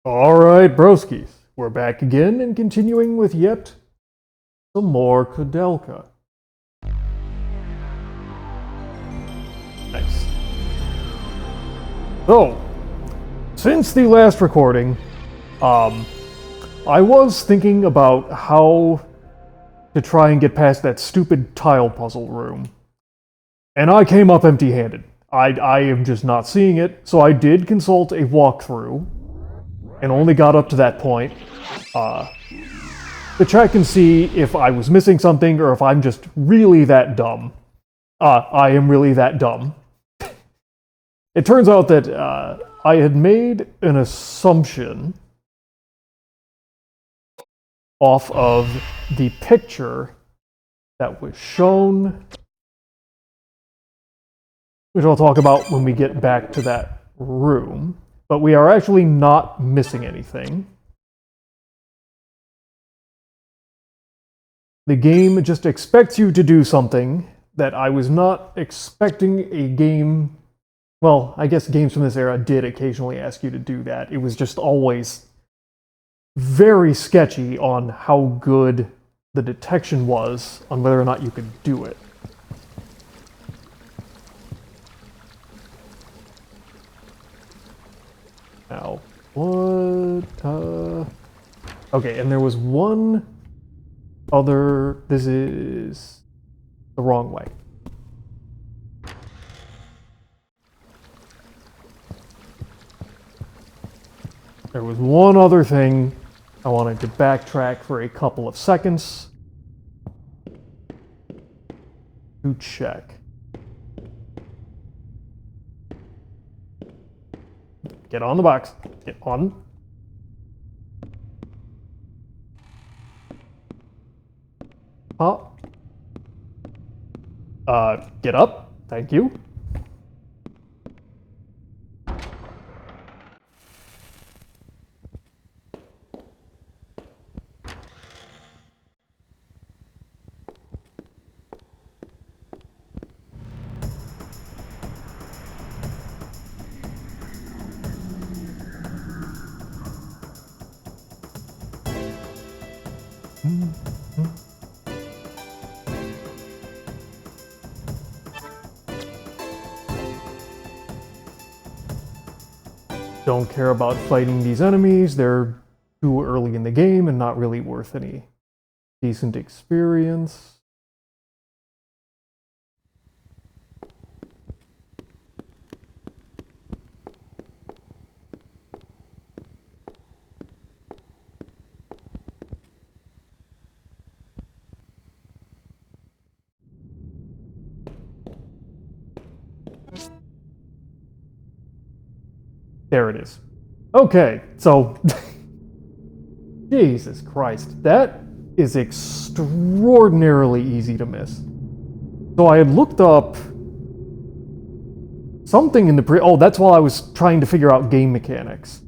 Alright, Broskis. We're back again and continuing with yet some more Koudelka. Nice. So, since the last recording, I was thinking about how to try and get past that stupid tile puzzle room. And I came up empty-handed. I am just not seeing it, so I did consult a walkthrough and only got up to that point to check and see if I was missing something or if I'm just really that dumb. I am really that dumb. It turns out that I had made an assumption off of the picture that was shown, which I'll talk about when we get back to that room. But we are actually not missing anything. The game just expects you to do something that I was not expecting a game. Well, I guess games from this era did occasionally ask you to do that. It was just always very sketchy on how good the detection was on whether or not you could do it. Now, what? Okay, and there was one other. This is the wrong way. There was one other thing I wanted to backtrack for a couple of seconds to check. Get on the box. Get on. Get up. Thank you. Don't care about fighting these enemies. They're too early in the game and not really worth any decent experience. There it is. Okay, so Jesus Christ, that is extraordinarily easy to miss. So I had looked up something in the oh, that's while I was trying to figure out game mechanics.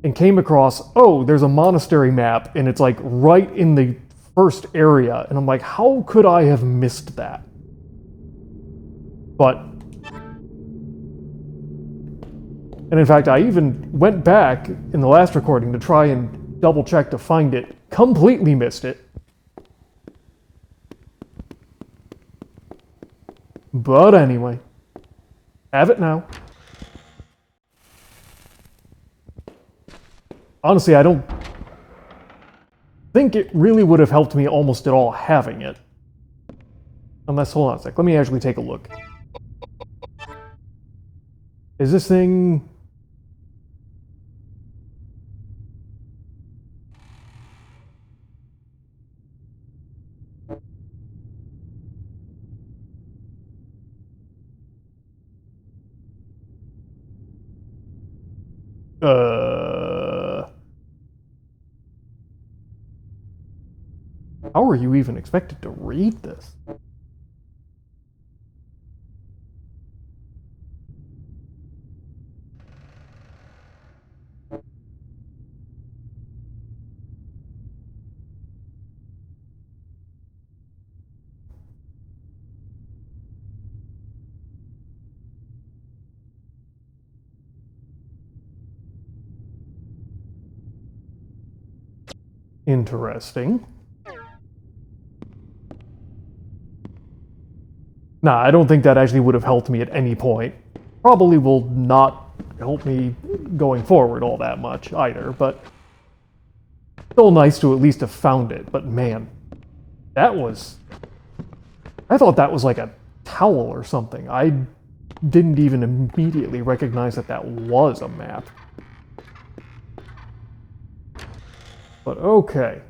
And came across, oh, there's a monastery map, and it's like right in the first area. And I'm like, how could I have missed that? But and in fact, I even went back in the last recording to try and double check to find it. Completely missed it. But anyway, have it now. Honestly, I don't think it really would have helped me almost at all having it. Unless, hold on a sec, let me actually take a look. Is this thing... How are you even expected to read this? Interesting. Nah, I don't think that actually would have helped me at any point. Probably will not help me going forward all that much either, but still nice to at least have found it. But man, that was... I thought that was like a towel or something. I didn't even immediately recognize that that was a map. But okay.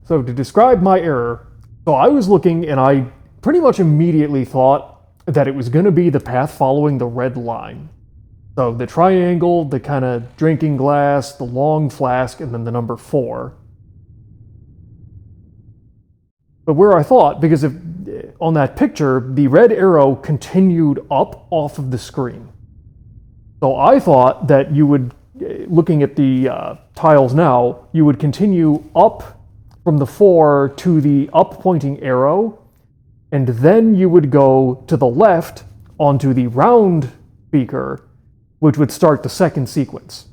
So to describe my error, so I was looking and I pretty much immediately thought that it was going to be the path following the red line. So the triangle, the kind of drinking glass, the long flask, and then the number 4. But where I thought, because if, on that picture, the red arrow continued up off of the screen. So I thought that you would, looking at the tiles now, you would continue up from the 4 to the up pointing arrow, and then you would go to the left onto the round beaker, which would start the second sequence.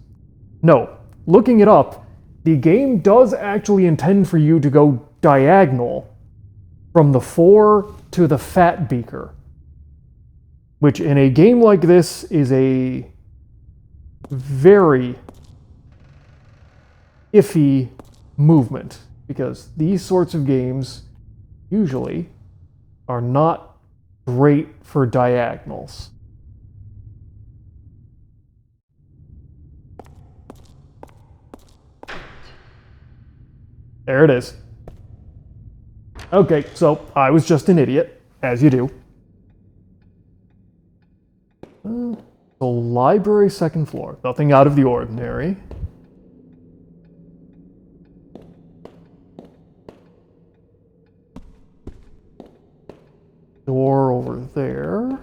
No, looking it up, the game does actually intend for you to go diagonal from the 4 to the fat beaker, which in a game like this is a very iffy movement, because these sorts of games usually are not great for diagonals. There it is. Okay, so I was just an idiot, as you do. The library, second floor. Nothing out of the ordinary. Door over there.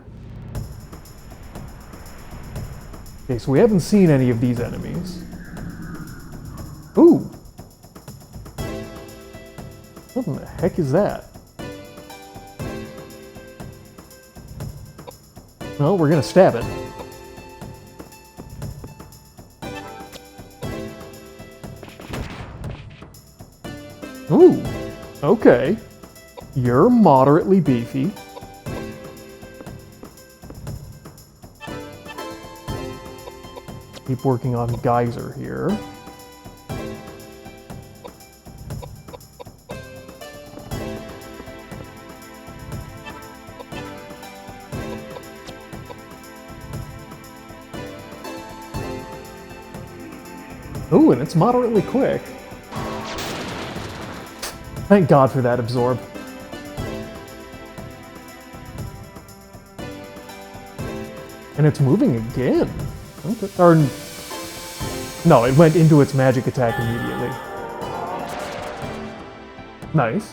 Okay, so we haven't seen any of these enemies. Ooh! What in the heck is that? Well, we're gonna stab it. Ooh, okay. You're moderately beefy. Keep working on Geyser here. Ooh, and it's moderately quick. Thank God for that absorb. And it's moving again. Okay. Or, no, it went into its magic attack immediately. Nice.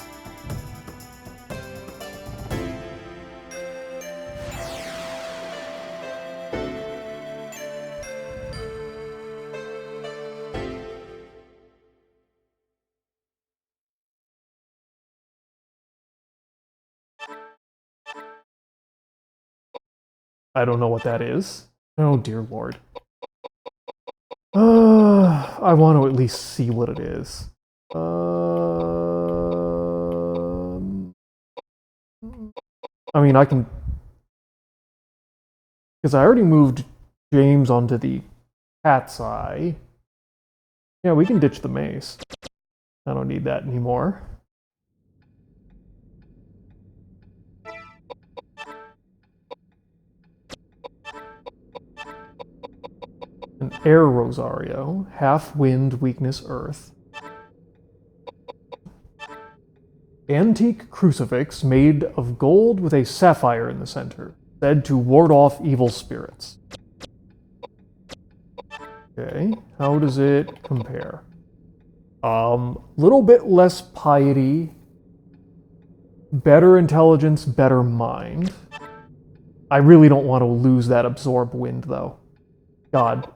I don't know what that is. Oh, dear Lord. I want to at least see what it is. I mean, I can... Because I already moved James onto the cat's eye. Yeah, we can ditch the mace. I don't need that anymore. An air Rosario, half wind, weakness, earth. Antique crucifix made of gold with a sapphire in the center, said to ward off evil spirits. Okay, how does it compare? Little bit less piety, better intelligence, better mind. I really don't want to lose that absorb wind, though. God.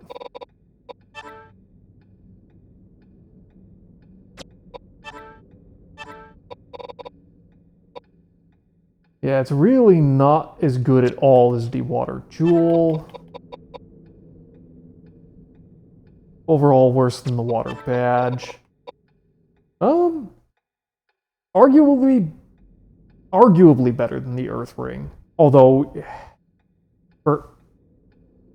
Yeah, it's really not as good at all as the water jewel. Overall worse than the water badge. Arguably better than the Earth Ring. Although, for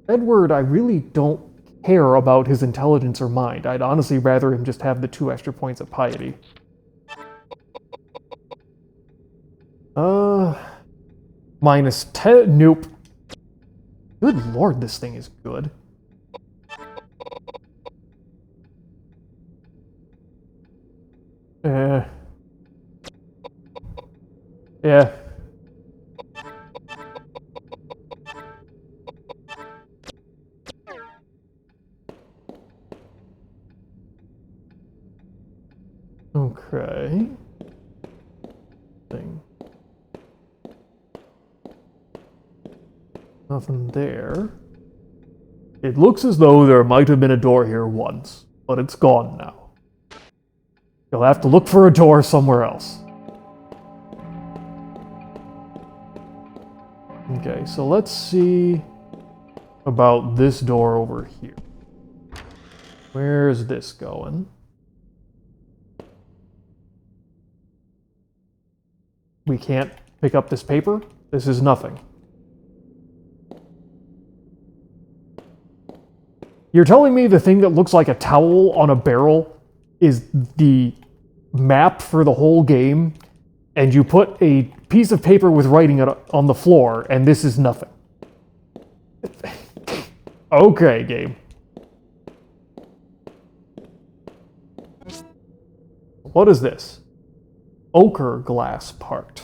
Edward, I really don't care about his intelligence or mind. I'd honestly rather him just have the 2 extra points of piety. Minus 10. Nope. Good lord, this thing is good. Yeah. Okay. Thing. Nothing there. It looks as though there might have been a door here once, but it's gone now. You'll have to look for a door somewhere else. Okay, so let's see about this door over here. Where's this going? We can't pick up this paper? This is nothing. You're telling me the thing that looks like a towel on a barrel is the map for the whole game, and you put a piece of paper with writing on the floor, and this is nothing? Okay, game. What is this? Ochre glass part.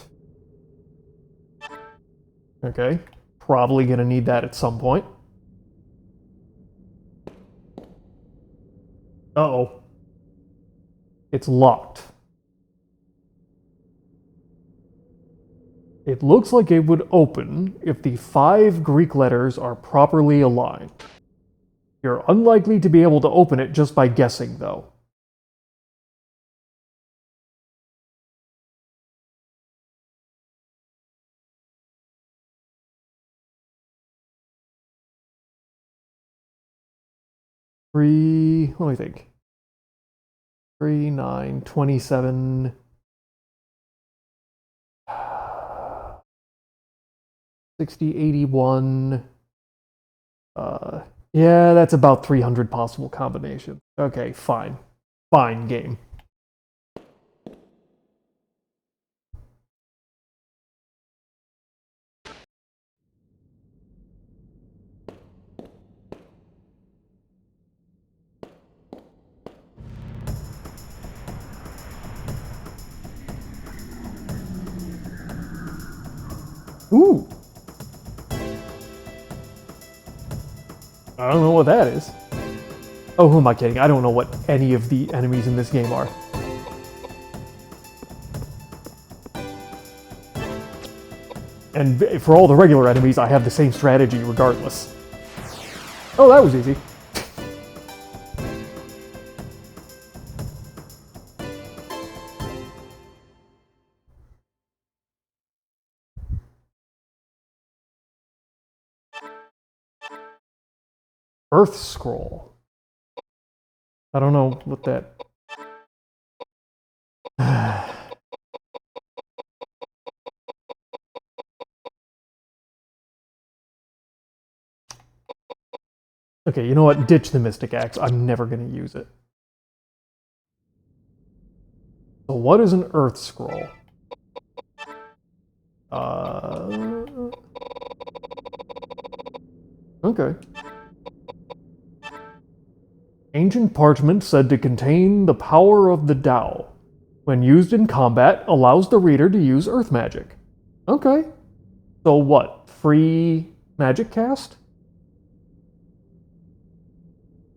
Okay, probably gonna need that at some point. Uh-oh. It's locked. It looks like it would open if the 5 Greek letters are properly aligned. You're unlikely to be able to open it just by guessing, though. Let me think. 3, 9, 27... 60, 81... yeah, that's about 300 possible combinations. Okay, fine. Fine, game. Ooh! I don't know what that is. Oh, who am I kidding? I don't know what any of the enemies in this game are. And for all the regular enemies, I have the same strategy regardless. Oh, that was easy. Earth Scroll. I don't know what that... Okay, you know what? Ditch the Mystic Axe. I'm never going to use it. So what is an Earth Scroll? Okay. Ancient parchment said to contain the power of the Tao. When used in combat, allows the reader to use earth magic. Okay. So what? Free magic cast?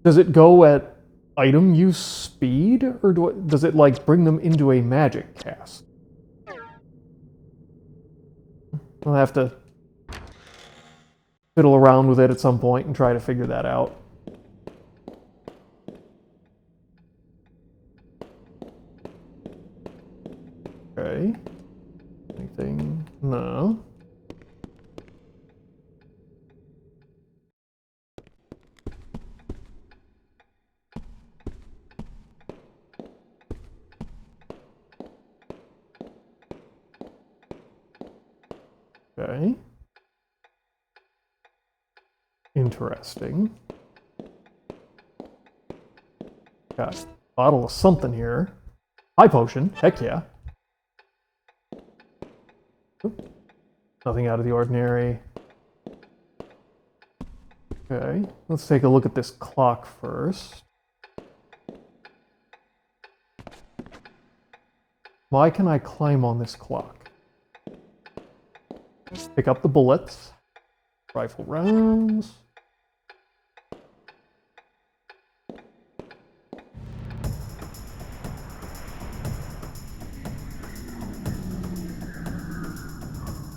Does it go at item use speed? Or does it, like, bring them into a magic cast? I'll have to fiddle around with it at some point and try to figure that out. Okay. Anything? No. Okay. Interesting. Got a bottle of something here. High potion. Heck yeah. Oop. Nothing out of the ordinary. Okay. Let's take a look at this clock first. Why can I climb on this clock? Pick up the bullets. Rifle rounds.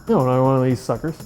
No, not one of these suckers.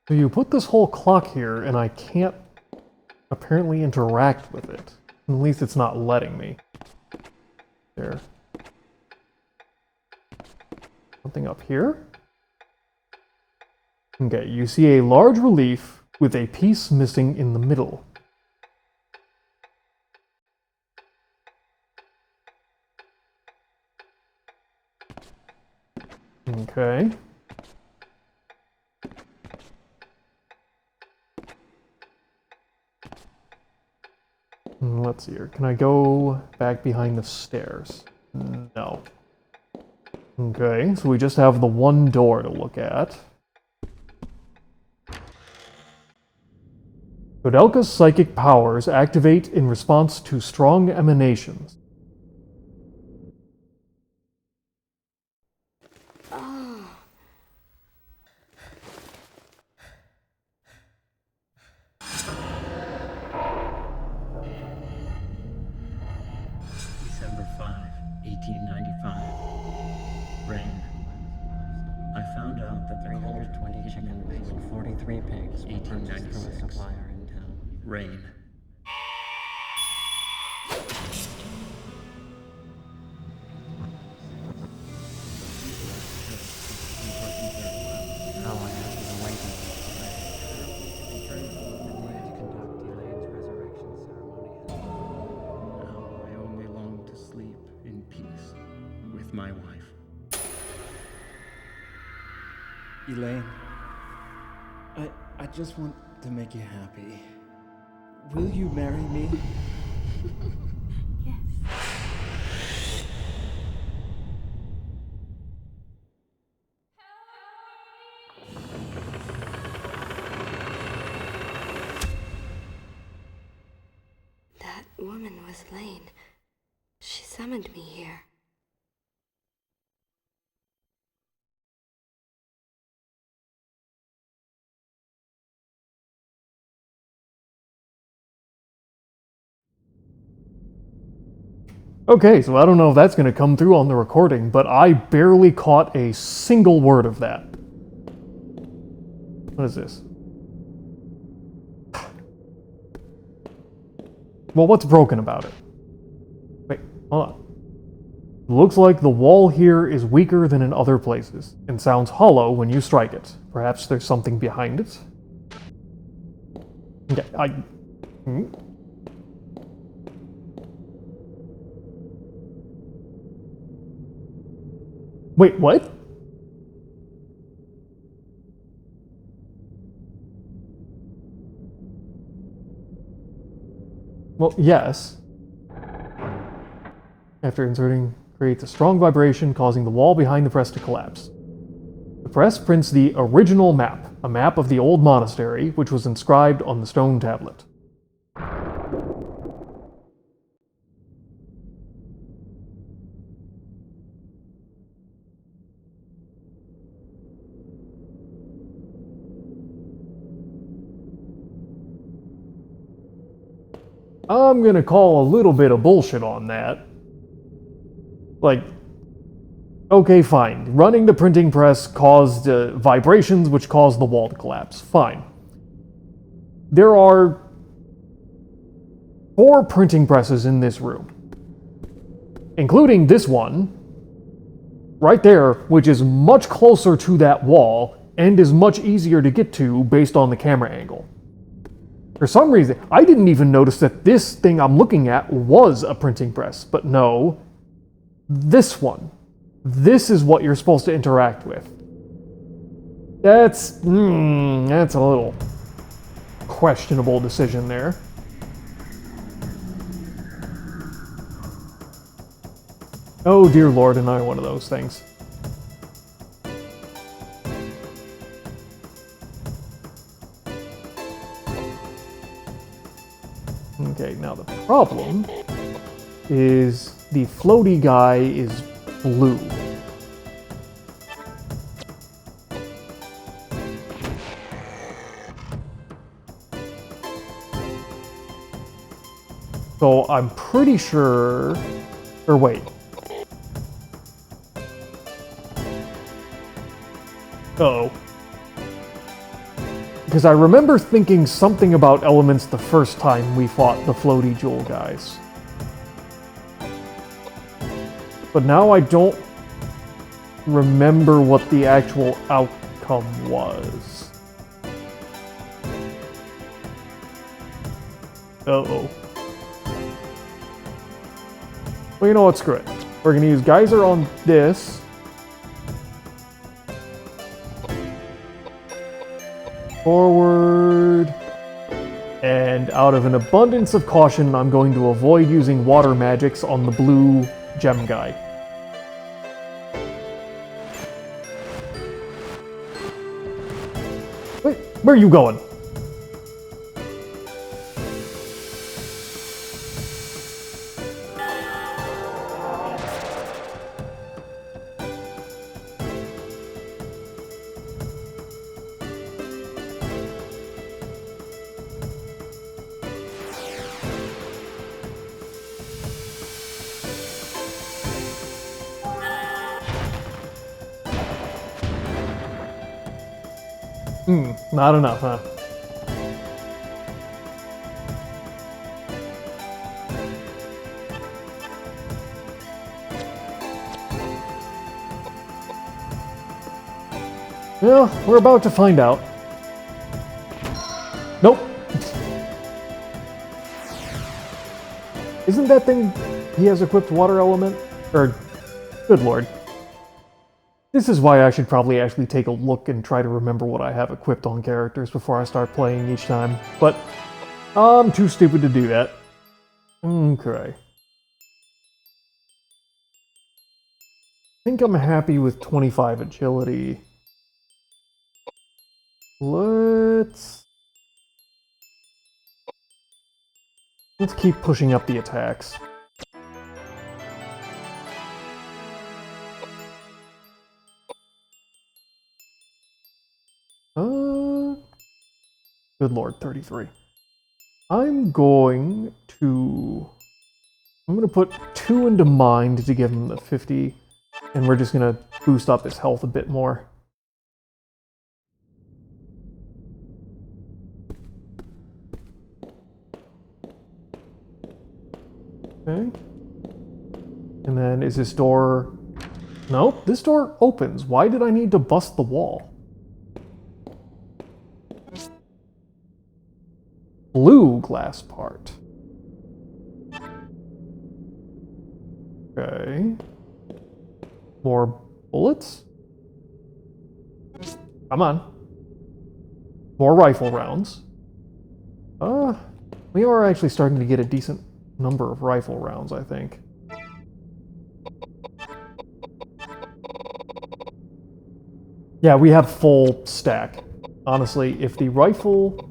So you put this whole clock here, and I can't apparently interact with it. At least it's not letting me. There. Something up here? Okay, you see a large relief with a piece missing in the middle. Okay. Let's see here. Can I go back behind the stairs? No. Okay, so we just have the one door to look at. Koudelka's psychic powers activate in response to strong emanations. December 5, 1895. Rain. I found out that the 320 chickens and 43 pigs were purchased from a 1896. supplier in town. Rain. How I have been waiting the day to conduct Elaine's resurrection ceremony. Now I only long to sleep in peace with my wife. Elaine, I just want to make you happy. Will you marry me? Yes. That woman was Lane. She summoned me here. Okay, so I don't know if that's going to come through on the recording, but I barely caught a single word of that. What is this? Well, what's broken about it? Wait, hold on. Looks like the wall here is weaker than in other places, and sounds hollow when you strike it. Perhaps there's something behind it? Okay, Wait, what? Well, yes. After inserting, creates a strong vibration, causing the wall behind the press to collapse. The press prints the original map, a map of the old monastery, which was inscribed on the stone tablet. I'm gonna call a little bit of bullshit on that. Like, okay, fine. Running the printing press caused vibrations which caused the wall to collapse. Fine. There are 4 printing presses in this room, including this one, right there, which is much closer to that wall and is much easier to get to based on the camera angle. For some reason, I didn't even notice that this thing I'm looking at was a printing press, but no, this one. This is what you're supposed to interact with. That's a little questionable decision there. Oh dear Lord, another one of those things. Okay, now the problem is the floaty guy is blue. So I'm pretty sure, or wait. Uh-oh. Because I remember thinking something about elements the first time we fought the floaty jewel guys. But now I don't remember what the actual outcome was. Uh-oh. Well, you know what? Screw it. We're going to use Geyser on this. Forward. And out of an abundance of caution, I'm going to avoid using water magics on the blue gem guy. Wait, where are you going? Not enough, huh? Well, we're about to find out. Nope. Isn't that thing he has equipped water element? Or, good lord. This is why I should probably actually take a look and try to remember what I have equipped on characters before I start playing each time. But I'm too stupid to do that. Okay. I think I'm happy with 25 agility. Let's keep pushing up the attacks. Good lord, 33. I'm going to put 2 into mind to give him the 50, and we're just gonna boost up his health a bit more. Okay. And then is this door... Nope, this door opens. Why did I need to bust the wall? Blue glass part. Okay. More bullets? Come on. More rifle rounds. We are actually starting to get a decent number of rifle rounds, I think. Yeah, we have full stack. Honestly, if the rifle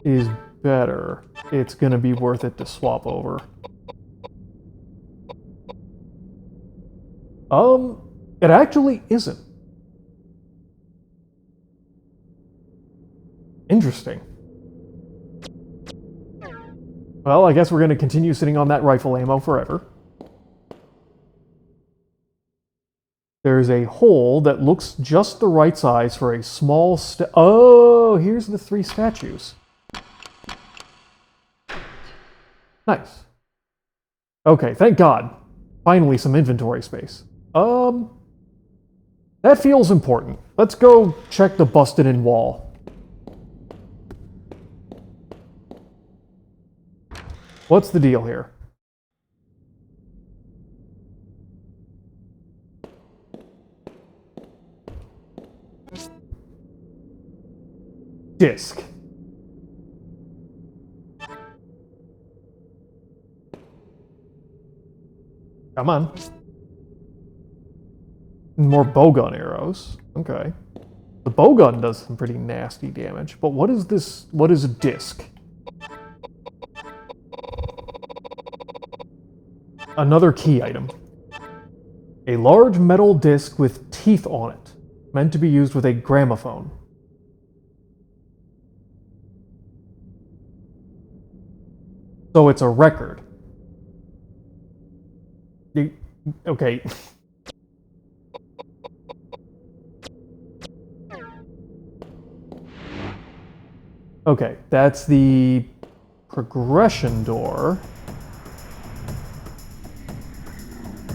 is better, it's gonna be worth it to swap over. It actually isn't. Interesting. Well, I guess we're gonna continue sitting on that rifle ammo forever. There's a hole that looks just the right size for a small oh, here's the 3 statues. Nice. Okay, thank God. Finally, some inventory space. That feels important. Let's go check the busted-in wall. What's the deal here? Disc. Come on. More bowgun arrows. Okay. The bowgun does some pretty nasty damage, but what is this? What is a disc? Another key item. A large metal disc with teeth on it, meant to be used with a gramophone. So it's a record. Okay. Okay, that's the progression door.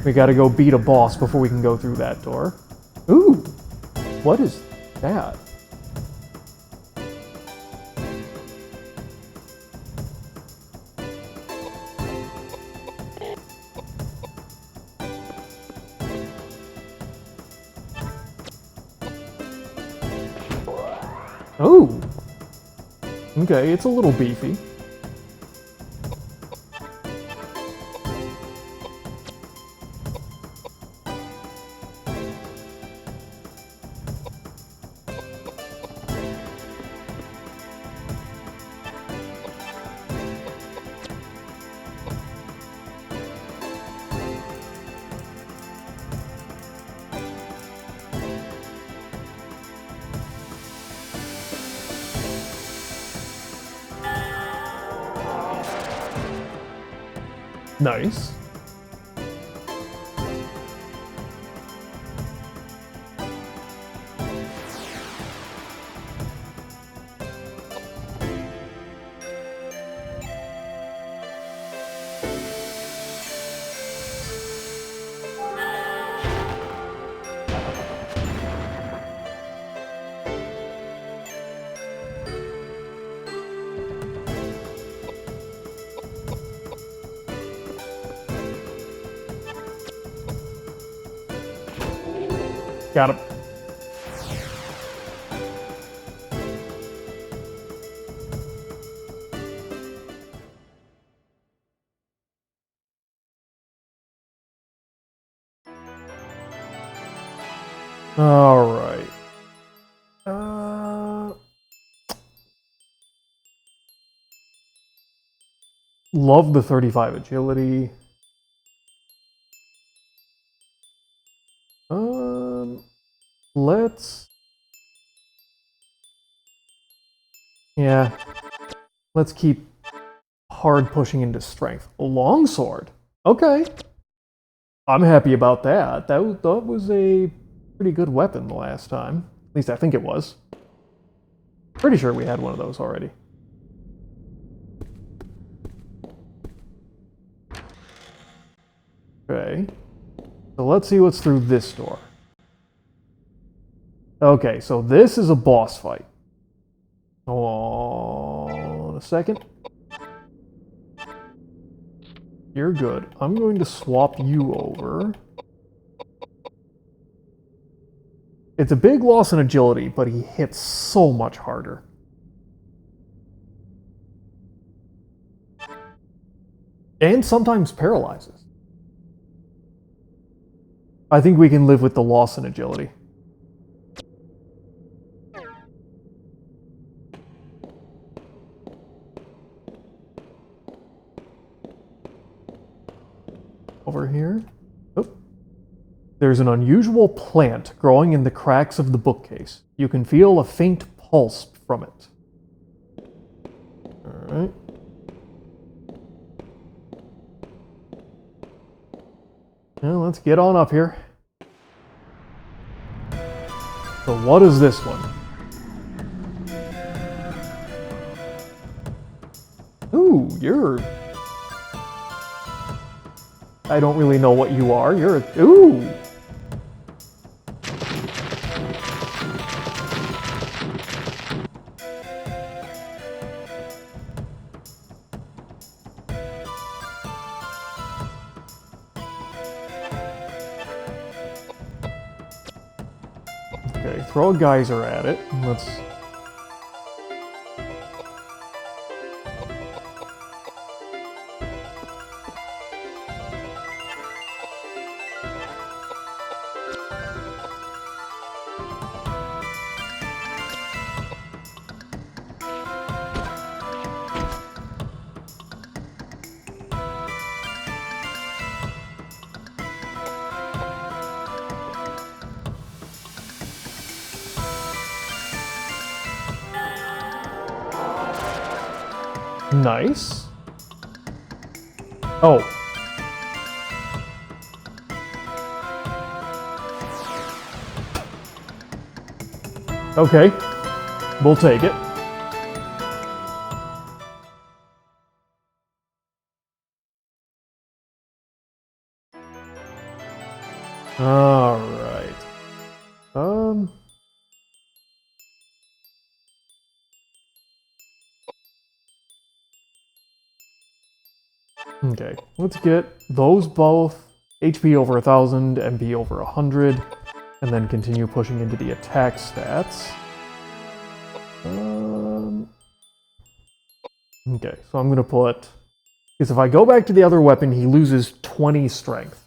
We gotta go beat a boss before we can go through that door. Ooh! What is that? Oh! Okay, it's a little beefy. Nice. Got him. All right. Love the 35 agility. Let's keep hard pushing into strength. A longsword. Okay. I'm happy about that. That was a pretty good weapon the last time. At least I think it was. Pretty sure we had one of those already. Okay. So let's see what's through this door. Okay, so this is a boss fight. Hold on a second. You're good. I'm going to swap you over. It's a big loss in agility, but he hits so much harder. And sometimes paralyzes. I think we can live with the loss in agility. Over here. Oh. There's an unusual plant growing in the cracks of the bookcase. You can feel a faint pulse from it. Alright. Well, let's get on up here. So what is this one? Ooh, you're... I don't really know what you are. You're a... Ooh! Okay, throw a geyser at it. Let's... Nice. Oh. Okay. We'll take it. All right. Okay, let's get those both. HP over 1,000, MP over 100, and then continue pushing into the attack stats. Okay, so I'm gonna put... Because if I go back to the other weapon, he loses 20 strength.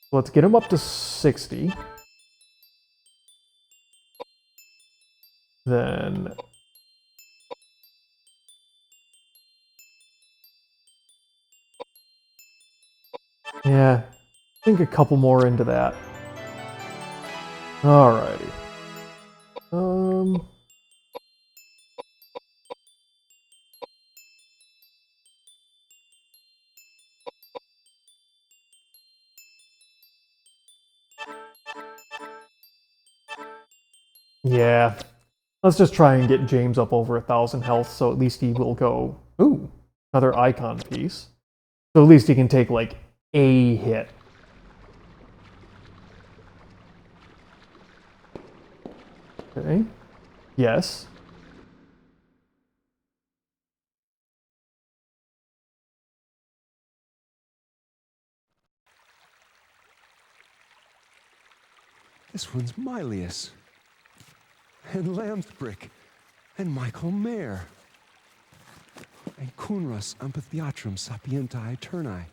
So let's get him up to 60. Then... Yeah, I think a couple more into that. Alrighty. Yeah. Let's just try and get James up over 1,000 health, so at least he will go... Ooh, another icon piece. So at least he can take, like, a hit. Okay. Yes. This one's Milius. And Lamsbrick. And Michael Mayer. And Kunras Amphitheatrum Sapientae Eterni.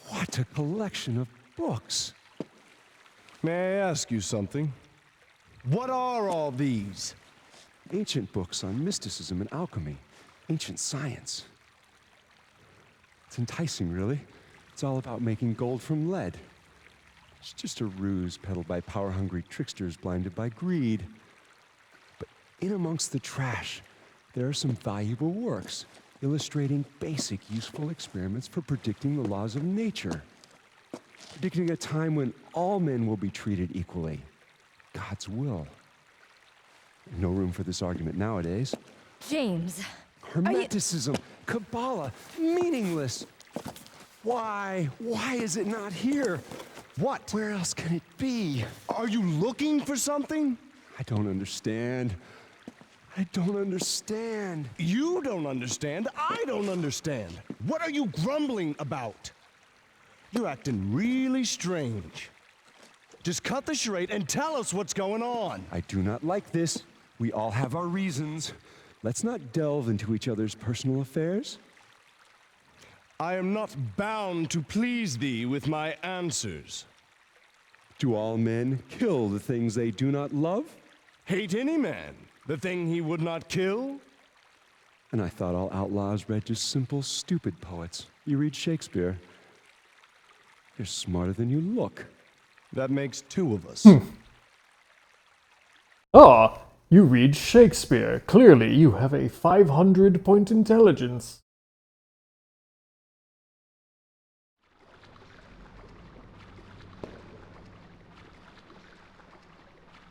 What a collection of books. May I ask you something? What are all these? Ancient books on mysticism and alchemy. Ancient science. It's enticing, really. It's all about making gold from lead. It's just a ruse peddled by power-hungry tricksters blinded by greed. But in amongst the trash, there are some valuable works illustrating basic, useful experiments for predicting the laws of nature. Predicting a time when all men will be treated equally. God's will. No room for this argument nowadays. James. Hermeticism, Kabbalah, meaningless. Why is it not here? What? Where else can it be? Are you looking for something? I don't understand. I don't understand. You don't understand. I don't understand. What are you grumbling about? You're acting really strange. Just cut the charade and tell us what's going on. I do not like this. We all have our reasons. Let's not delve into each other's personal affairs. I am not bound to please thee with my answers. Do all men kill the things they do not love? Hate any man the thing he would not kill? And I thought all outlaws read just simple, stupid poets. You read Shakespeare. You're smarter than you look. That makes two of us. Ah, you read Shakespeare. Clearly, you have a 500-point intelligence.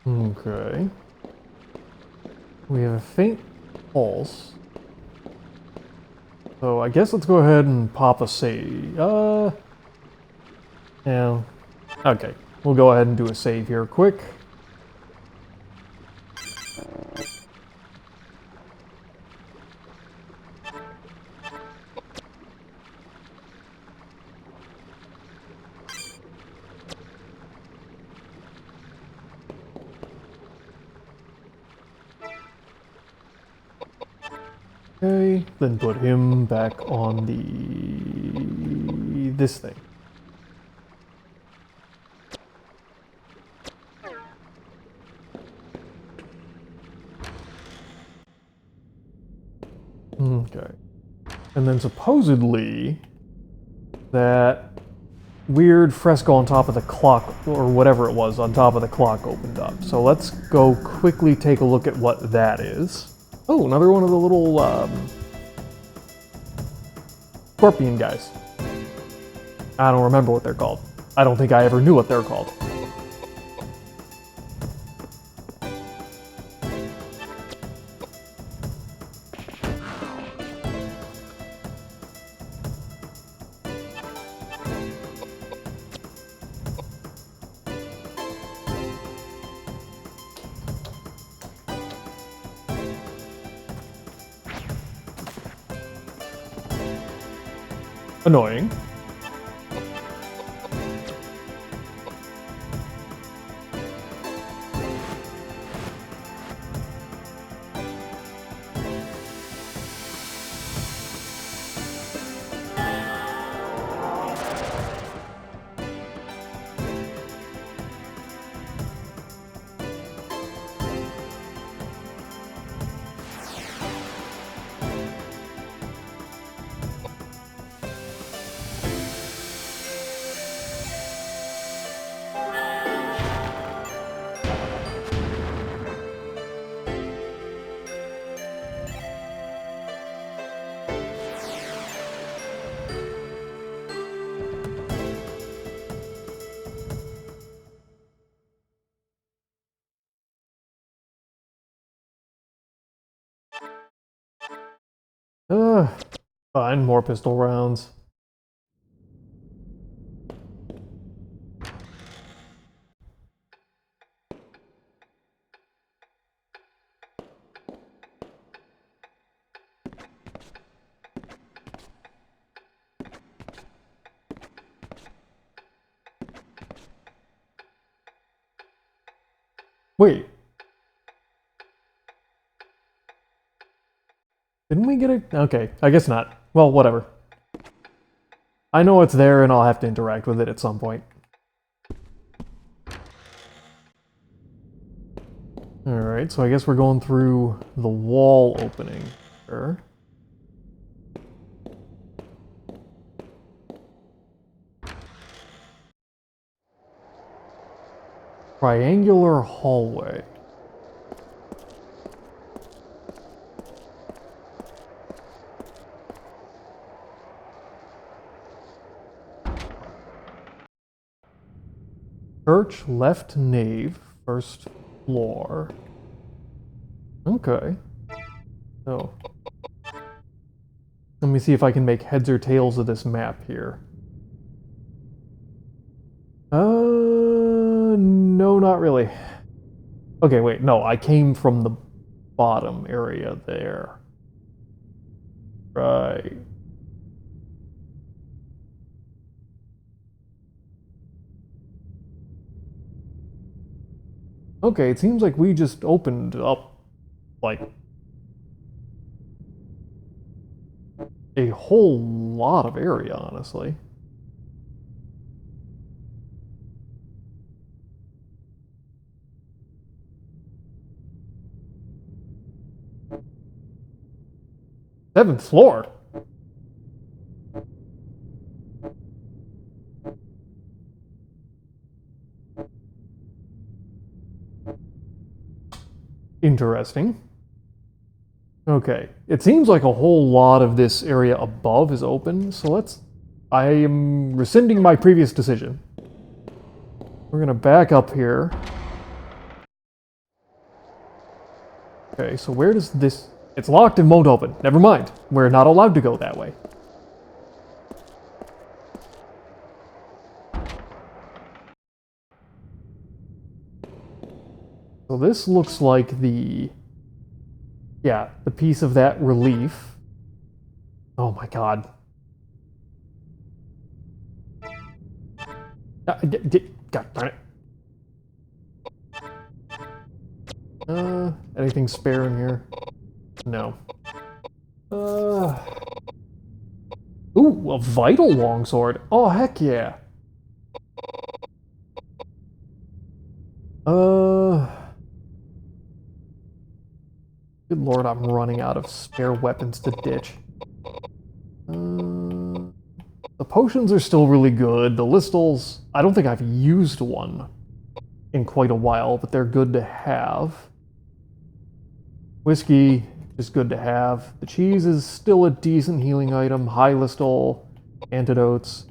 Okay. We have a faint pulse. So I guess let's go ahead and pop a save. Yeah. Okay. We'll go ahead and do a save here quick. Okay, then put him back on this thing. Okay. And then supposedly that weird fresco on top of the clock, or whatever it was, on top of the clock opened up. So let's go quickly take a look at what that is. Oh, another one of the little scorpion guys. I don't remember what they're called. I don't think I ever knew what they're called. Annoying. Fine, more pistol rounds. Wait. Didn't we get it? Okay, I guess not. Well, whatever. I know it's there and I'll have to interact with it at some point. Alright, so I guess we're going through the wall opening here. Triangular hallway. Church left nave, first floor. Okay. So, let me see if I can make heads or tails of this map here. No, not really. Okay, wait, no, I came from the bottom area there. Right. Okay, it seems like we just opened up, like, a whole lot of area, honestly. Seventh floor? Interesting. Okay, it seems like a whole lot of this area above is open, so I am rescinding my previous decision. We're gonna back up here. Okay, so where does this... It's locked and won't open. Never mind. We're not allowed to go that way. So this looks like the... Yeah, the piece of that relief. Oh my god. God darn it. Anything spare in here? No. Ooh, a vital longsword. Oh, heck yeah. Good lord, I'm running out of spare weapons to ditch. The potions are still really good. The listals, I don't think I've used one in quite a while, but they're good to have. Whiskey is good to have. The cheese is still a decent healing item. High listal, antidotes,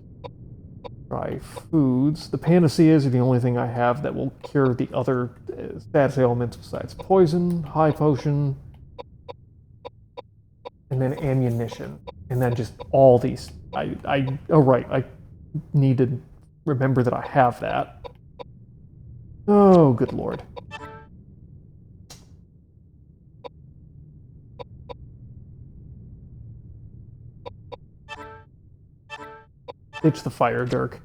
dry foods. The panaceas are the only thing I have that will cure the other status ailments besides poison, high potion, and then ammunition. And then just all these. Oh right, I need to remember that I have that. Oh, good lord. Ditch the fire, Dirk.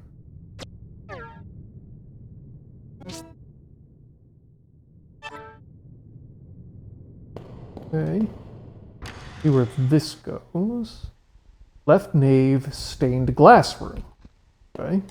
Okay. See where this goes. Left nave, stained glass room. Okay.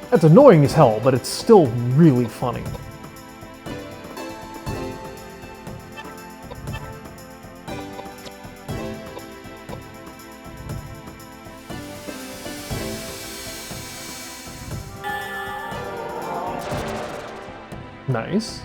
That's annoying as hell, but it's still really funny. Nice.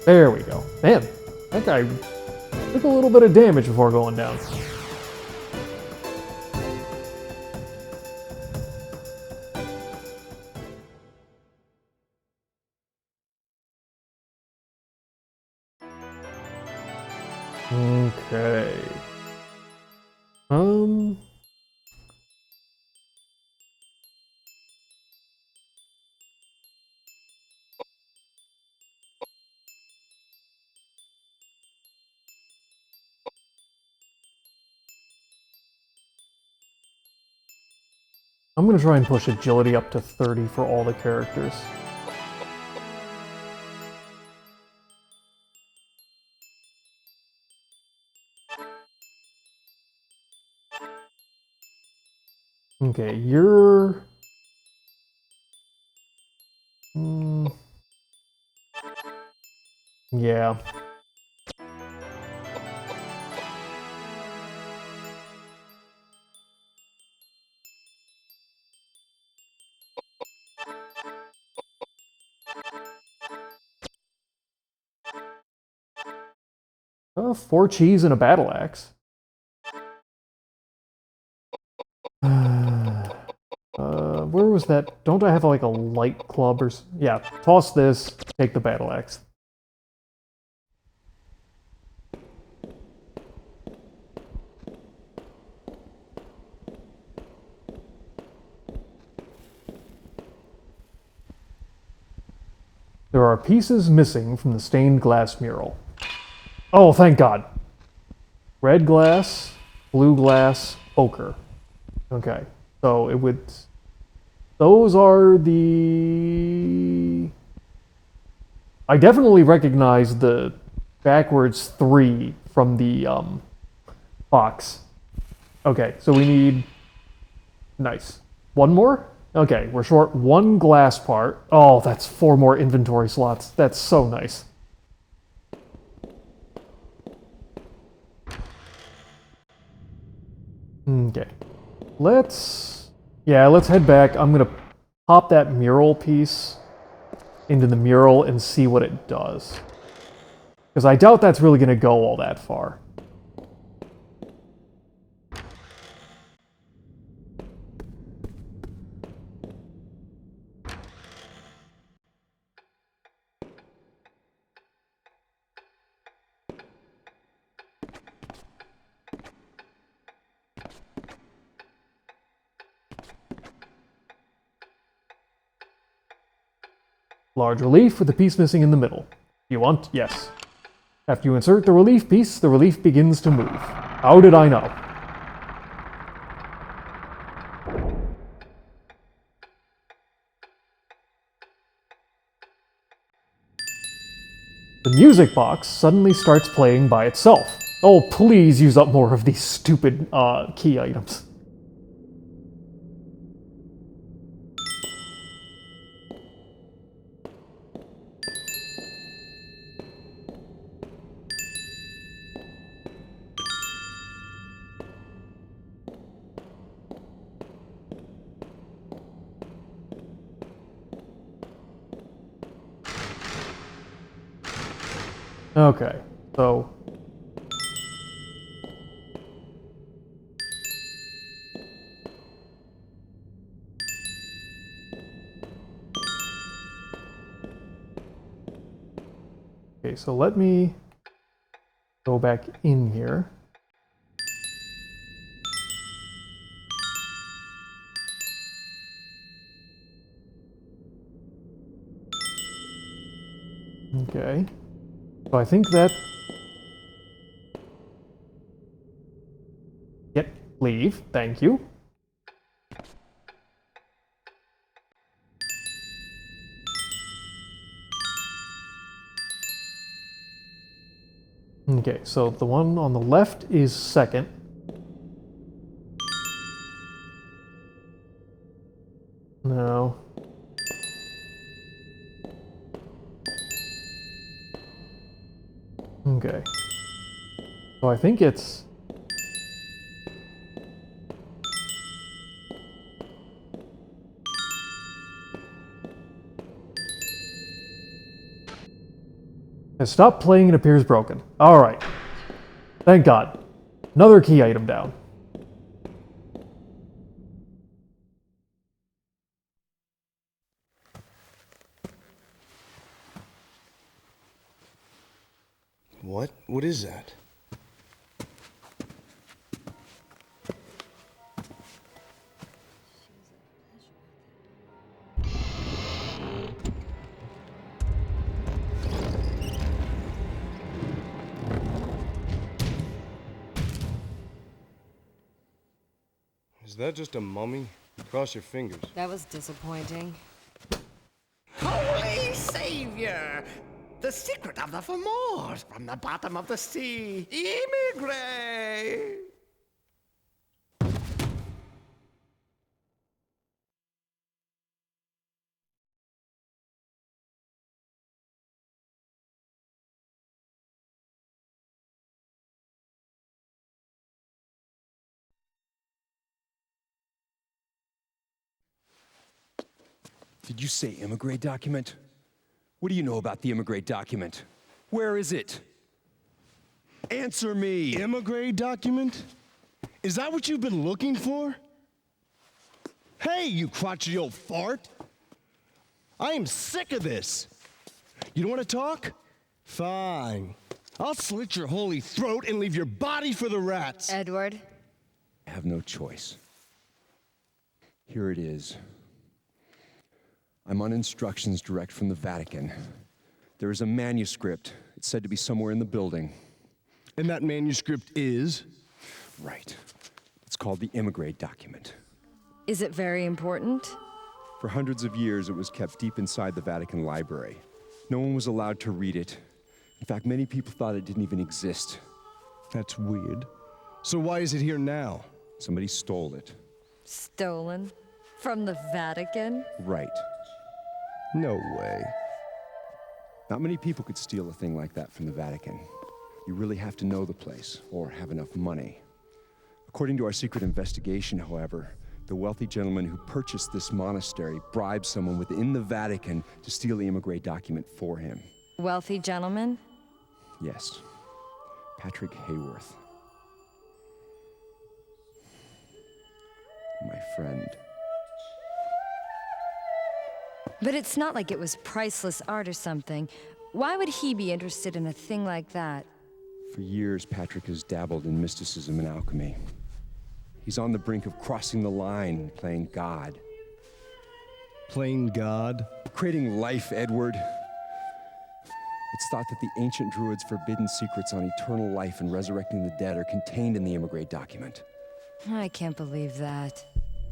There we go. Man, that guy took a little bit of damage before going down. Okay. I'm gonna try and push agility up to 30 for all the characters. Okay, you're Yeah. Four cheese and a battle axe. Where was that? Don't I have like a light club or... Yeah, toss this, take the battle axe. There are pieces missing from the stained glass mural. Oh, thank God. Red glass, blue glass, ochre. Okay, so it would... Those are the... I definitely recognize the backwards 3 from the box. Okay, so we need... Nice. One more? Okay, we're short 1 glass part. Oh, that's 4 more inventory slots. That's so nice. Okay. Let's head back. I'm gonna pop that mural piece into the mural and see what it does. Because I doubt that's really gonna go all that far. Large relief with the piece missing in the middle. You want? Yes. After you insert the relief piece, the relief begins to move. How did I know? The music box suddenly starts playing by itself. Oh, please use up more of these stupid key items. Okay, so... Okay, so let me go back in here. Okay. So I think that... Yep, leave. Thank you. Okay, so the one on the left is second. No. Okay. So I think it's... Has stopped playing and appears broken. Alright. Thank God. Another key item down. What? What is that? Is that just a mummy? Cross your fingers. That was disappointing. Holy Savior! The secret of the Fomors from the bottom of the sea. Immigrate! Did you say immigrate document? What do you know about the immigrate document? Where is it? Answer me! Immigrate document? Is that what you've been looking for? Hey, you crotchety old fart! I am sick of this! You don't want to talk? Fine. I'll slit your holy throat and leave your body for the rats! Edward? I have no choice. Here it is. I'm on instructions direct from the Vatican. There is a manuscript. It's said to be somewhere in the building. And that manuscript is? Right. It's called the immigrate document. Is it very important? For hundreds of years, it was kept deep inside the Vatican library. No one was allowed to read it. In fact, many people thought it didn't even exist. That's weird. So why is it here now? Somebody stole it. Stolen? From the Vatican? Right. No way. Not many people could steal a thing like that from the Vatican. You really have to know the place, or have enough money. According to our secret investigation, however, the wealthy gentleman who purchased this monastery bribed someone within the Vatican to steal the immigrate document for him. Wealthy gentleman? Yes. Patrick Hayworth. My friend. But it's not like it was priceless art or something. Why would he be interested in a thing like that? For years, Patrick has dabbled in mysticism and alchemy. He's on the brink of crossing the line, playing God. Playing God? Creating life, Edward. It's thought that the ancient druids' forbidden secrets on eternal life and resurrecting the dead are contained in the immigrate document. I can't believe that.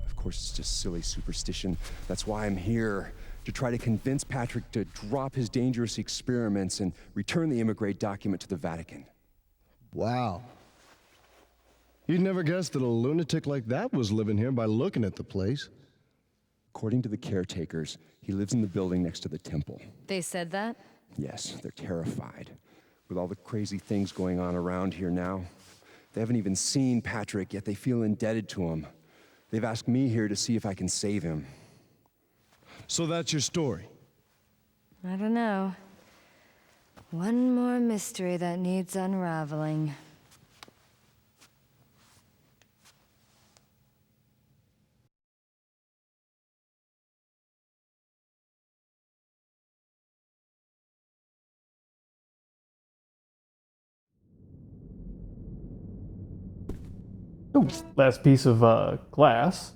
Of course, it's just silly superstition. That's why I'm here, to try to convince Patrick to drop his dangerous experiments and return the immigrate document to the Vatican. Wow. You'd never guessed that a lunatic like that was living here by looking at the place. According to the caretakers, he lives in the building next to the temple. They said that? Yes, they're terrified. With all the crazy things going on around here now. They haven't even seen Patrick, yet they feel indebted to him. They've asked me here to see if I can save him. So that's your story? I don't know. One more mystery that needs unraveling. Ooh, last piece of glass.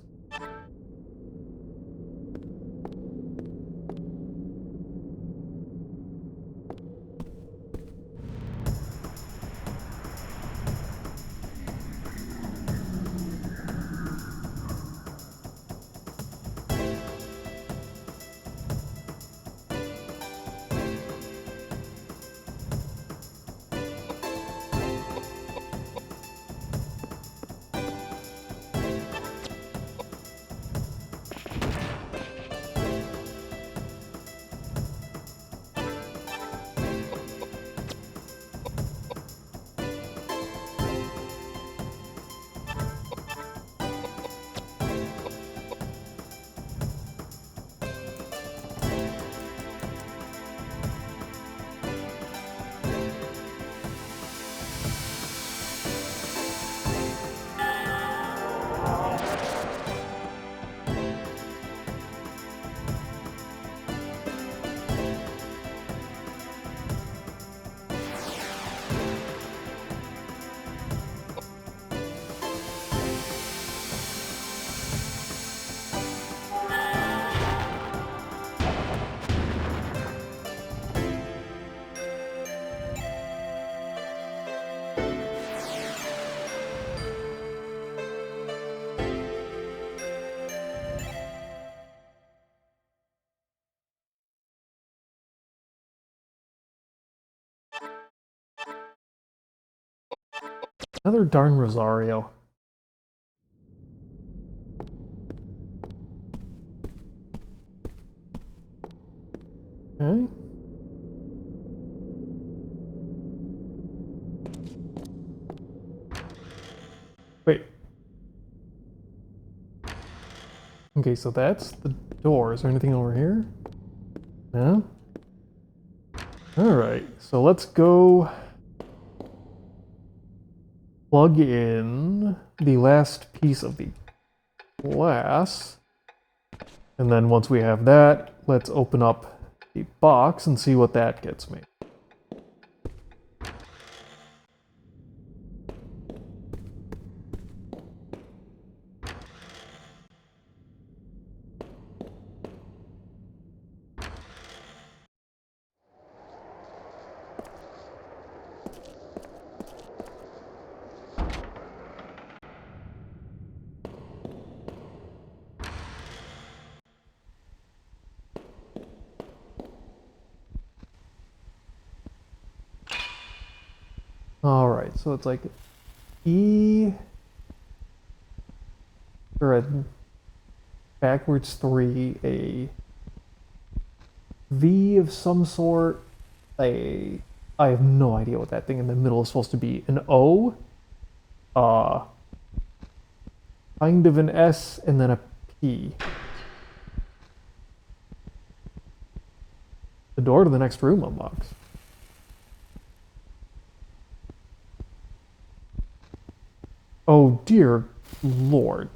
Another darn Rosario. Okay. Wait. Okay, so that's the door. Is there anything over here? No? Alright, so let's go plug in the last piece of the glass. And then once we have that, let's open up the box and see what that gets me. Alright, so it's like E or a backwards 3, a V of some sort, I have no idea what that thing in the middle is supposed to be, an O, kind of an S, and then a P. The door to the next room unlocks. Oh dear Lord.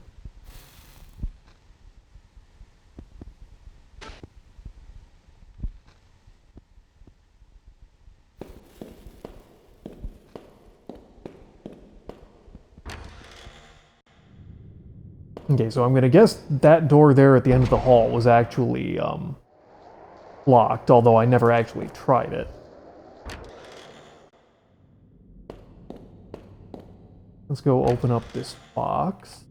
Okay, so I'm gonna guess that door there at the end of the hall was actually locked, although I never actually tried it. Let's go open up this box.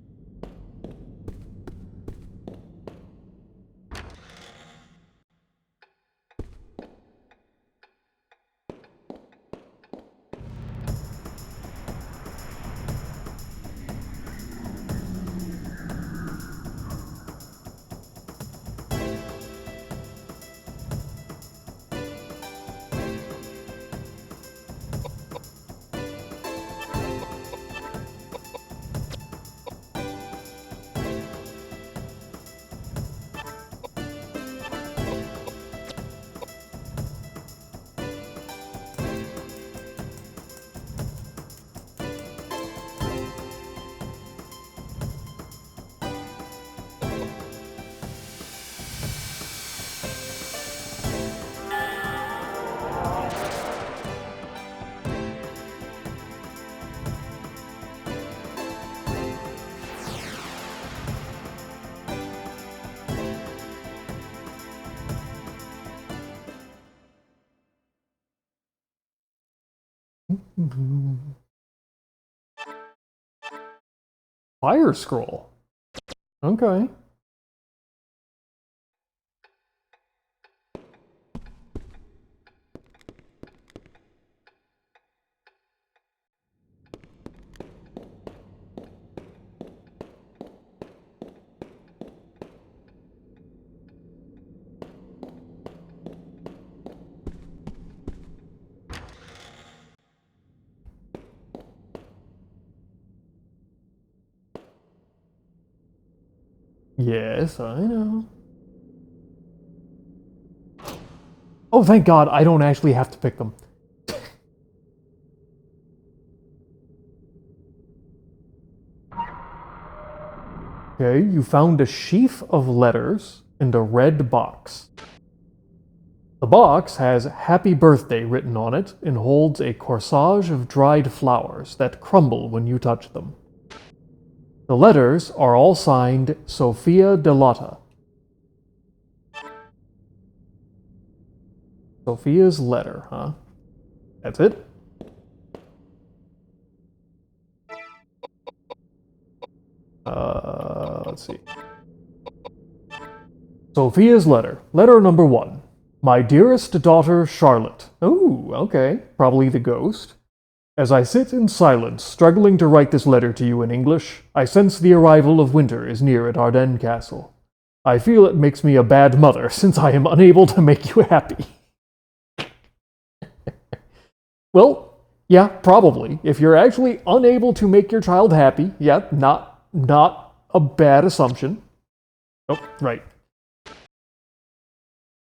Fire scroll. Okay. Yes, I know. Oh, thank God, I don't actually have to pick them. Okay, you found a sheaf of letters and a red box. The box has Happy Birthday written on it and holds a corsage of dried flowers that crumble when you touch them. The letters are all signed Sophia Delata. Sophia's letter, huh? That's it? Let's see. Sophia's letter. Letter number 1. My dearest daughter, Charlotte. Ooh, okay. Probably the ghost. As I sit in silence, struggling to write this letter to you in English, I sense the arrival of winter is near at Ardennes Castle. I feel it makes me a bad mother, since I am unable to make you happy. Well, yeah, probably. If you're actually unable to make your child happy, yeah, not a bad assumption. Oh, right.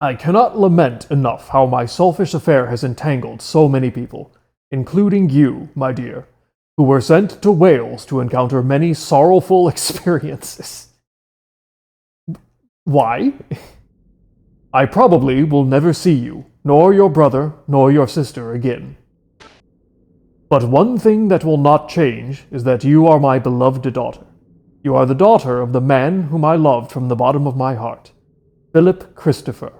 I cannot lament enough how my selfish affair has entangled so many people, including you, my dear, who were sent to Wales to encounter many sorrowful experiences. Why? I probably will never see you, nor your brother, nor your sister again. But one thing that will not change is that you are my beloved daughter. You are the daughter of the man whom I loved from the bottom of my heart, Philip Christopher.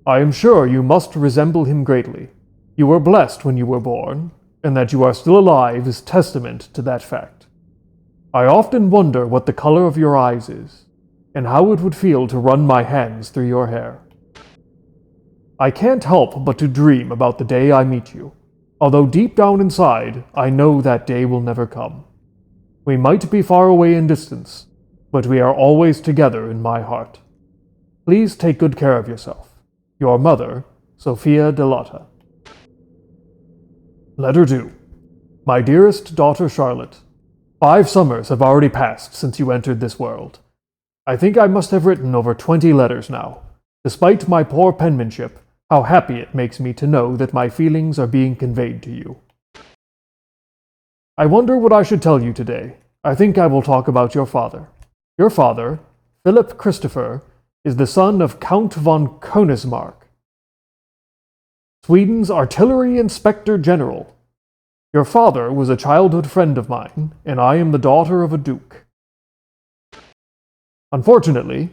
I am sure you must resemble him greatly. You were blessed when you were born, and that you are still alive is testament to that fact. I often wonder what the color of your eyes is, and how it would feel to run my hands through your hair. I can't help but to dream about the day I meet you, although deep down inside, I know that day will never come. We might be far away in distance, but we are always together in my heart. Please take good care of yourself. Your mother, Sophia Delata. Letter 2. My dearest daughter Charlotte, 5 summers have already passed since you entered this world. I think I must have written over 20 letters now. Despite my poor penmanship, how happy it makes me to know that my feelings are being conveyed to you. I wonder what I should tell you today. I think I will talk about your father. Your father, Philip Christopher, is the son of Count von Königsmark, Sweden's artillery inspector general. Your father was a childhood friend of mine, and I am the daughter of a duke. Unfortunately,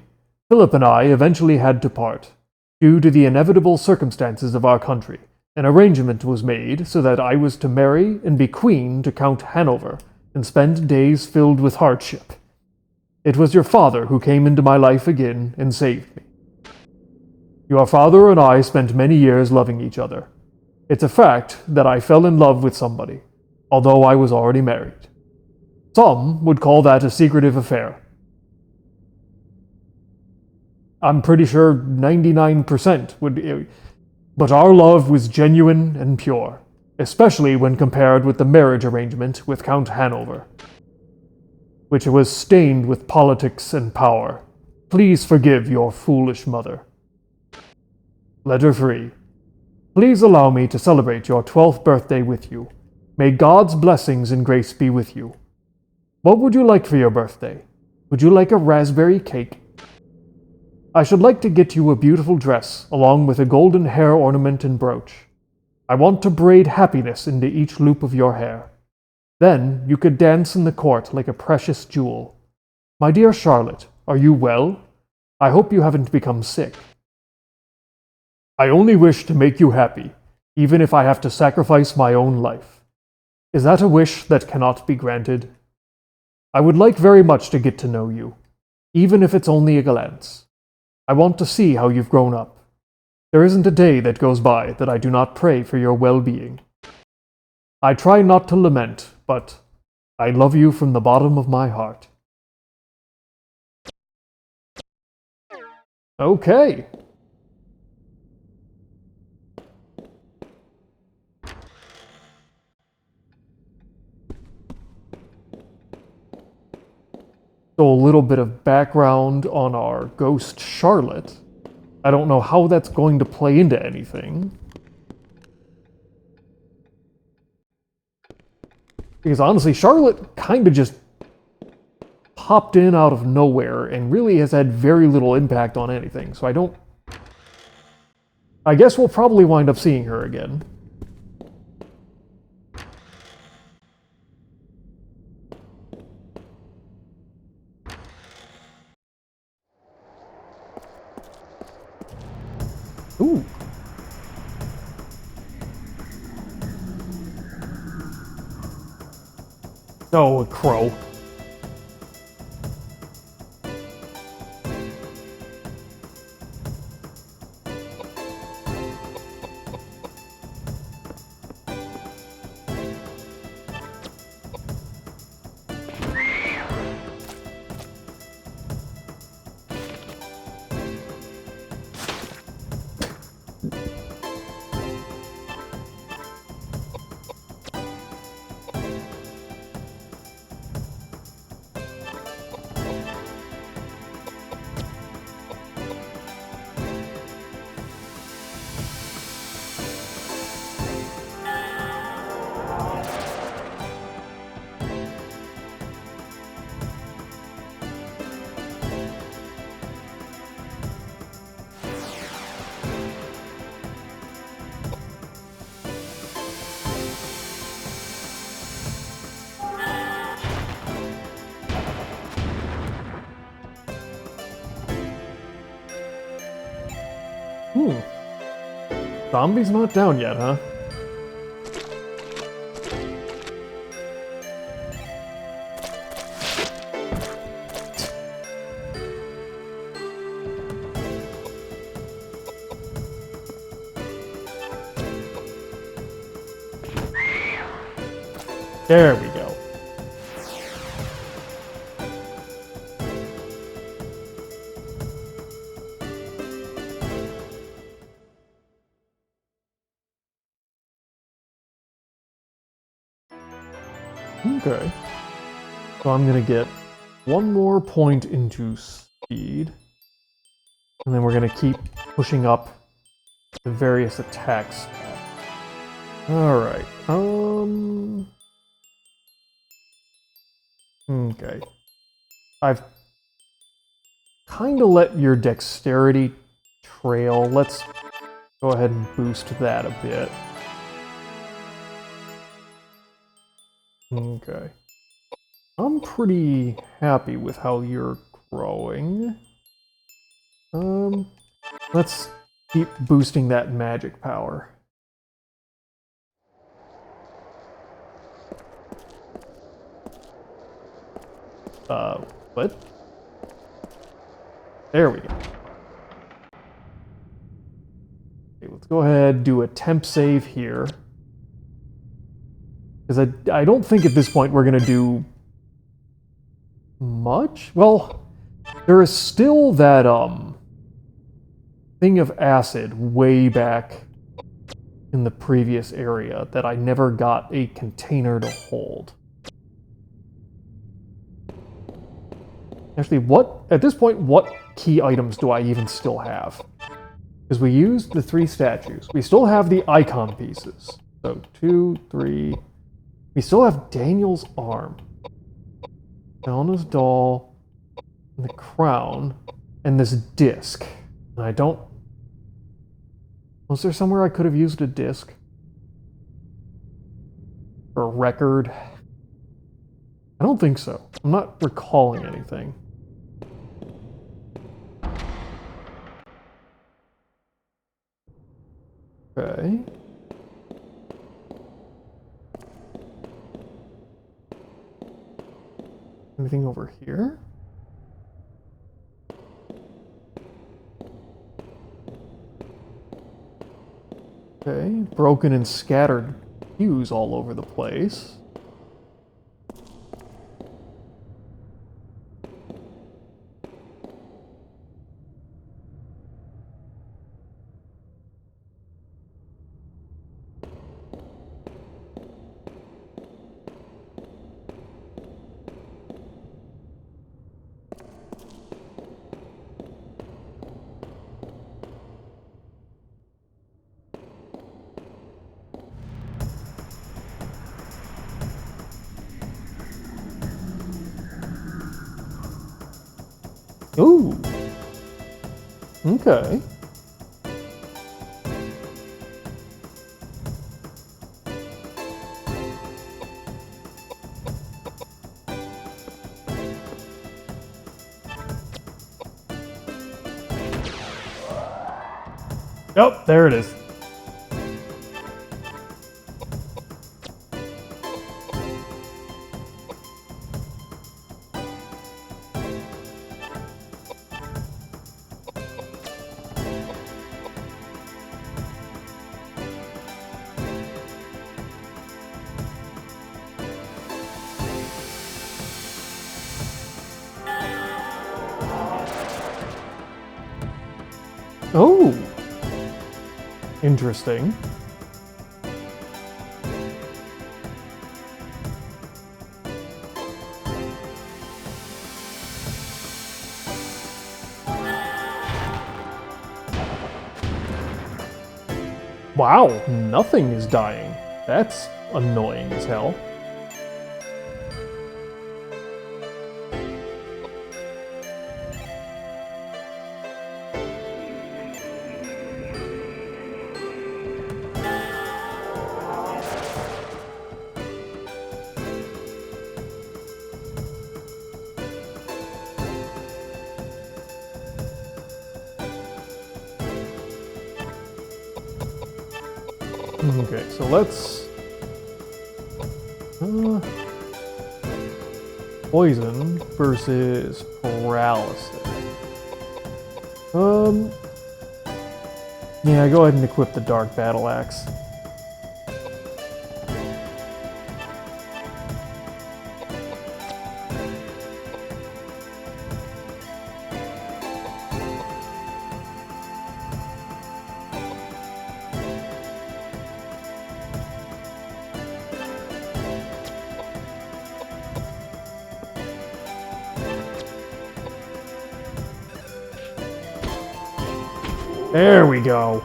Philip and I eventually had to part. Due to the inevitable circumstances of our country, an arrangement was made so that I was to marry and be queen to Count Hanover and spend days filled with hardship. It was your father who came into my life again and saved me. Your father and I spent many years loving each other. It's a fact that I fell in love with somebody, although I was already married. Some would call that a secretive affair. I'm pretty sure 99% would, but our love was genuine and pure, especially when compared with the marriage arrangement with Count Hanover, which was stained with politics and power. Please forgive your foolish mother. Letter 3. Please allow me to celebrate your 12th birthday with you. May God's blessings and grace be with you. What would you like for your birthday? Would you like a raspberry cake? I should like to get you a beautiful dress, along with a golden hair ornament and brooch. I want to braid happiness into each loop of your hair. Then you could dance in the court like a precious jewel. My dear Charlotte, are you well? I hope you haven't become sick. I only wish to make you happy, even if I have to sacrifice my own life. Is that a wish that cannot be granted? I would like very much to get to know you, even if it's only a glance. I want to see how you've grown up. There isn't a day that goes by that I do not pray for your well-being. I try not to lament, but I love you from the bottom of my heart. Okay. So a little bit of background on our ghost Charlotte. I don't know how that's going to play into anything. Because honestly, Charlotte kind of just popped in out of nowhere and really has had very little impact on anything. So I guess we'll probably wind up seeing her again. Ooh. Oh, a crow. Zombie's not down yet, huh? There we go. Okay. So I'm gonna get one more point into speed. And then we're gonna keep pushing up the various attacks. Alright. Okay. I've kinda let your dexterity trail. Let's go ahead and boost that a bit. Okay. I'm pretty happy with how you're growing. Let's keep boosting that magic power. What? There we go. Okay, let's go ahead, do a temp save here. Because I don't think at this point we're going to do much. Well, there is still that thing of acid way back in the previous area that I never got a container to hold. Actually, at this point, what key items do I even still have? Because we used the 3 statues. We still have the icon pieces. So 2, 3... We still have Daniel's arm, Elena's doll, and the crown, and this disc. And I don't... Was there somewhere I could have used a disc? Or a record? I don't think so. I'm not recalling anything. Okay. Anything over here? Okay, broken and scattered hues all over the place. Ooh. Okay. Oh, there it is. Oh, interesting. Wow, nothing is dying. That's annoying as hell. Okay, so let's... poison versus paralysis. Yeah, go ahead and equip the Dark Battle Axe. There we go.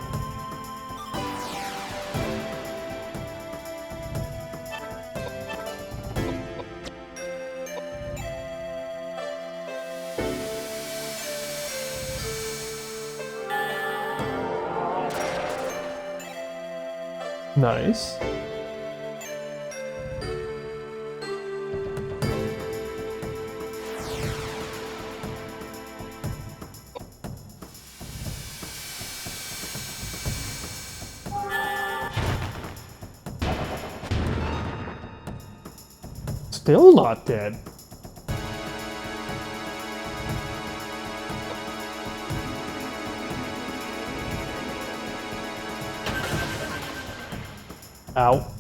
Nice. Still not dead. Ow.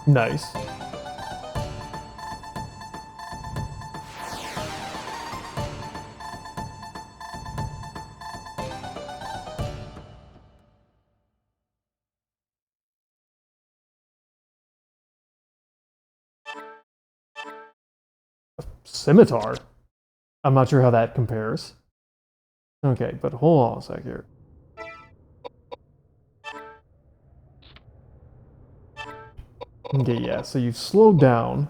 Nice. Scimitar? I'm not sure how that compares. Okay, but hold on a sec here. Okay, yeah, so you've slowed down.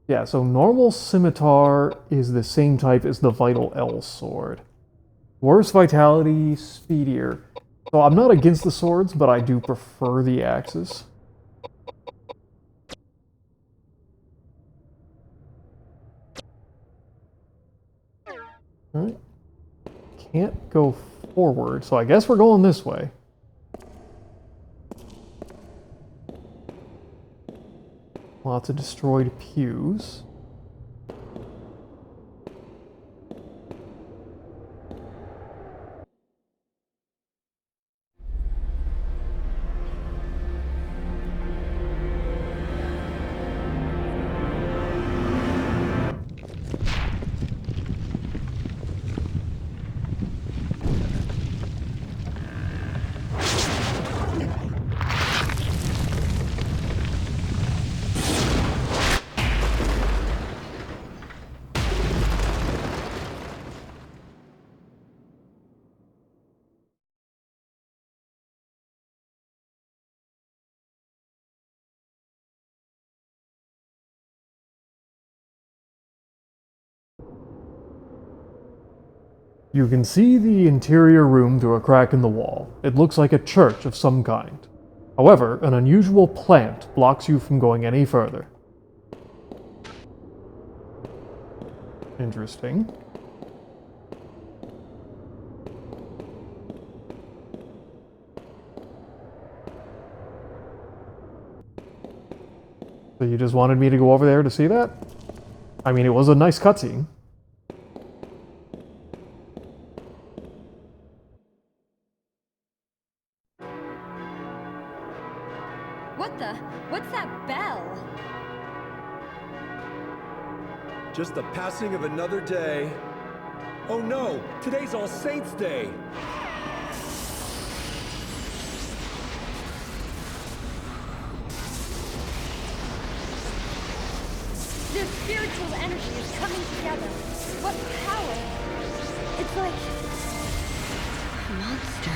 Yeah, so normal scimitar is the same type as the Vital L sword. Worse vitality, speedier. So I'm not against the swords, but I do prefer the axes. Alright. Can't go forward, so I guess we're going this way. Lots of destroyed pews. You can see the interior room through a crack in the wall. It looks like a church of some kind. However, an unusual plant blocks you from going any further. Interesting. So you just wanted me to go over there to see that? I mean, it was a nice cutscene. What's that bell? Just the passing of another day. Oh no, today's All Saints' Day. This spiritual energy is coming together. What power? It's like a monster.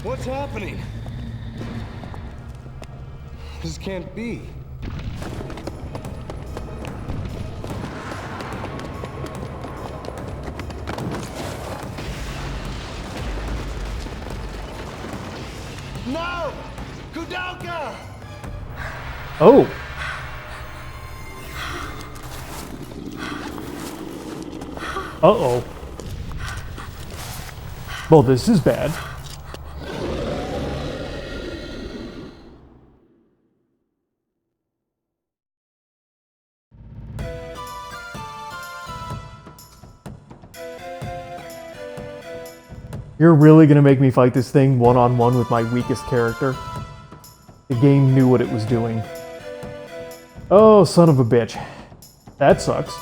What's happening? This can't be. No! Koudelka! Oh! Uh-oh. Well, this is bad. You're really gonna make me fight this thing one-on-one with my weakest character? The game knew what it was doing. Oh, son of a bitch. That sucks.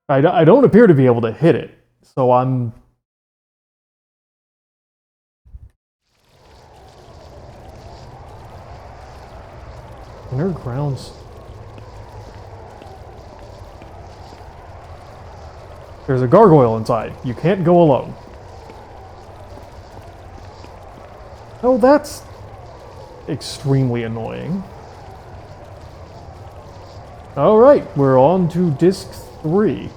I don't appear to be able to hit it, so I'm... Inner grounds. There's a gargoyle inside. You can't go alone. Oh, that's extremely annoying. Alright, we're on to disc 3.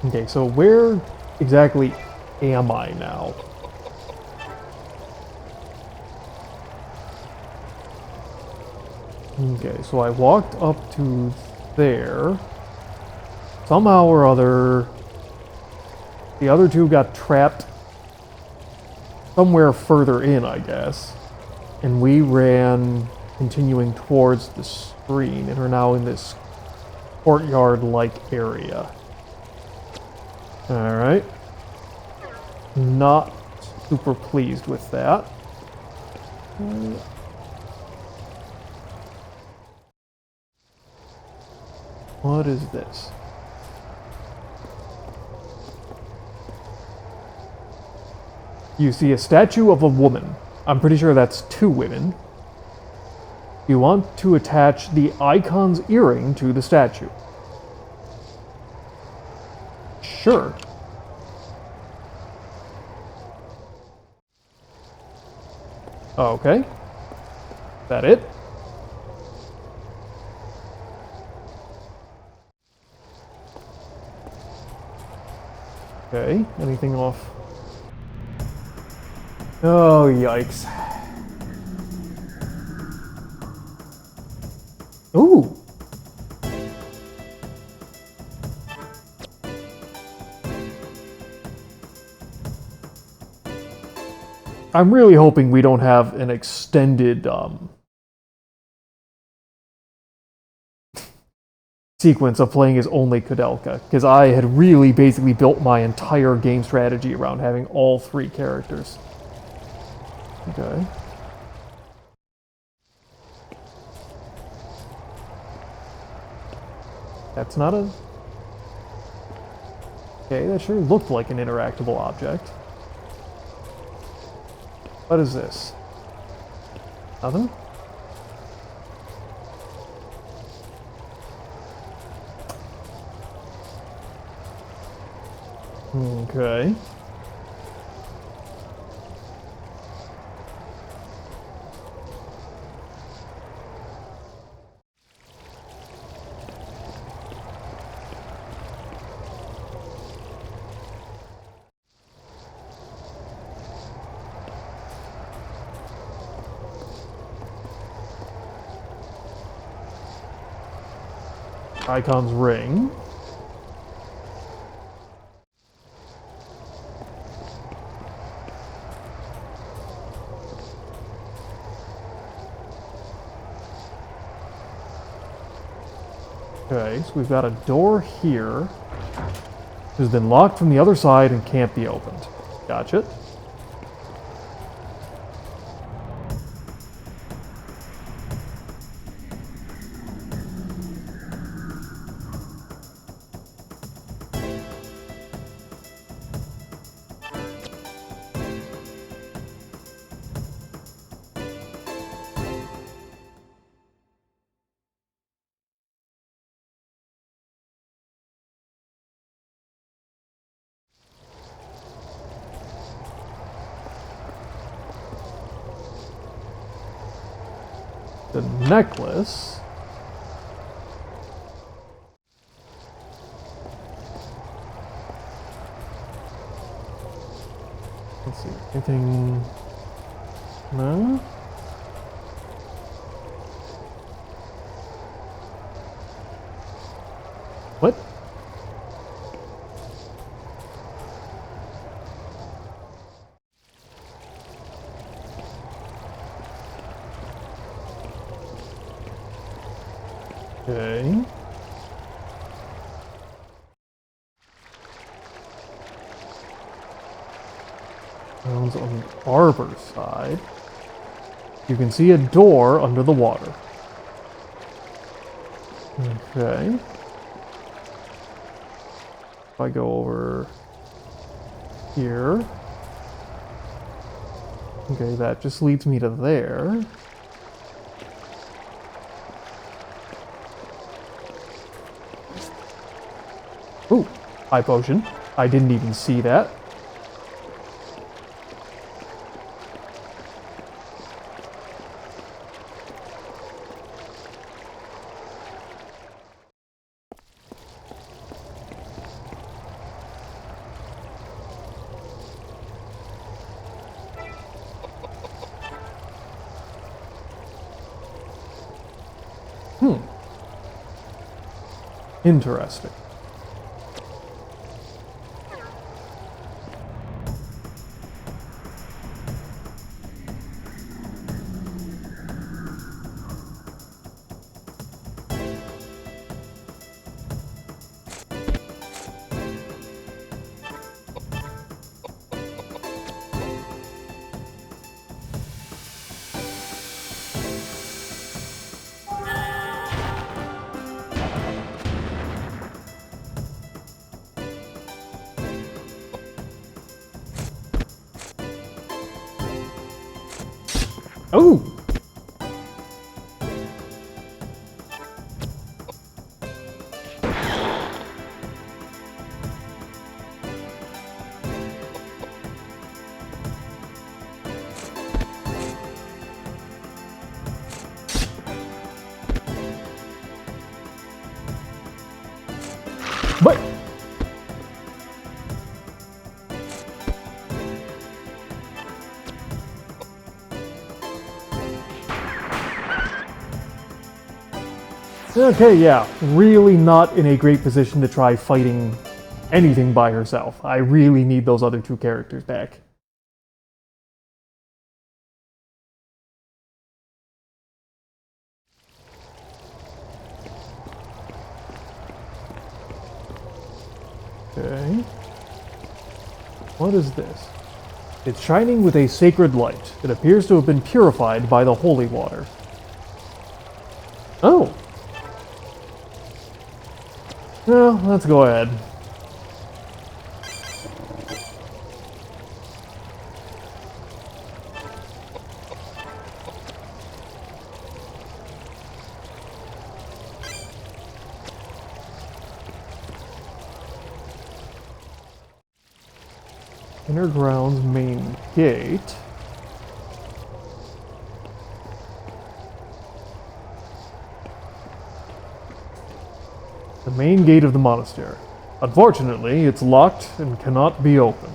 Okay, so where exactly am I now? Okay, so I walked up to there. Somehow or other, the other two got trapped somewhere further in, I guess. And we ran continuing towards the screen and are now in this courtyard-like area. Alright. Not super pleased with that. What is this? You see a statue of a woman. I'm pretty sure that's 2 women. You want to attach the icon's earring to the statue. Sure. Okay. Is that it? Okay, anything off? Oh, yikes. Ooh! I'm really hoping we don't have an extended, sequence of playing as only Koudelka, because I had really basically built my entire game strategy around having all 3 characters. Okay. That's not a... Okay, that sure looked like an interactable object. What is this? Nothing? Okay. Icon's ring. Okay, so we've got a door here. It's been locked from the other side and can't be opened. Gotcha. The necklace. Let's see, anything? No? What? Okay. Sounds on the arbor side. You can see a door under the water. Okay. If I go over here. Okay, that just leads me to there. Ooh, high potion. I didn't even see that. Interesting. Oh! What? Okay, yeah, really not in a great position to try fighting anything by herself. I really need those other two characters back. Okay. What is this? It's shining with a sacred light. It appears to have been purified by the holy water. Oh! Well, let's go ahead. Inner grounds main gate. The main gate of the monastery. Unfortunately, it's locked and cannot be opened.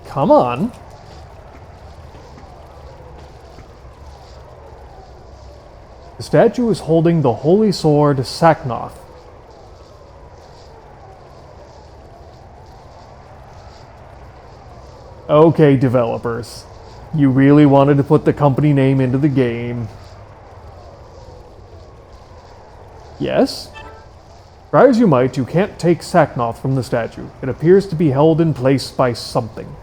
Come on. The statue is holding the holy sword Saknoth. Okay, developers. You really wanted to put the company name into the game. Yes? Try as you might, you can't take Saknoth from the statue. It appears to be held in place by something.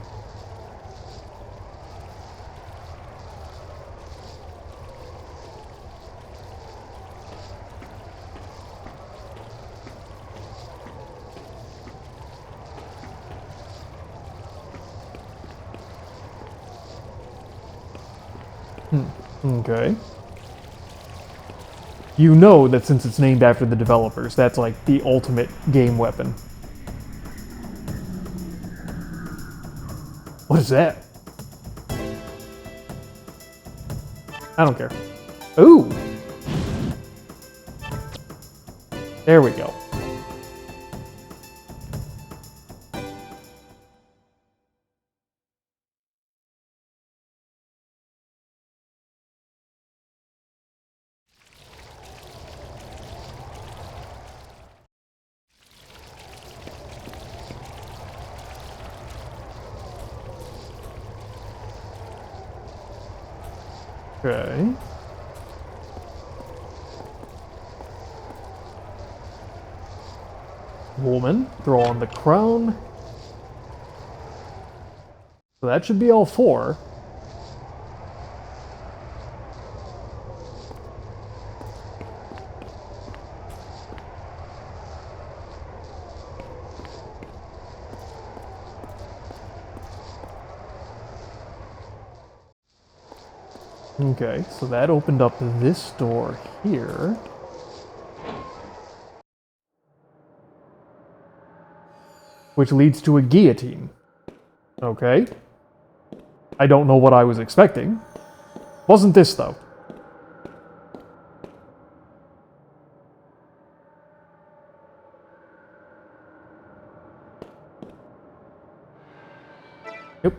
Okay. You know that since it's named after the developers, that's like the ultimate game weapon. What is that? I don't care. Ooh! There we go. Okay. Woman, throw on the crown. So that should be all 4. Okay, so that opened up this door here. Which leads to a guillotine. Okay. I don't know what I was expecting. Wasn't this, though. Yep.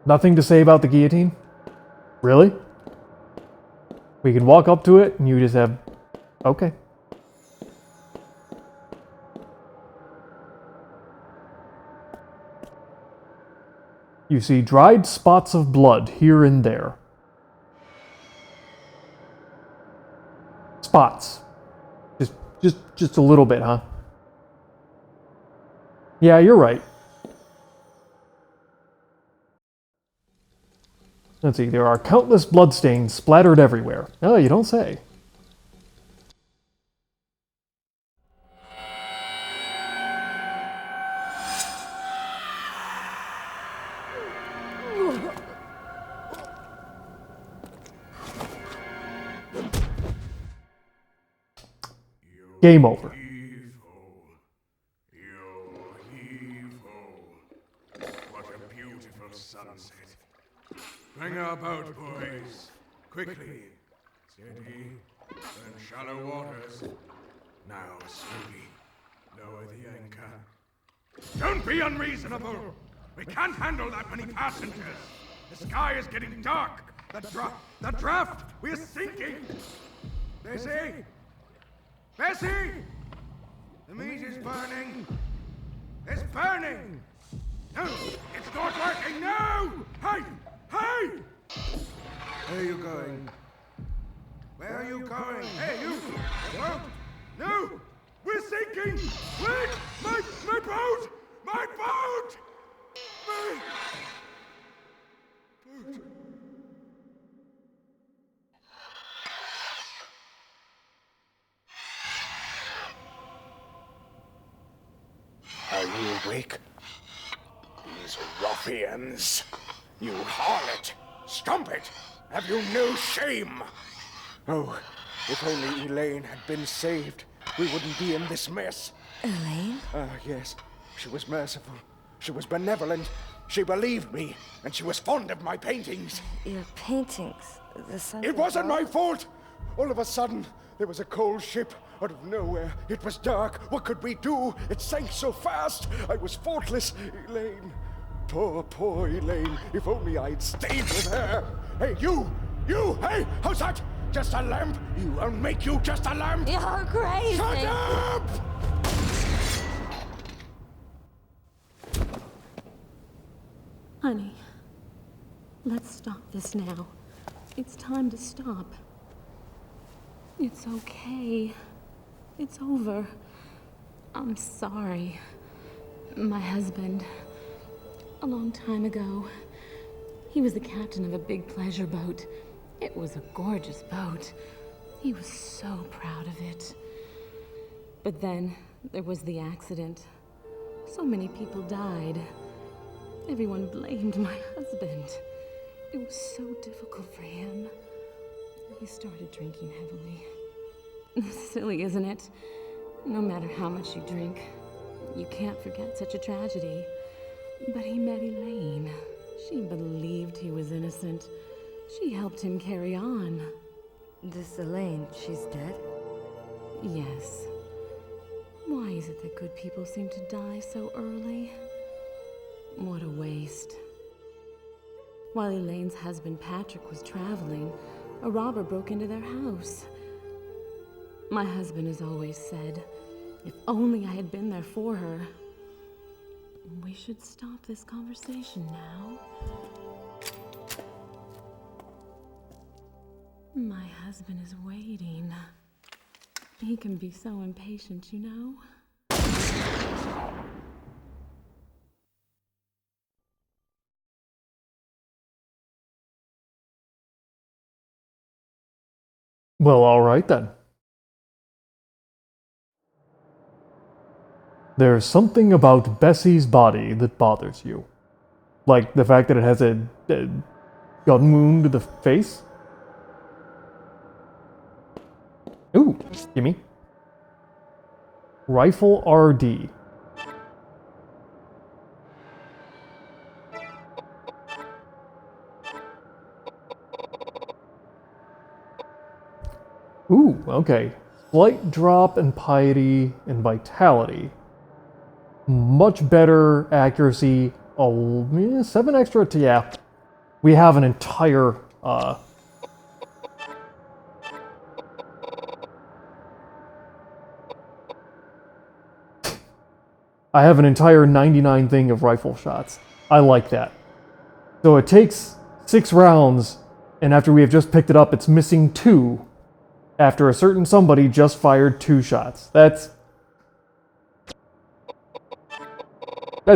Nothing to say about the guillotine? Really? We can walk up to it and you just have... Okay. You see dried spots of blood here and there. Spots. Just a little bit, huh? Yeah, you're right. Let's see, there are countless bloodstains splattered everywhere. Oh, you don't say. Game over. What a beautiful sunset. Bring our boat, boys. Quickly. Steady. And shallow waters. Now, slowly. Lower the anchor. Don't be unreasonable. We can't handle that many passengers. The sky is getting dark. The draft. We're sinking. Bessie? Bessie! The meat is burning. It's burning. No, it's not working. No! Hey! Hey! Where are you going? Where are you going? Hey, you! Boat! No! We're sinking! Wait! My boat! My boat! My boat! Are you awake? These ruffians! You harlot! Strumpet! Have you no shame? Oh, if only Elaine had been saved, we wouldn't be in this mess. Elaine? Ah, yes. She was merciful. She was benevolent. She believed me, and she was fond of my paintings. Your paintings, the sun. It wasn't my fault! All of a sudden, there was a cold ship out of nowhere. It was dark. What could we do? It sank so fast. I was faultless. Elaine. Poor Elaine. If only I'd stayed with her. Hey, you! Hey, how's that? Just a lamp? I'll make you just a lamp! You're crazy! Shut up! Honey, let's stop this now. It's time to stop. It's okay. It's over. I'm sorry. My husband, a long time ago, he was the captain of a big pleasure boat. It was a gorgeous boat. He was so proud of it. But then there was the accident. So many people died. Everyone blamed my husband. It was so difficult for him. He started drinking heavily. Silly, isn't it? No matter how much you drink, you can't forget such a tragedy. But he met Elaine. She believed he was innocent. She helped him carry on. This Elaine, she's dead? Yes. Why is it that good people seem to die so early? What a waste. While Elaine's husband Patrick was traveling, a robber broke into their house. My husband has always said, if only I had been there for her. We should stop this conversation now. My husband is waiting. He can be so impatient, you know? Well, alright then. There's something about Bessie's body that bothers you. Like the fact that it has a gun wound to the face? Ooh, gimme. Rifle RD. Ooh, okay. Slight drop in piety and vitality. Much better accuracy. 7 extra to, yeah. We have an entire, I have an entire 99 thing of rifle shots. I like that. So it takes 6 rounds, and after we have just picked it up, it's missing 2. After a certain somebody just fired 2 shots. That's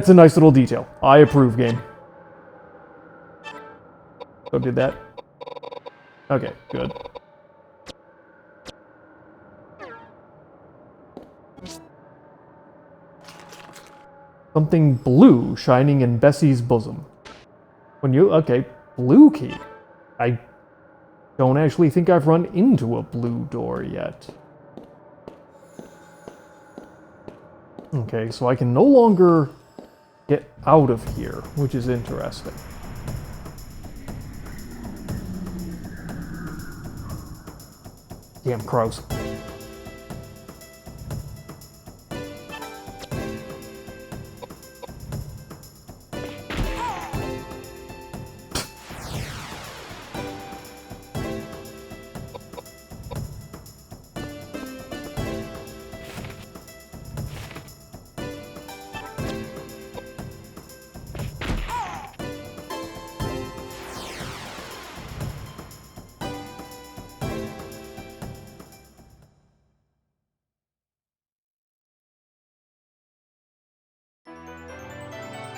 a nice little detail. I approve, game. So did that. Okay, good. Something blue shining in Bessie's bosom. Okay, blue key. I don't actually think I've run into a blue door yet. Okay, so I can no longer get out of here, which is interesting. Damn crows.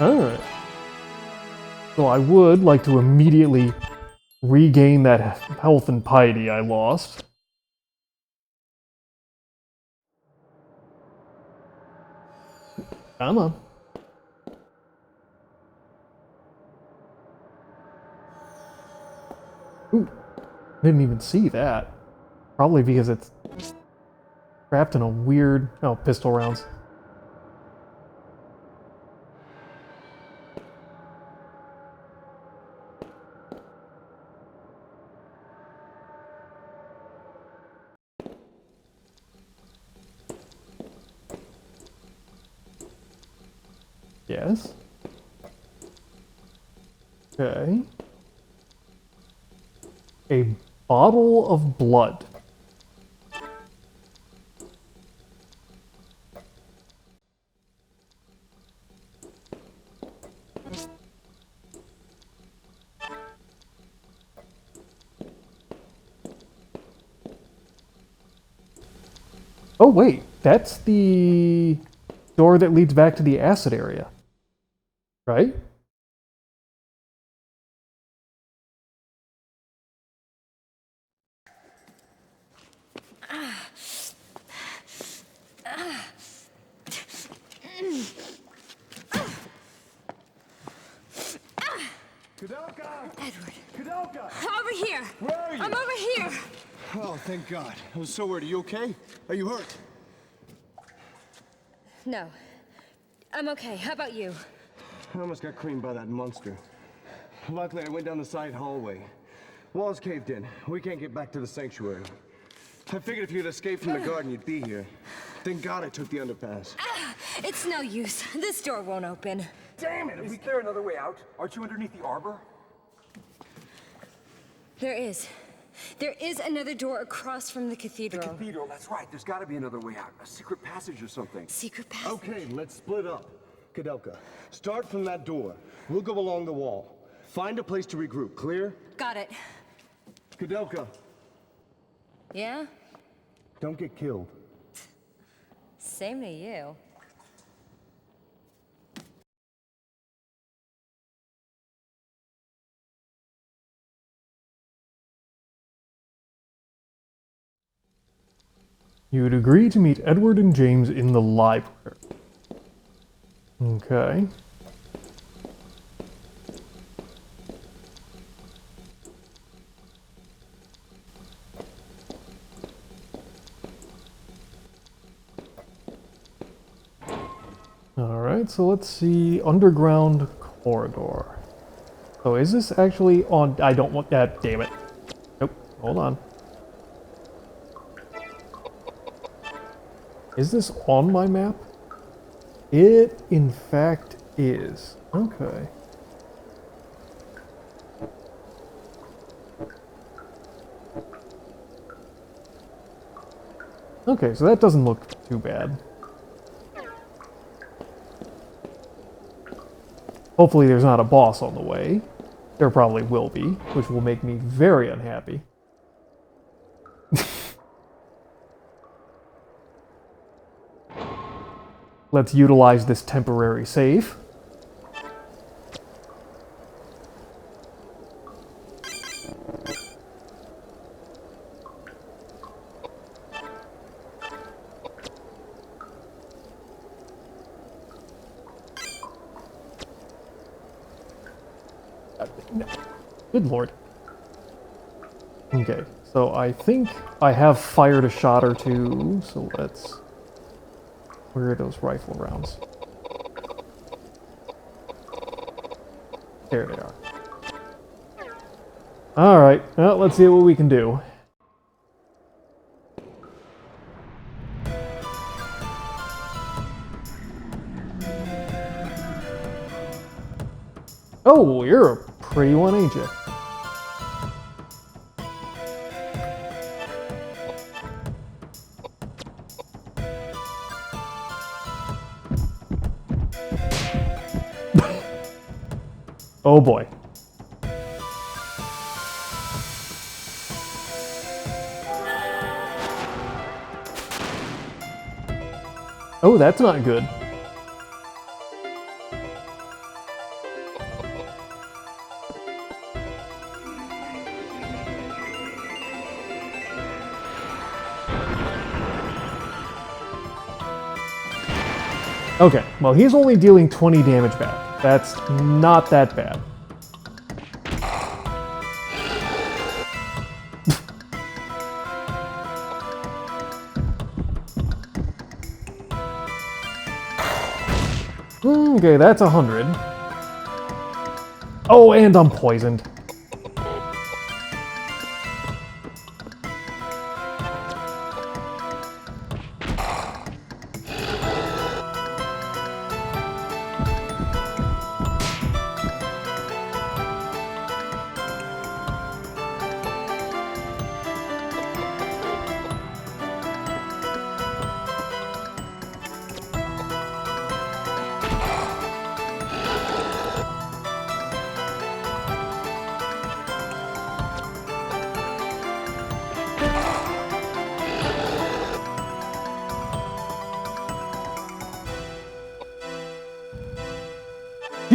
Alright. So I would like to immediately regain that health and piety I lost. Come on. Ooh, didn't even see that. Probably because it's trapped in a weird... Oh, pistol rounds. Yes. Okay. A bottle of blood. Oh wait, that's the door that leads back to the acid area, right? Koudelka! Edward. Koudelka! Over here! Where are you? I'm over here! Oh, thank God. I was so worried. Are you okay? Are you hurt? No. I'm okay. How about you? I almost got creamed by that monster. Luckily, I went down the side hallway. Walls caved in. We can't get back to the sanctuary. I figured if you'd escaped from the garden, you'd be here. Thank God I took the underpass. It's no use. This door won't open. Damn it! Is there another way out? Aren't you underneath the arbor? There is. There is another door across from the cathedral. The cathedral, that's right. There's got to be another way out. A secret passage or something. Secret passage? Okay, let's split up. Koudelka, start from that door. We'll go along the wall. Find a place to regroup. Clear? Got it. Koudelka, Yeah? don't get killed. Same to you. You would agree to meet Edward and James in the library. Okay. Alright, so let's see. Underground corridor. So is this actually on... I don't want that, damn it. Nope, hold on. Is this on my map? It, in fact, is. Okay. Okay, so that doesn't look too bad. Hopefully there's not a boss on the way. There probably will be, which will make me very unhappy. Let's utilize this temporary save. Good lord. Okay, so I think I have fired a shot or two, so let's... Where are those rifle rounds? There they are. Alright, well, let's see what we can do. Oh, you're a pretty one, ain't you? Oh boy. Oh, that's not good. Okay, well, he's only dealing 20 damage back. That's not that bad. Okay, that's 100. Oh, and I'm poisoned.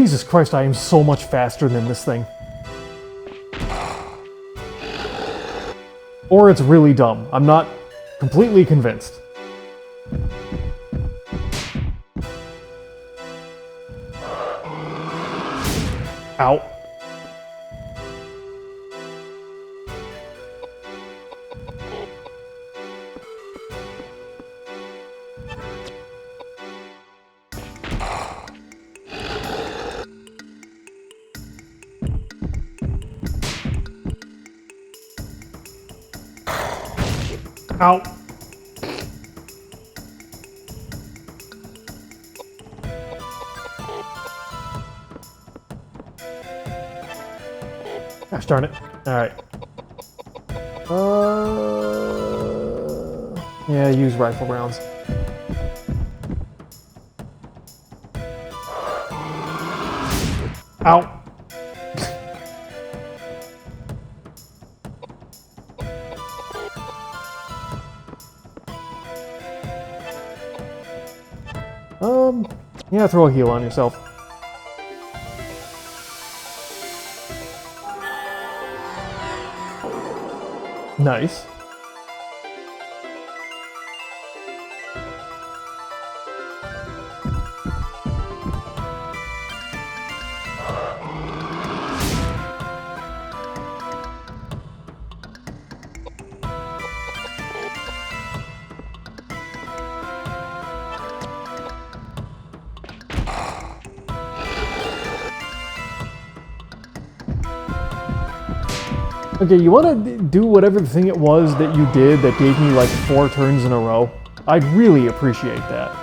Jesus Christ, I am so much faster than this thing. Or it's really dumb. I'm not completely convinced. Ow. Ow. Gosh darn it. Alright. Yeah, use rifle rounds. Ow. Yeah, throw a heal on yourself. Nice. Okay, you want to do whatever the thing it was that you did that gave me like 4 turns in a row? I'd really appreciate that.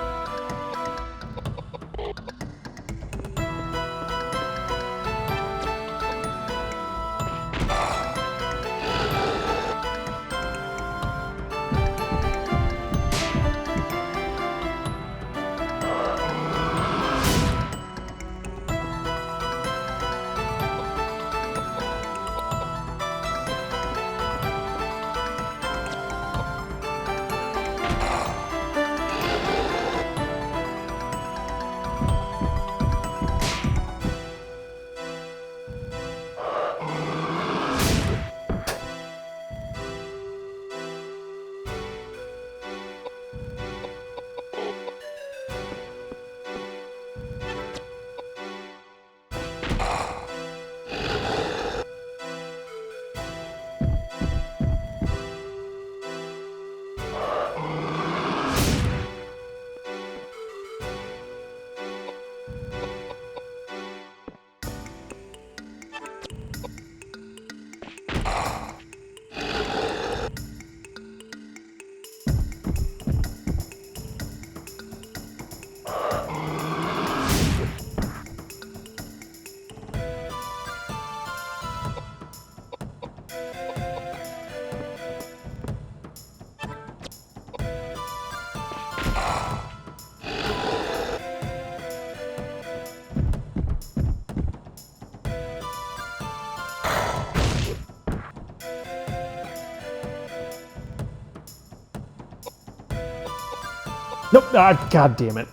Nope, god damn it.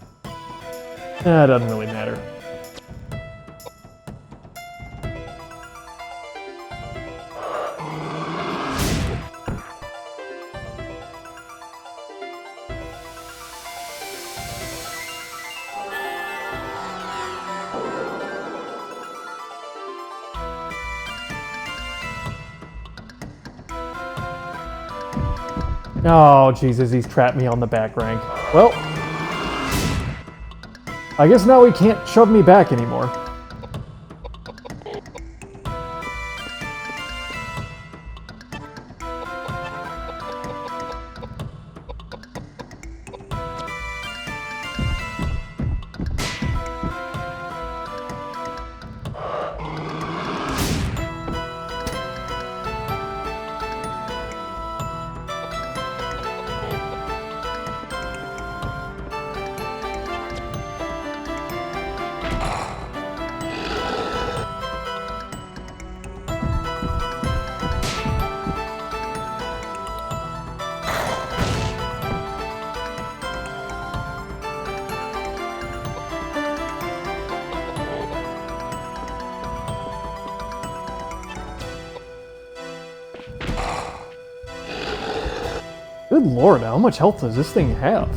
That doesn't really matter. Oh, Jesus, he's trapped me on the back rank. Well, I guess now he can't shove me back anymore. Good lord, how much health does this thing have?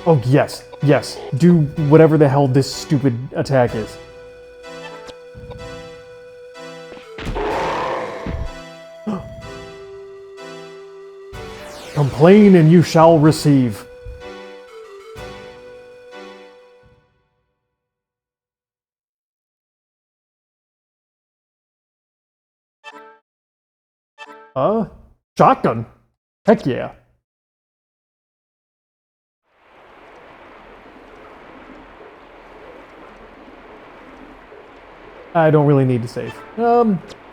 Oh, yes, yes. Do whatever the hell this stupid attack is. Complain and you shall receive. Shotgun? Heck yeah. I don't really need to save.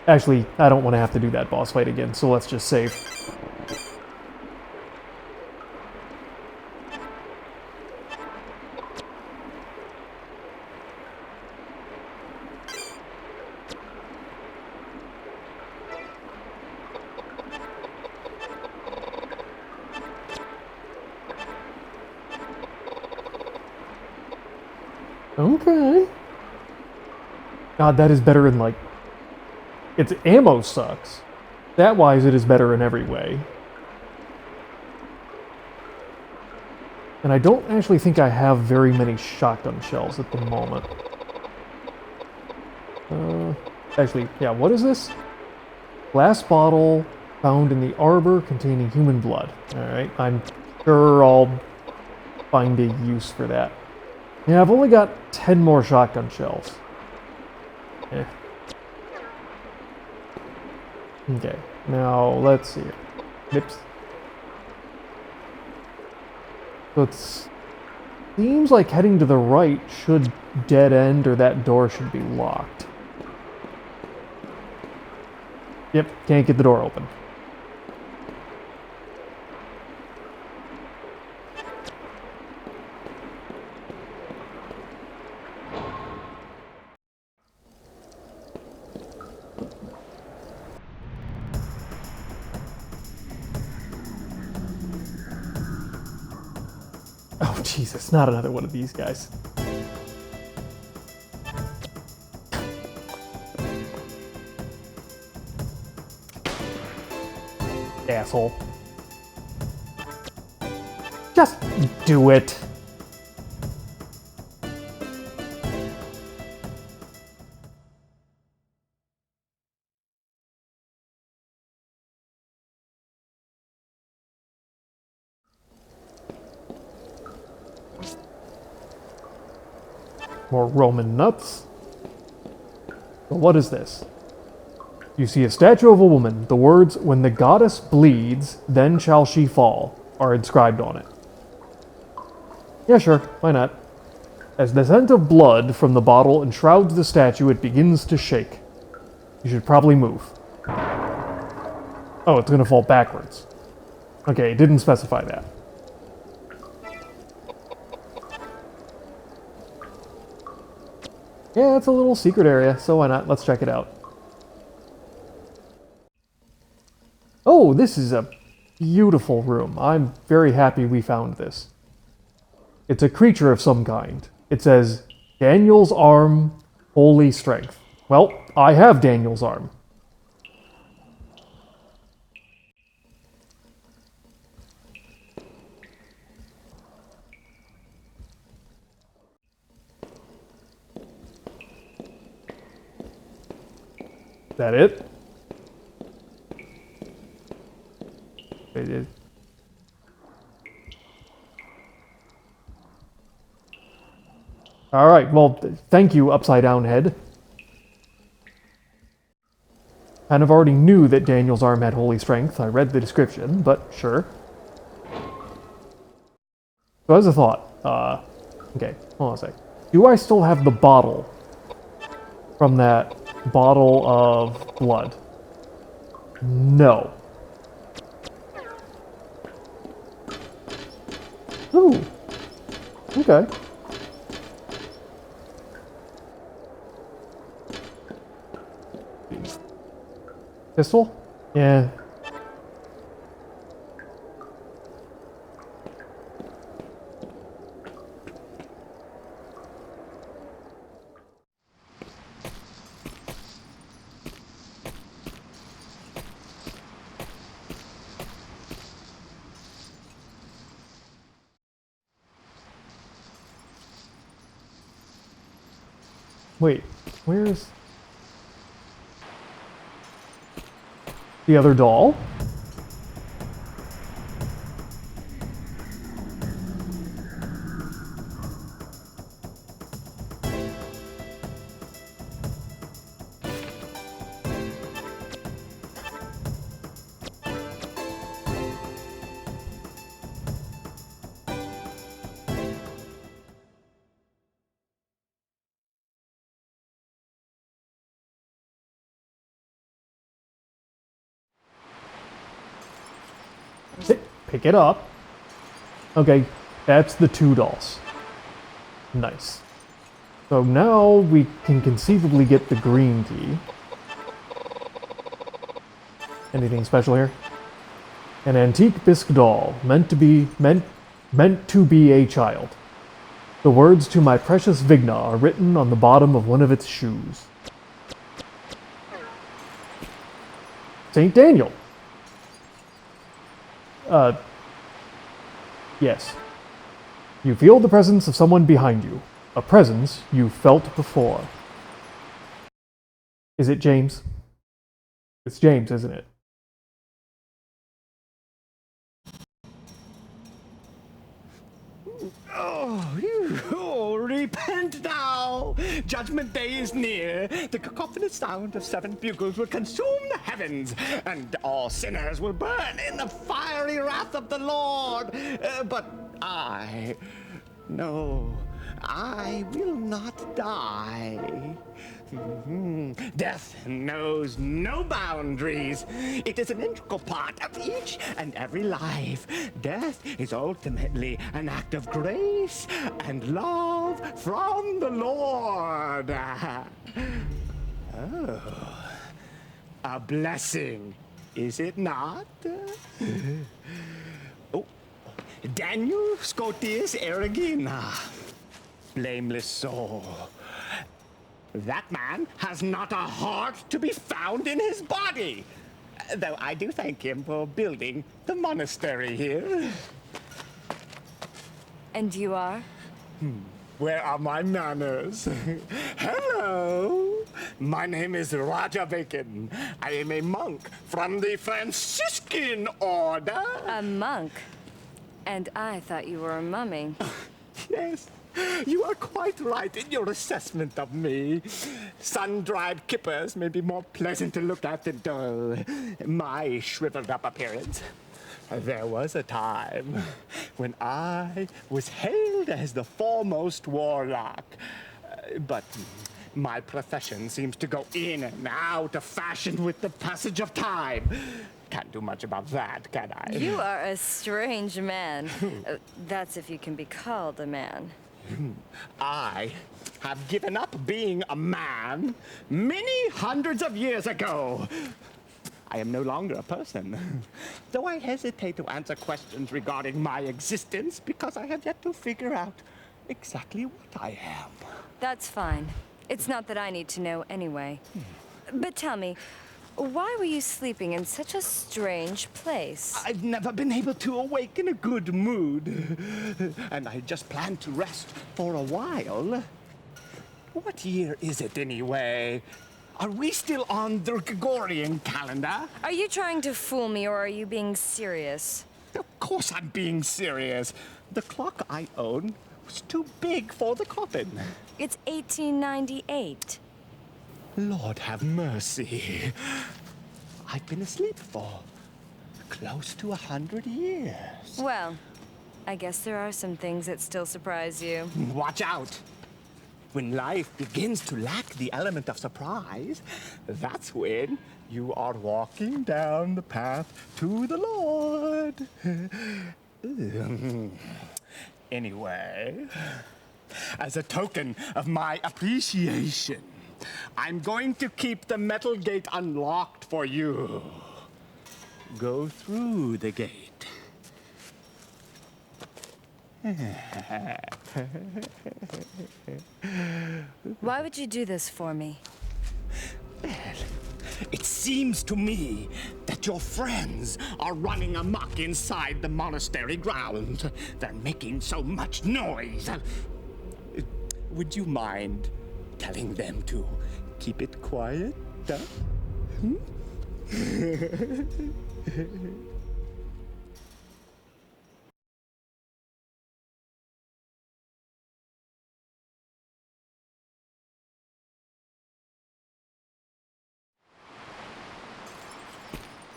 Actually, I don't want to have to do that boss fight again, so let's just save. Okay. God, that is better in, like... Its ammo sucks. That-wise, it is better in every way. And I don't actually think I have very many shotgun shells at the moment. Actually, yeah, what is this? Glass bottle found in the arbor containing human blood. Alright, I'm sure I'll find a use for that. Yeah, I've only got 10 more shotgun shells. Eh. Okay, now let's see here. Oops. So it seems like heading to the right should dead end, or that door should be locked. Yep, can't get the door open. Oh, Jesus, not another one of these guys. Asshole. Just do it. More Roman nuts. But what is this? You see a statue of a woman. The words, "When the goddess bleeds, then shall she fall," are inscribed on it. Yeah, sure. Why not? As the scent of blood from the bottle enshrouds the statue, it begins to shake. You should probably move. Oh, it's gonna fall backwards. Okay, it didn't specify that. Yeah, it's a little secret area, so why not? Let's check it out. Oh, this is a beautiful room. I'm very happy we found this. It's a creature of some kind. It says, Daniel's arm, holy strength. Well, I have Daniel's arm. Is that it? It is. Alright, well, thank you, Upside Down Head. Kind of already knew that Daniel's arm had holy strength. I read the description, but sure. So as a thought, okay, hold on a sec. Do I still have the bottle from that bottle of blood? No. Ooh. Okay. Pistol? Yeah. Wait, where's the other doll? Pick it up. Okay, that's the 2 dolls. Nice. So now we can conceivably get the green key. Anything special here? An antique bisque doll, meant to be a child. The words to my precious Vigna are written on the bottom of one of its shoes. Saint Daniel. Yes. You feel the presence of someone behind you. A presence you felt before. Is it James? It's James, isn't it? Oh, repent now! Judgment Day is near. The cacophonous sound of 7 bugles will consume the heavens, and all sinners will burn in the fiery wrath of the Lord. But I will not die. Death knows no boundaries. It is an integral part of each and every life. Death is ultimately an act of grace and love from the Lord. Oh, a blessing, is it not? Oh, Daniel Scotius Erigina, blameless soul. That man has not a heart to be found in his body. Though I do thank him for building the monastery here. And you are? Where are my manners? Hello! My name is Raja Bacon. I am a monk from the Franciscan order. A monk? And I thought you were a mummy. Yes. You are quite right in your assessment of me. Sun-dried kippers may be more pleasant to look at than my shriveled-up appearance. There was a time when I was hailed as the foremost warlock. But my profession seems to go in and out of fashion with the passage of time. Can't do much about that, can I? You are a strange man. That's if you can be called a man. I have given up being a man many hundreds of years ago. I am no longer a person, though I hesitate to answer questions regarding my existence because I have yet to figure out exactly what I am. That's fine. It's not that I need to know anyway. But tell me, why were you sleeping in such a strange place? I've never been able to awake in a good mood, and I just planned to rest for a while. What year is it anyway? Are we still on the Gregorian calendar? Are you trying to fool me, or are you being serious? Of course I'm being serious. The clock I own was too big for the coffin. It's 1898. Lord have mercy. I've been asleep for close to 100 years. Well, I guess there are some things that still surprise you. Watch out. When life begins to lack the element of surprise, that's when you are walking down the path to the Lord. Anyway, as a token of my appreciation, I'm going to keep the metal gate unlocked for you. Go through the gate. Why would you do this for me? Well, it seems to me that your friends are running amok inside the monastery grounds. They're making so much noise. Would you mind telling them to keep it quiet? Huh?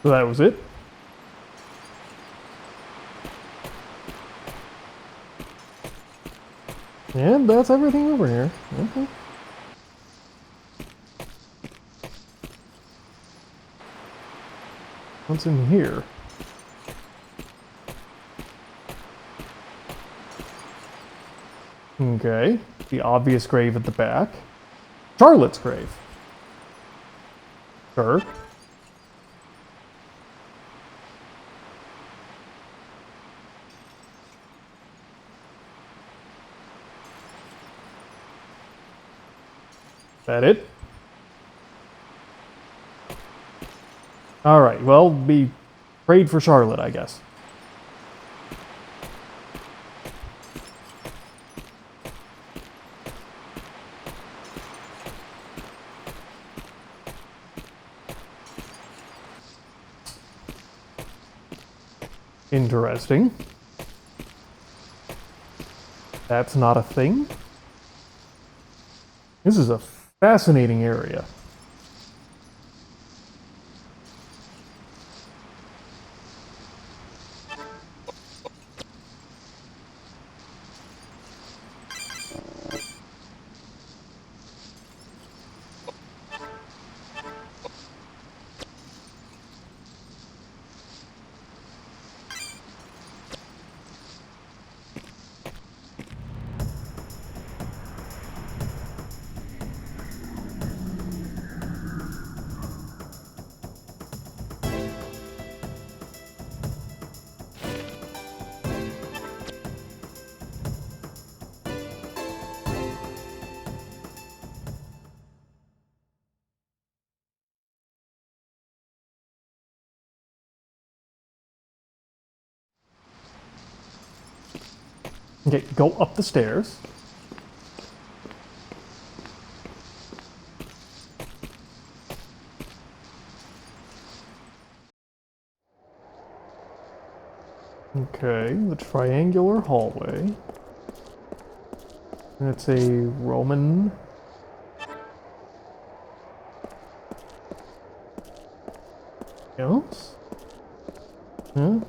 So that was it. And that's everything over here. Okay. What's in here? Okay. The obvious grave at the back. Charlotte's grave. Sure. That it? Alright, well, we prayed for Charlotte, I guess. Interesting. That's not a thing? This is a fascinating area. Okay, go up the stairs. Okay, the triangular hallway. That's a Roman. Else? Huh?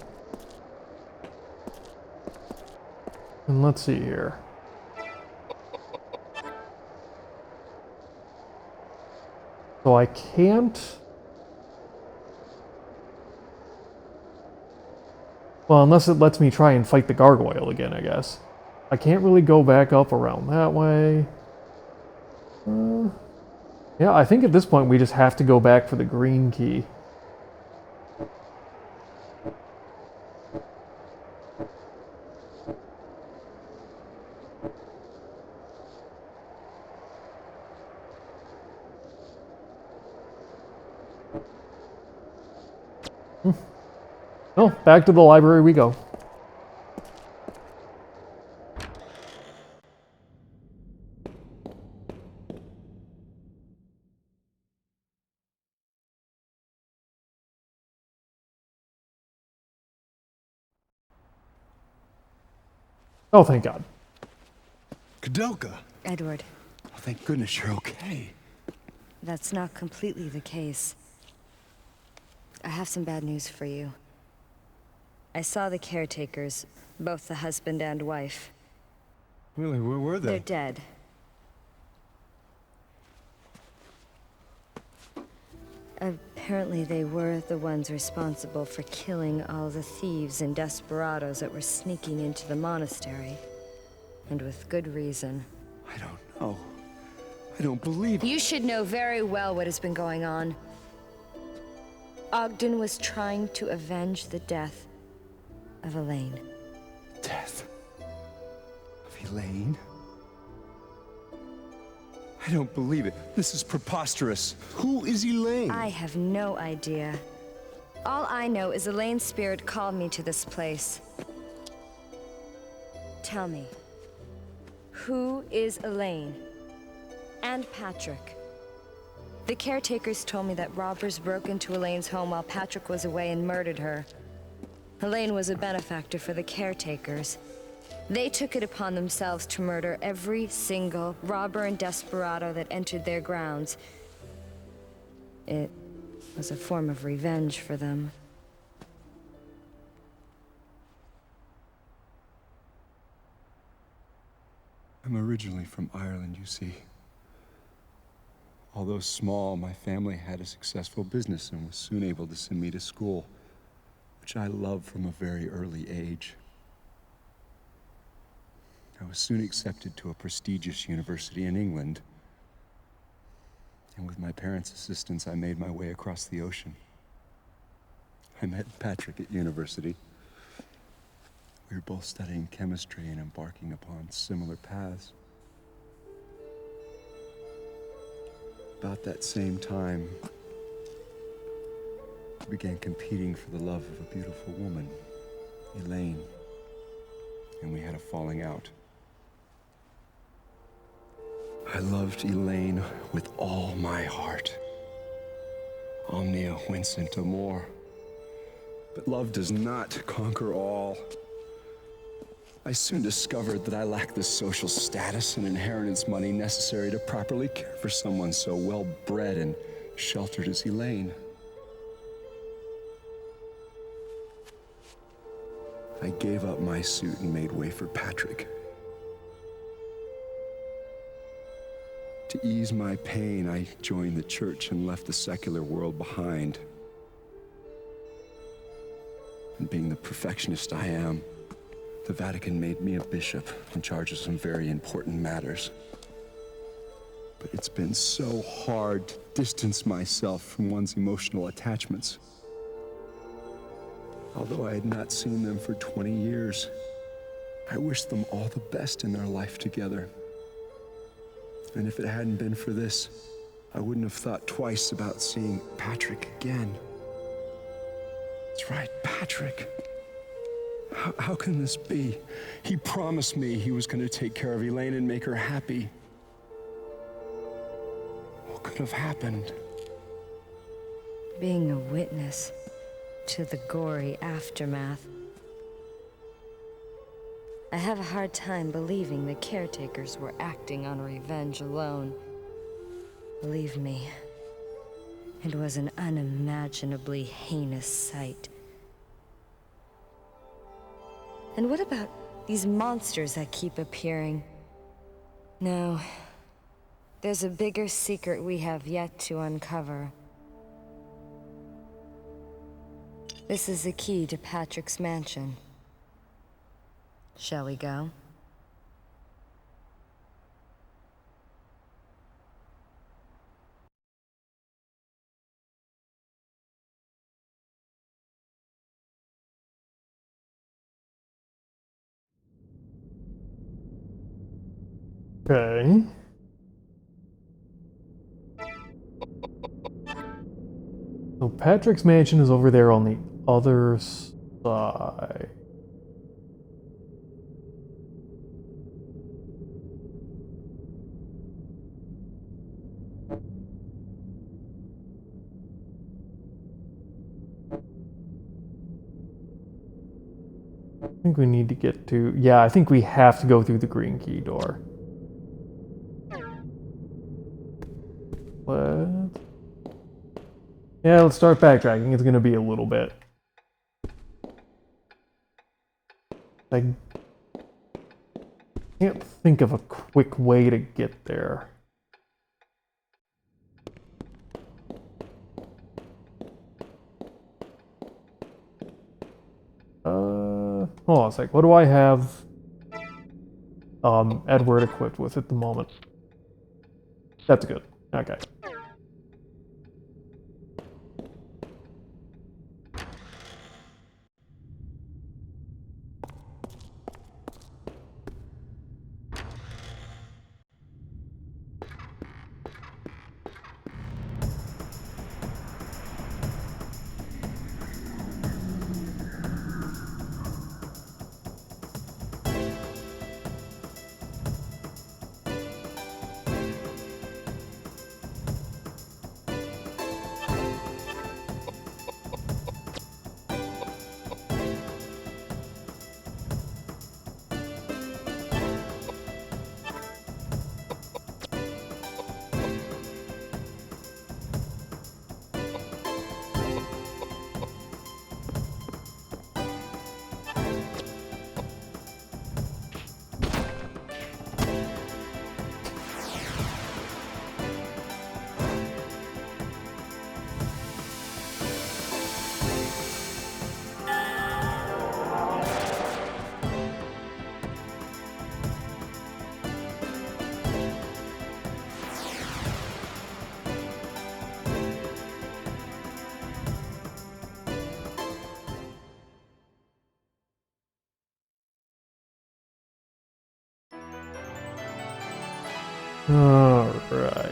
And let's see here. So I can't... Well, unless it lets me try and fight the gargoyle again, I guess. I can't really go back up around that way. Yeah, I think at this point we just have to go back for the green key. Oh, back to the library we go. Oh, thank God. Koudelka. Edward, Oh, thank goodness you're okay. that's not completely the case. I have some bad news for you. I saw the caretakers, both the husband and wife. Really, where were they? They're dead. Apparently they were the ones responsible for killing all the thieves and desperados that were sneaking into the monastery. And with good reason. I don't know. I don't believe it. You should know very well what has been going on. Ogden was trying to avenge the death of Elaine. Death of Elaine? I don't believe it. This is preposterous. Who is Elaine? I have no idea. All I know is Elaine's spirit called me to this place. Tell me, who is Elaine? and Patrick. The caretakers told me that robbers broke into Elaine's home while Patrick was away and murdered her. Elaine was a benefactor for the caretakers. They took it upon themselves to murder every single robber and desperado that entered their grounds. It was a form of revenge for them. I'm originally from Ireland, you see. Although small, my family had a successful business and was soon able to send me to school, which I loved from a very early age. I was soon accepted to a prestigious university in England, and with my parents' assistance, I made my way across the ocean. I met Patrick at university. We were both studying chemistry and embarking upon similar paths. About that same time, I began competing for the love of a beautiful woman, Elaine, and we had a falling out. I loved Elaine with all my heart. Omnia vincit amor. But love does not conquer all. I soon discovered that I lacked the social status and inheritance money necessary to properly care for someone so well-bred and sheltered as Elaine. I gave up my suit and made way for Patrick. To ease my pain, I joined the church and left the secular world behind. And being the perfectionist I am, the Vatican made me a bishop in charge of some very important matters. But it's been so hard to distance myself from one's emotional attachments. Although I had not seen them for 20 years, I wished them all the best in their life together. And if it hadn't been for this, I wouldn't have thought twice about seeing Patrick again. That's right, Patrick. How can this be? He promised me he was going to take care of Elaine and make her happy. What could have happened? Being a witness to the gory aftermath. I have a hard time believing the caretakers were acting on revenge alone. Believe me, it was an unimaginably heinous sight. And what about these monsters that keep appearing? No, there's a bigger secret we have yet to uncover. This is the key to Patrick's mansion. Shall we go? Okay. So Patrick's mansion is over there on the other side. I think we need to get to... Yeah, I think we have to go through the green key door. Let's start backtracking. It's gonna be a little bit. I can't think of a quick way to get there. Hold on a sec. What do I have Edward equipped with at the moment? That's good. Okay. Alright.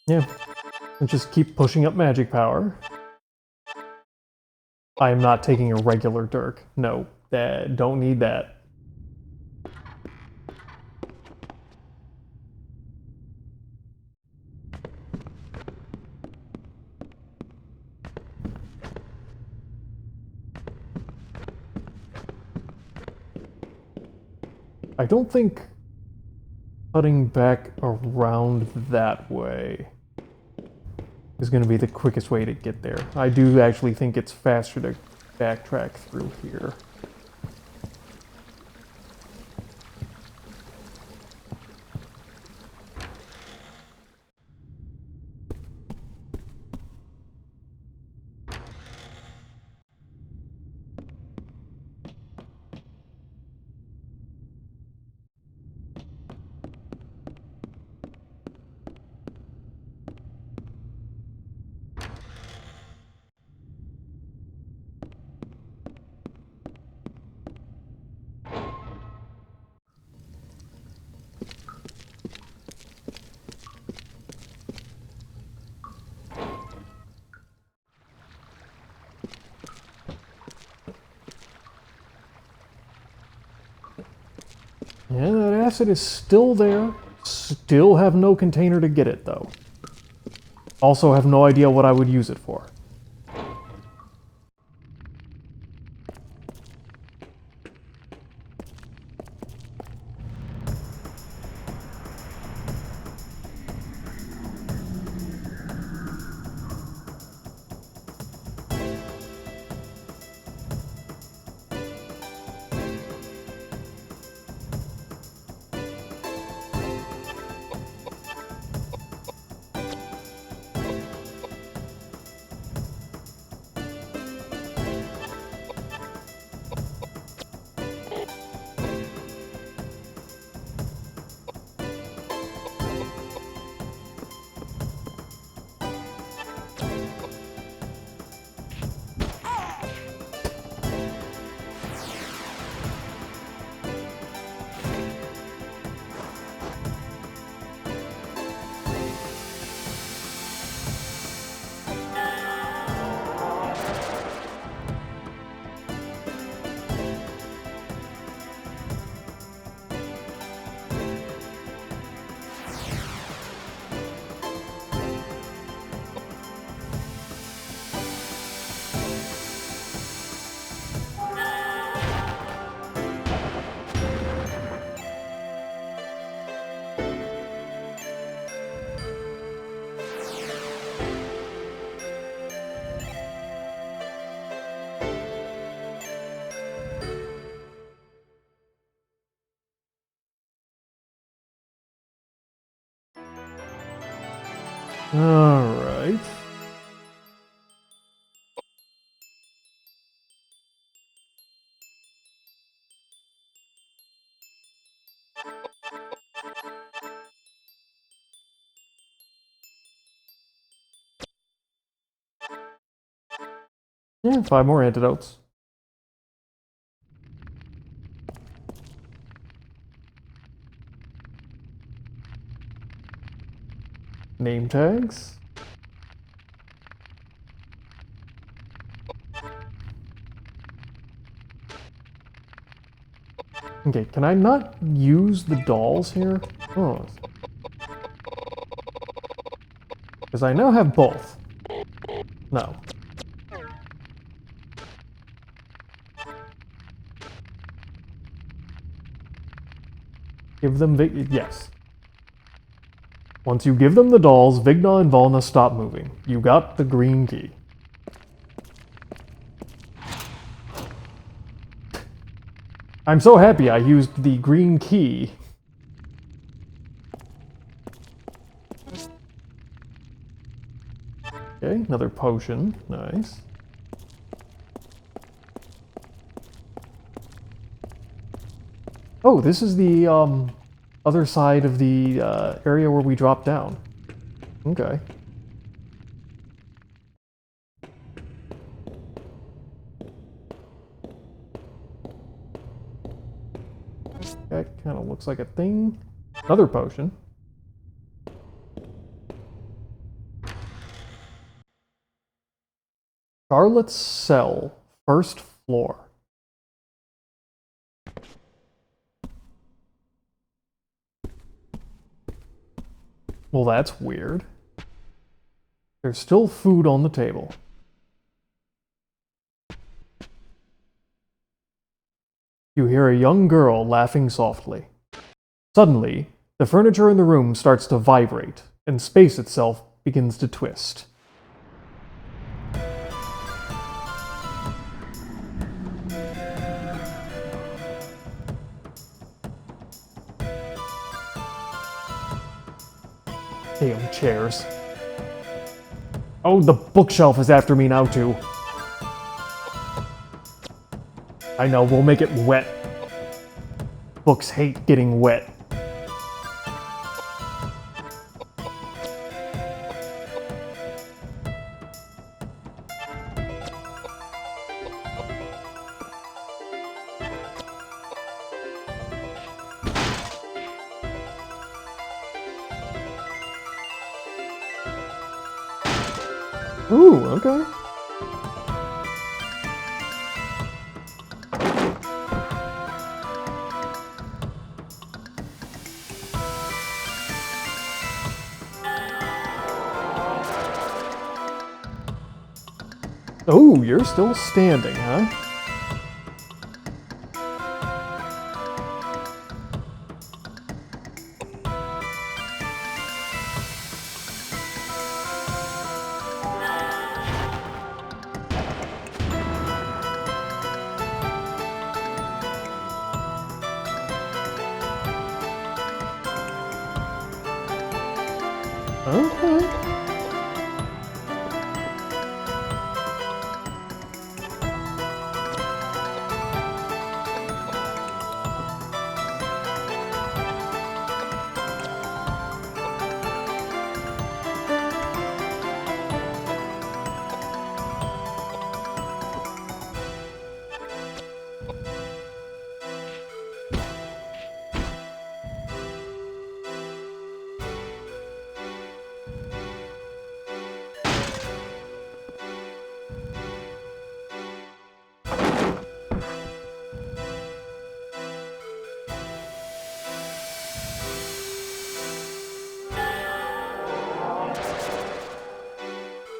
Yeah, and just keep pushing up magic power. I am not taking a regular Dirk. No, don't need that. I don't think cutting back around that way is going to be the quickest way to get there. I do actually think it's faster to backtrack through here. Yeah, that acid is still there. Still have no container to get it, though. Also have no idea what I would use it for. Alright. Yeah, 5 more antidotes. Name tags. Okay, can I not use the dolls here? Oh. Because I now have both. No. Give them yes. Once you give them the dolls, Vigna and Volna stop moving. You got the green key. I'm so happy I used the green key. Okay, another potion. Nice. Oh, this is the other side of the area where we dropped down. Okay. That kind of looks like a thing. Another potion. Charlotte's cell, first floor. Well, that's weird. There's still food on the table. You hear a young girl laughing softly. Suddenly, the furniture in the room starts to vibrate, and space itself begins to twist. Damn chairs. Oh, the bookshelf is after me now, too. I know, we'll make it wet. Books hate getting wet. Ooh, okay. Oh, you're still standing, huh? Okay.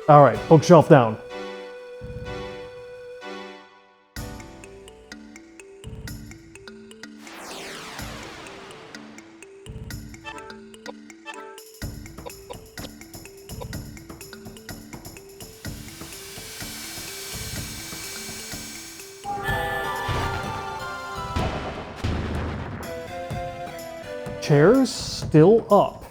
Alright, bookshelf down. Chairs still up.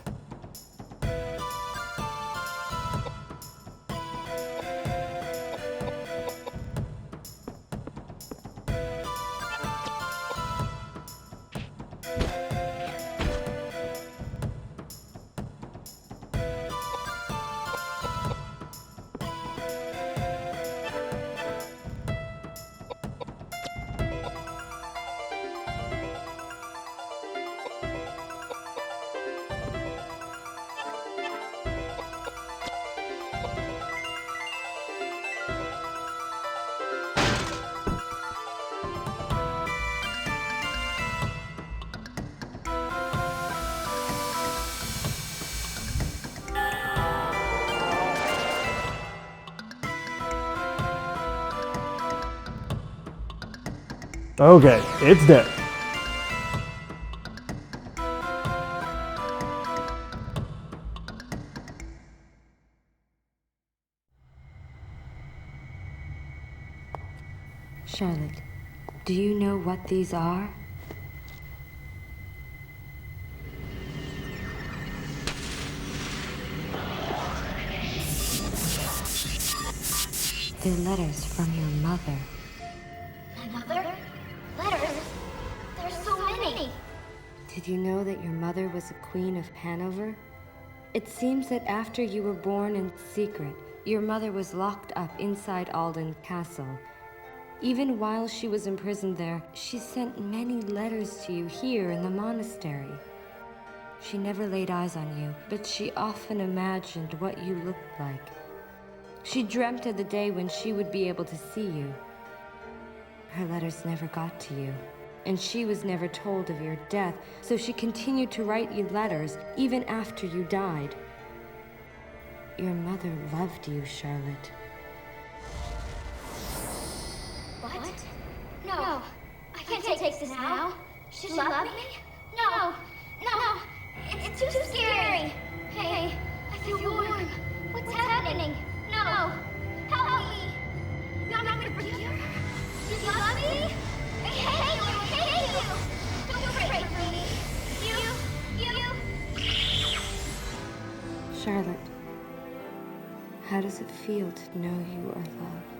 Okay, it's dead. Charlotte, do you know what these are? They're letters from your mother. My mother? Letters? There's so many! Did you know that your mother was a queen of Hanover? It seems that after you were born in secret, your mother was locked up inside Alden Castle. Even while she was imprisoned there, she sent many letters to you here in the monastery. She never laid eyes on you, but she often imagined what you looked like. She dreamt of the day when she would be able to see you. Her letters never got to you, and she was never told of your death, so she continued to write you letters even after you died. Your mother loved you, Charlotte. What? No. I can't take this now. She loved me? No. No. It's too scary. Hey, I feel warm. What's happening? No. Help me. You want me to forgive her? You love me? I hate you. Don't pray for me. You. Charlotte, how does it feel to know you are loved?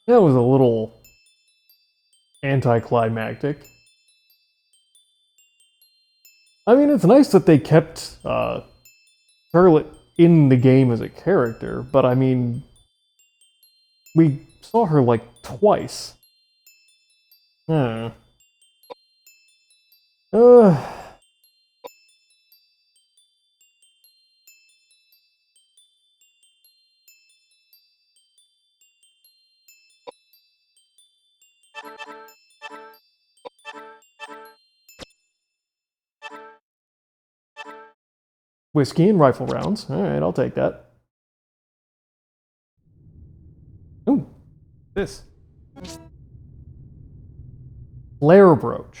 That was a little anticlimactic. I mean, it's nice that they kept Charlotte in the game as a character, but I mean, we saw her like twice. Whiskey and rifle rounds. Alright, I'll take that. Ooh, this. Flare brooch.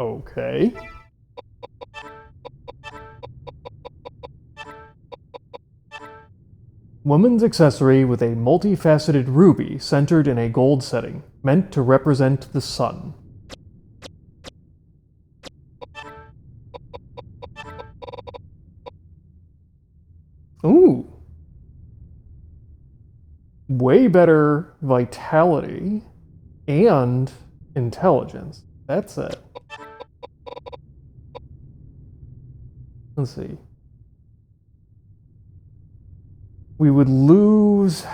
Okay. Woman's accessory with a multifaceted ruby centered in a gold setting, meant to represent the sun. Ooh. Way better vitality and intelligence. That's it. Let's see. We would lose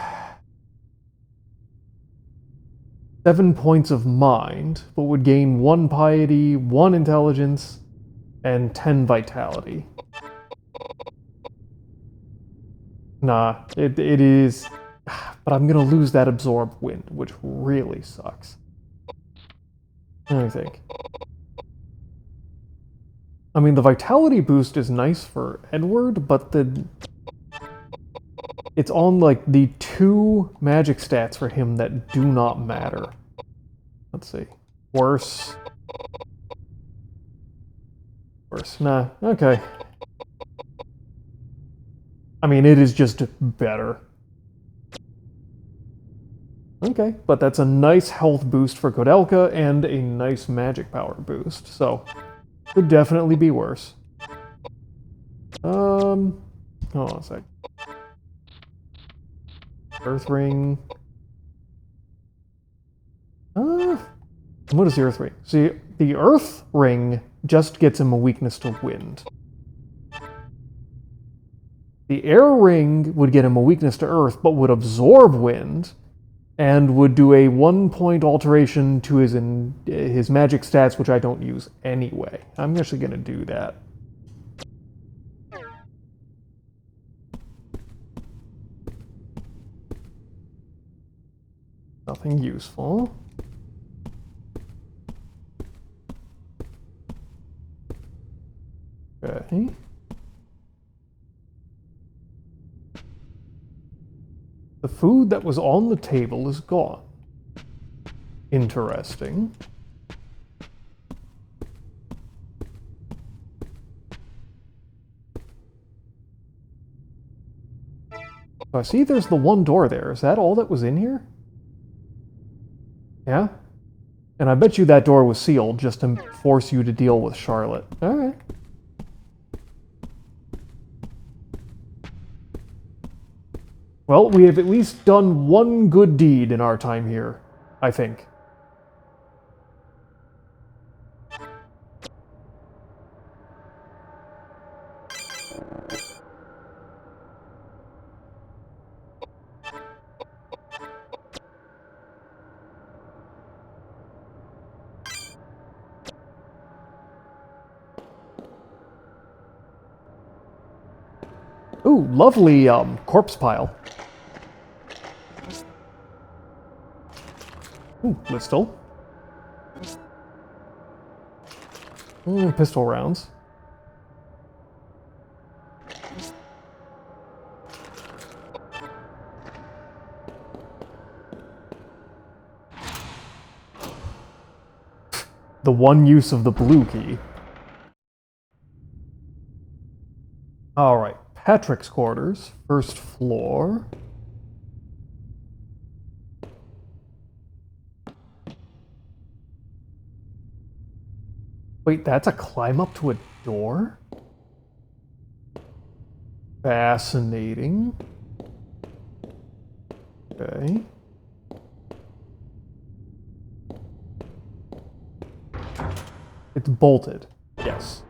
7 points of mind, but would gain 1 piety, 1 intelligence, and 10 vitality. Nah, it is... But I'm gonna lose that absorb wind, which really sucks. Let me think. I mean, the vitality boost is nice for Edward, but it's on, like, the 2 magic stats for him that do not matter. Let's see. Worse. Worse. Nah, okay. I mean, it is just better. Okay, but that's a nice health boost for Koudelka and a nice magic power boost, so could definitely be worse. Hold on a sec. Earth ring. What is the earth ring? See, the earth ring just gets him a weakness to wind. The air ring would get him a weakness to earth, but would absorb wind, and would do a 1-point alteration to his magic stats, which I don't use anyway. I'm actually going to do that. Nothing useful. Okay. The food that was on the table is gone. Interesting. I see there's the one door there. Is that all that was in here? Yeah? And I bet you that door was sealed just to force you to deal with Charlotte. Alright. Well, we have at least done one good deed in our time here, I think. Ooh, lovely corpse pile. Ooh, pistol. Pistol rounds. The one use of the blue key. Alright, Patrick's quarters, first floor. Wait, that's a climb up to a door? Fascinating. Okay. It's bolted. Yes.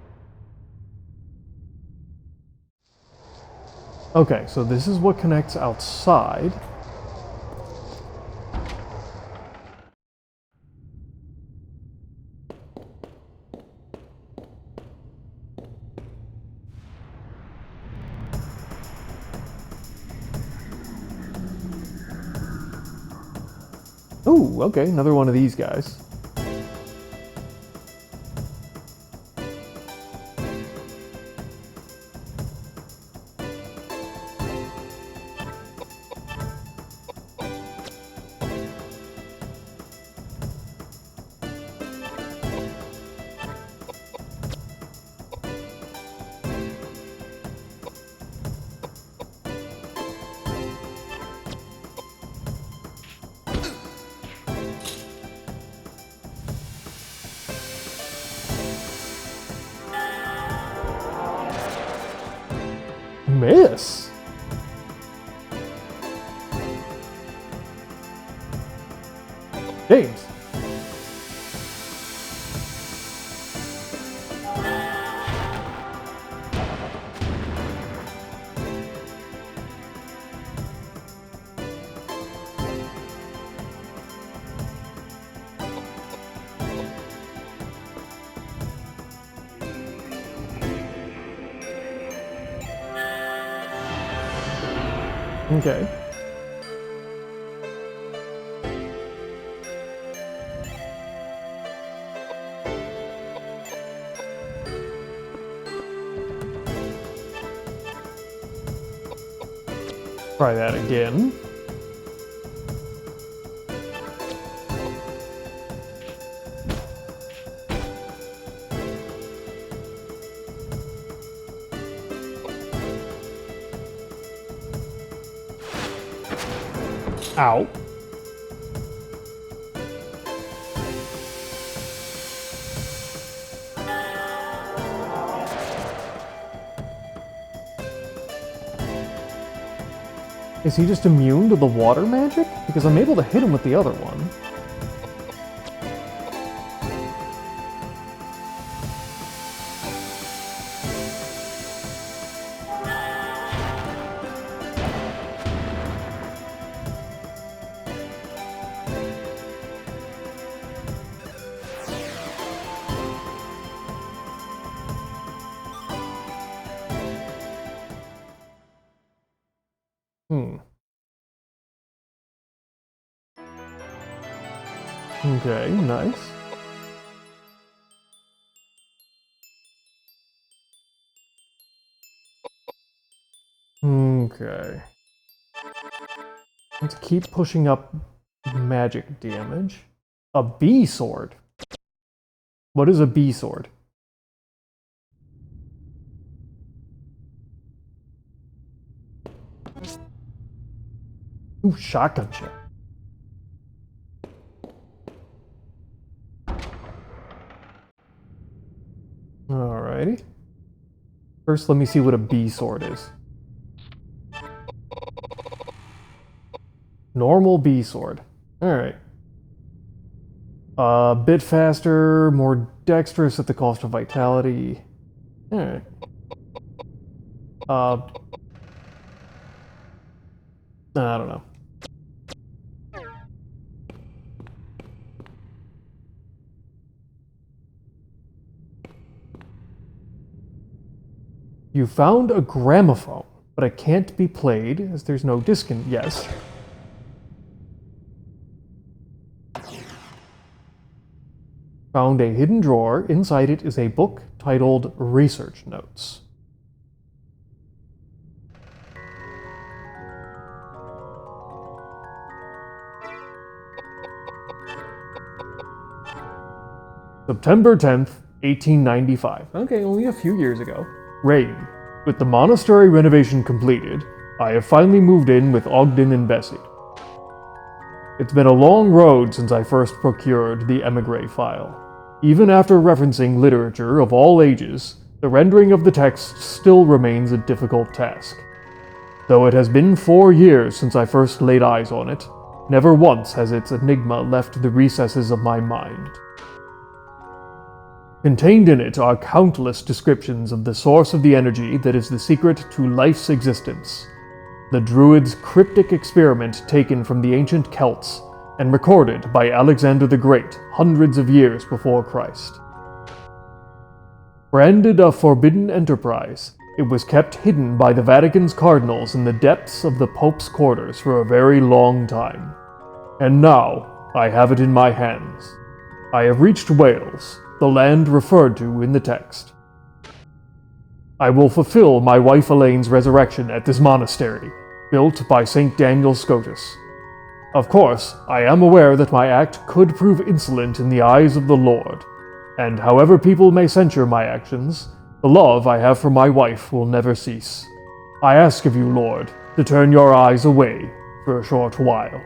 Okay, so this is what connects outside. Ooh, okay, another one of these guys. Miss. James. Okay. Try that again. Ow. Is he just immune to the water magic? Because I'm able to hit him with the other one. Okay, nice. Okay. Let's keep pushing up magic damage. A bee sword. What is a bee sword? Ooh, shotgun shell. Alrighty. First, let me see what a bee sword is. Normal B sword. Alright. A bit faster, more dexterous at the cost of vitality. Alright. I don't know. You found a gramophone, but it can't be played as there's no disc in. Yes. Found a hidden drawer. Inside it is a book titled Research Notes. September 10th, 1895. Okay, only a few years ago. Rain. With the monastery renovation completed, I have finally moved in with Ogden and Bessie. It's been a long road since I first procured the emigre file. Even after referencing literature of all ages, the rendering of the text still remains a difficult task. Though it has been 4 years since I first laid eyes on it, never once has its enigma left the recesses of my mind. Contained in it are countless descriptions of the source of the energy that is the secret to life's existence. The Druid's cryptic experiment taken from the ancient Celts and recorded by Alexander the Great hundreds of years before Christ. Branded a forbidden enterprise, it was kept hidden by the Vatican's cardinals in the depths of the Pope's quarters for a very long time. And now, I have it in my hands. I have reached Wales, the land referred to in the text. I will fulfill my wife Elaine's resurrection at this monastery, built by St. Daniel Scotus. Of course, I am aware that my act could prove insolent in the eyes of the Lord, and however people may censure my actions, the love I have for my wife will never cease. I ask of you, Lord, to turn your eyes away for a short while.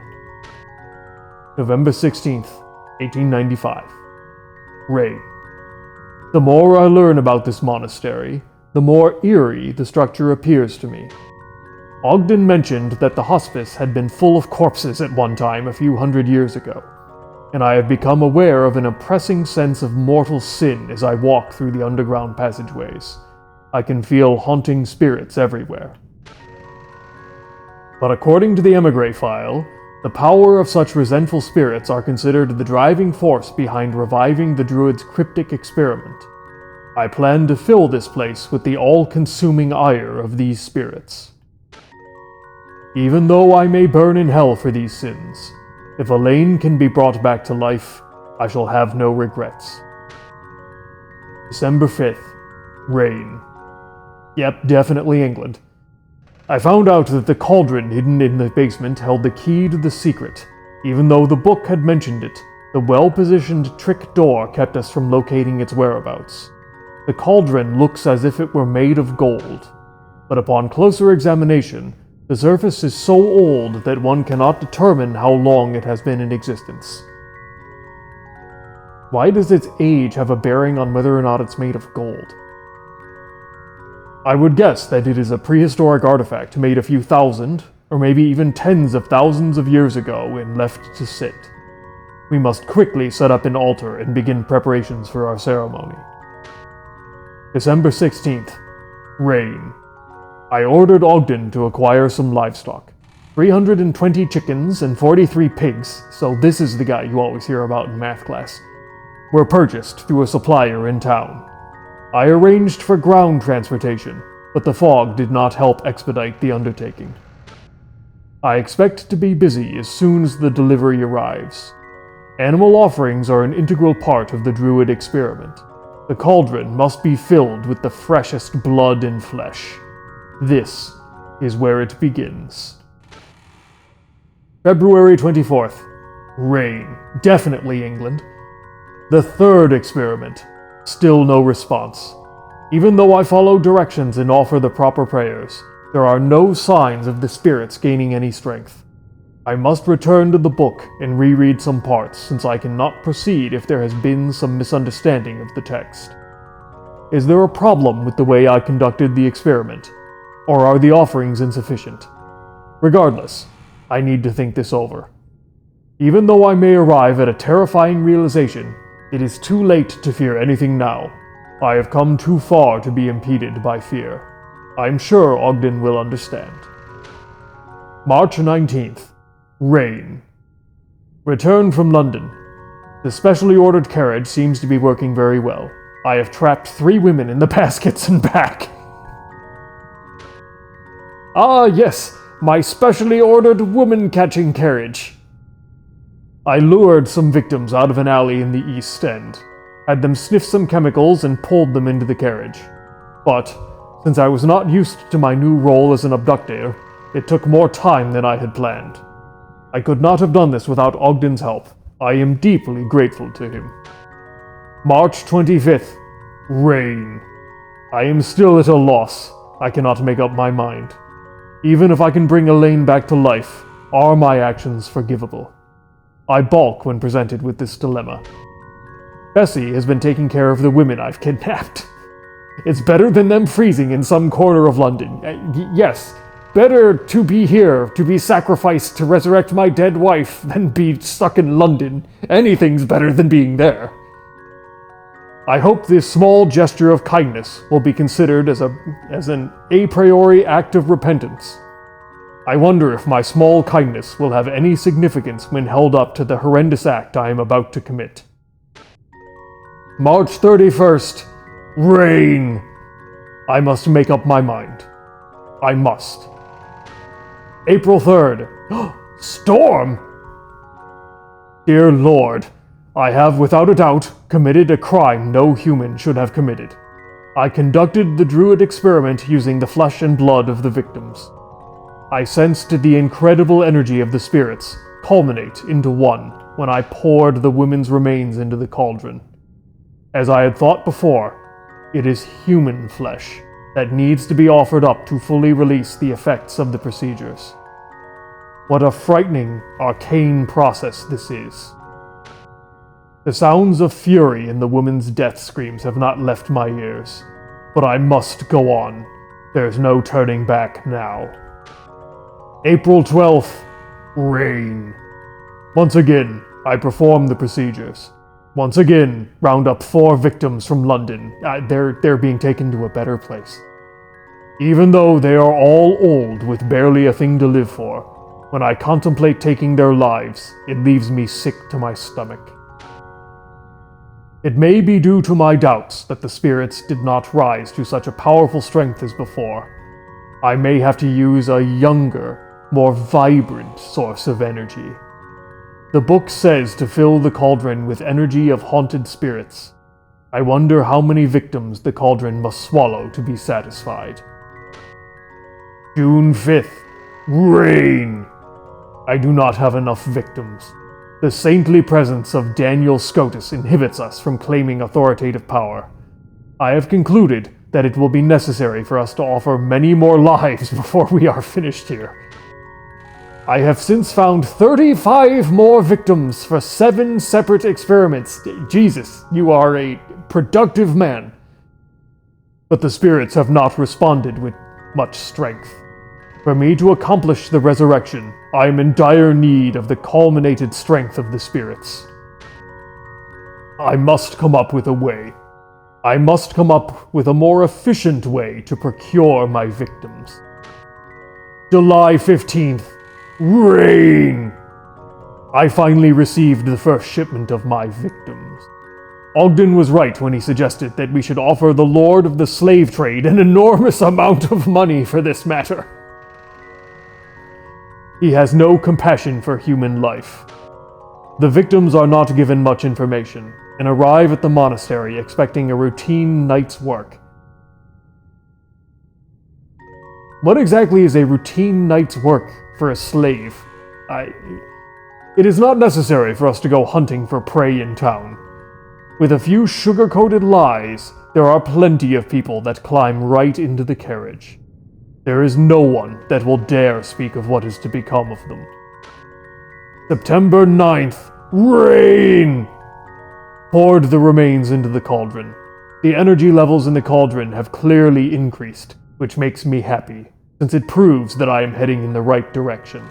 November 16th, 1895. Ray. The more I learn about this monastery, the more eerie the structure appears to me. Ogden mentioned that the hospice had been full of corpses at one time a few hundred years ago, and I have become aware of an oppressing sense of mortal sin as I walk through the underground passageways. I can feel haunting spirits everywhere. But according to the emigre file, the power of such resentful spirits are considered the driving force behind reviving the Druid's cryptic experiment. I plan to fill this place with the all-consuming ire of these spirits. Even though I may burn in hell for these sins, if Elaine can be brought back to life, I shall have no regrets. December 5th. Rain. Yep, definitely England. I found out that the cauldron hidden in the basement held the key to the secret. Even though the book had mentioned it, the well-positioned trick door kept us from locating its whereabouts. The cauldron looks as if it were made of gold, but upon closer examination, the surface is so old that one cannot determine how long it has been in existence. Why does its age have a bearing on whether or not it's made of gold? I would guess that it is a prehistoric artifact made a few thousand, or maybe even tens of thousands of years ago and left to sit. We must quickly set up an altar and begin preparations for our ceremony. December 16th. Rain. I ordered Ogden to acquire some livestock. 320 chickens and 43 pigs, so this is the guy you always hear about in math class, were purchased through a supplier in town. I arranged for ground transportation, but the fog did not help expedite the undertaking. I expect to be busy as soon as the delivery arrives. Animal offerings are an integral part of the Druid experiment. The cauldron must be filled with the freshest blood and flesh. This is where it begins. February 24th. Rain. Definitely England. The third experiment. Still no response. Even though I follow directions and offer the proper prayers, there are no signs of the spirits gaining any strength. I must return to the book and reread some parts, since I cannot proceed if there has been some misunderstanding of the text. Is there a problem with the way I conducted the experiment, or are the offerings insufficient? Regardless, I need to think this over. Even though I may arrive at a terrifying realization, it is too late to fear anything now. I have come too far to be impeded by fear. I'm sure Ogden will understand. March 19th. Rain. Return from London. The specially ordered carriage seems to be working very well. I have trapped 3 women in the baskets and back. Ah, yes, my specially ordered woman-catching carriage. I lured some victims out of an alley in the East End, had them sniff some chemicals and pulled them into the carriage. But, since I was not used to my new role as an abductor, it took more time than I had planned. I could not have done this without Ogden's help. I am deeply grateful to him. March 25th. Rain. I am still at a loss. I cannot make up my mind. Even if I can bring Elaine back to life, are my actions forgivable? I balk when presented with this dilemma. Bessie has been taking care of the women I've kidnapped. It's better than them freezing in some corner of London. Yes, better to be here, to be sacrificed to resurrect my dead wife, than be stuck in London. Anything's better than being there. I hope this small gesture of kindness will be considered as an a priori act of repentance. I wonder if my small kindness will have any significance when held up to the horrendous act I am about to commit. March 31st. Rain. I must make up my mind. I must. April 3rd. Storm! Dear Lord, I have without a doubt committed a crime no human should have committed. I conducted the Druid experiment using the flesh and blood of the victims. I sensed the incredible energy of the spirits culminate into one when I poured the women's remains into the cauldron. As I had thought before, it is human flesh that needs to be offered up to fully release the effects of the procedures. What a frightening, arcane process this is. The sounds of fury in the woman's death screams have not left my ears, but I must go on. There's no turning back now. April 12th. Rain. Once again, I perform the procedures. Once again, round up 4 victims from London. They're being taken to a better place. Even though they are all old with barely a thing to live for, when I contemplate taking their lives, it leaves me sick to my stomach. It may be due to my doubts that the spirits did not rise to such a powerful strength as before. I may have to use a younger, more vibrant source of energy. The book says to fill the cauldron with energy of haunted spirits. I wonder how many victims the cauldron must swallow to be satisfied. June 5th. Rain! I do not have enough victims. The saintly presence of Daniel Scotus inhibits us from claiming authoritative power. I have concluded that it will be necessary for us to offer many more lives before we are finished here. I have since found 35 more victims for 7 separate experiments. Jesus, you are a productive man. But the spirits have not responded with much strength. For me to accomplish the resurrection, I am in dire need of the culminated strength of the spirits. I must come up with a way. I must come up with a more efficient way to procure my victims. July 15th. Rain! I finally received the first shipment of my victims. Ogden was right when he suggested that we should offer the Lord of the Slave Trade an enormous amount of money for this matter. He has no compassion for human life. The victims are not given much information and arrive at the monastery expecting a routine night's work. What exactly is a routine night's work for a slave? It is not necessary for us to go hunting for prey in town. With a few sugar-coated lies, there are plenty of people that climb right into the carriage. There is no one that will dare speak of what is to become of them. September 9th. Rain! Poured the remains into the cauldron. The energy levels in the cauldron have clearly increased, which makes me happy, since it proves that I am heading in the right direction.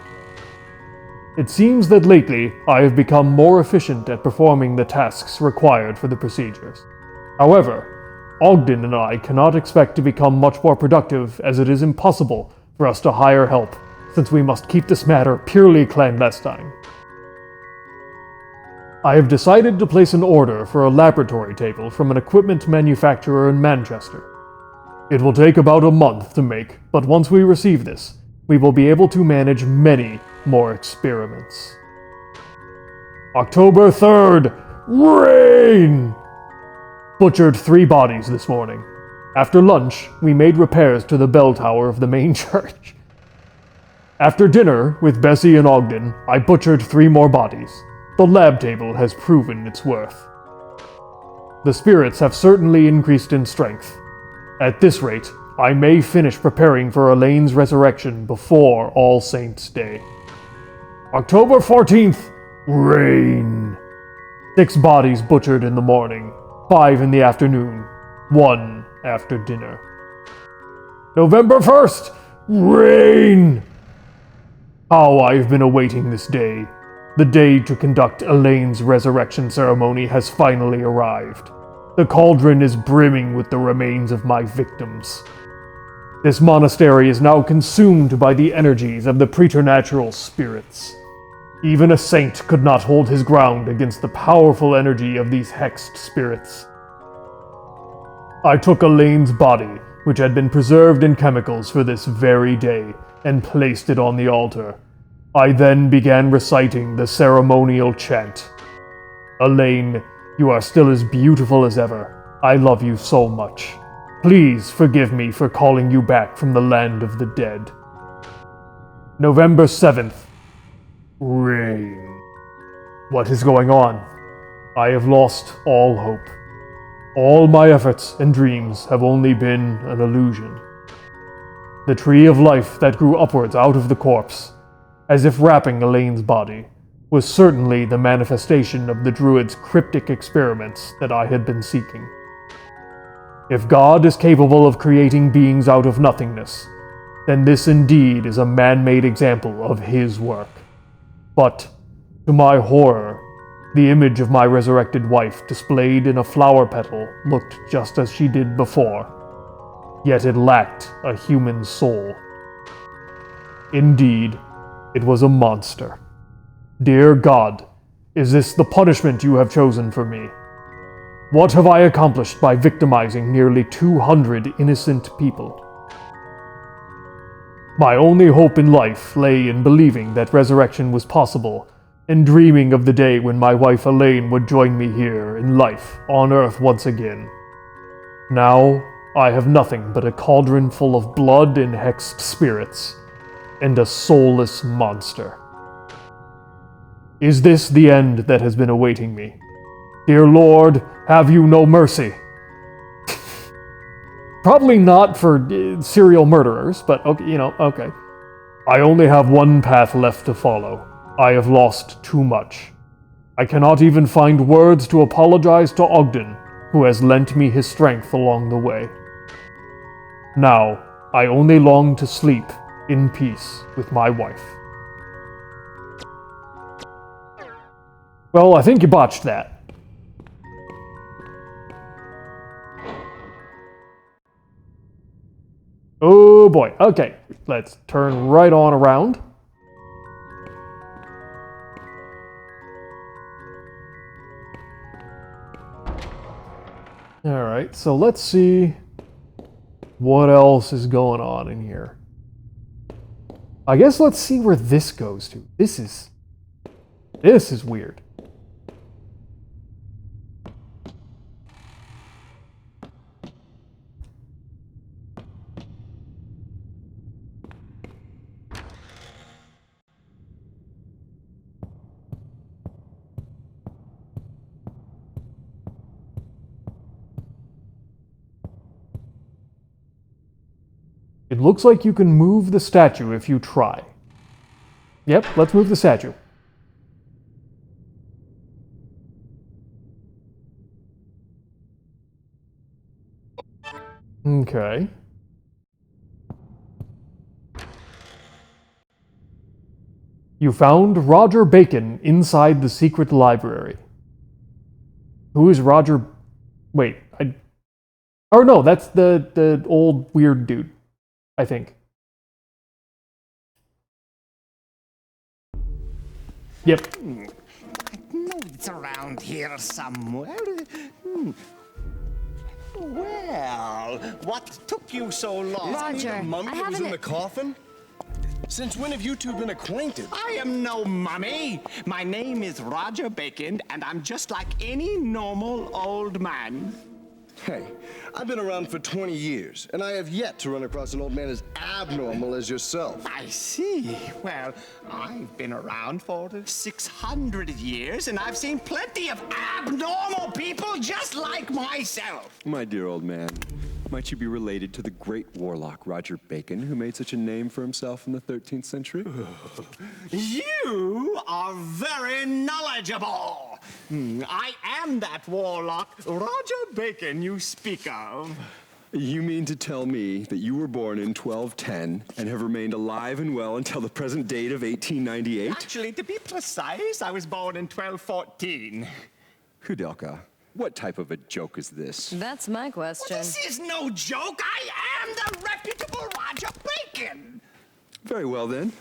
It seems that lately I have become more efficient at performing the tasks required for the procedures. However, Ogden and I cannot expect to become much more productive, as it is impossible for us to hire help, since we must keep this matter purely clandestine. I have decided to place an order for a laboratory table from an equipment manufacturer in Manchester. It will take about a month to make, but once we receive this, we will be able to manage many more experiments. October 3rd, rain! Butchered 3 bodies this morning. After lunch, we made repairs to the bell tower of the main church. After dinner, with Bessie and Ogden, I butchered 3 more bodies. The lab table has proven its worth. The spirits have certainly increased in strength. At this rate, I may finish preparing for Elaine's resurrection before All Saints' Day. October 14th, rain. 6 bodies butchered in the morning, 5 in the afternoon, 1 after dinner. November 1st, rain. How I've been awaiting this day. The day to conduct Elaine's resurrection ceremony has finally arrived. The cauldron is brimming with the remains of my victims. This monastery is now consumed by the energies of the preternatural spirits. Even a saint could not hold his ground against the powerful energy of these hexed spirits. I took Elaine's body, which had been preserved in chemicals for this very day, and placed it on the altar. I then began reciting the ceremonial chant. Elaine, you are still as beautiful as ever. I love you so much. Please forgive me for calling you back from the land of the dead. November 7th. Rain. What is going on? I have lost all hope. All my efforts and dreams have only been an illusion. The tree of life that grew upwards out of the corpse, as if wrapping Elaine's body, was certainly the manifestation of the Druid's cryptic experiments that I had been seeking. If God is capable of creating beings out of nothingness, then this indeed is a man-made example of his work. But, to my horror, the image of my resurrected wife displayed in a flower petal looked just as she did before, yet it lacked a human soul. Indeed, it was a monster. Dear God, is this the punishment you have chosen for me? What have I accomplished by victimizing nearly 200 innocent people? My only hope in life lay in believing that resurrection was possible, and dreaming of the day when my wife Elaine would join me here in life on Earth once again. Now, I have nothing but a cauldron full of blood and hexed spirits, and a soulless monster. Is this the end that has been awaiting me? Dear Lord, have you no mercy? Probably not for serial murderers, but okay. I only have one path left to follow. I have lost too much. I cannot even find words to apologize to Ogden, who has lent me his strength along the way. Now, I only long to sleep in peace with my wife. Well, I think you botched that. Oh boy. Okay, let's turn right on around. Alright, so let's see what else is going on in here. I guess let's see where this goes to. This is weird. It looks like you can move the statue if you try. Yep, let's move the statue. Okay. You found Roger Bacon inside the secret library. Who is Roger? Wait, oh no, that's the old weird dude, I think. Yep. I know it's around here somewhere. Well, what took you so long? Roger, The mummy I that was haven't- in the coffin? Since when have you two been acquainted? I am no mummy. My name is Roger Bacon, and I'm just like any normal old man. Hey, I've been around for 20 years, and I have yet to run across an old man as abnormal as yourself. I see. Well, I've been around for 600 years, and I've seen plenty of abnormal people just like myself. My dear old man, might you be related to the great warlock Roger Bacon, who made such a name for himself in the 13th century? You are very knowledgeable. I am that warlock, Roger Bacon, you speak of. You mean to tell me that you were born in 1210 and have remained alive and well until the present date of 1898? Actually, to be precise, I was born in 1214. Koudelka, what type of a joke is this? That's my question. This is no joke. I am the reputable Roger Bacon. Very well then.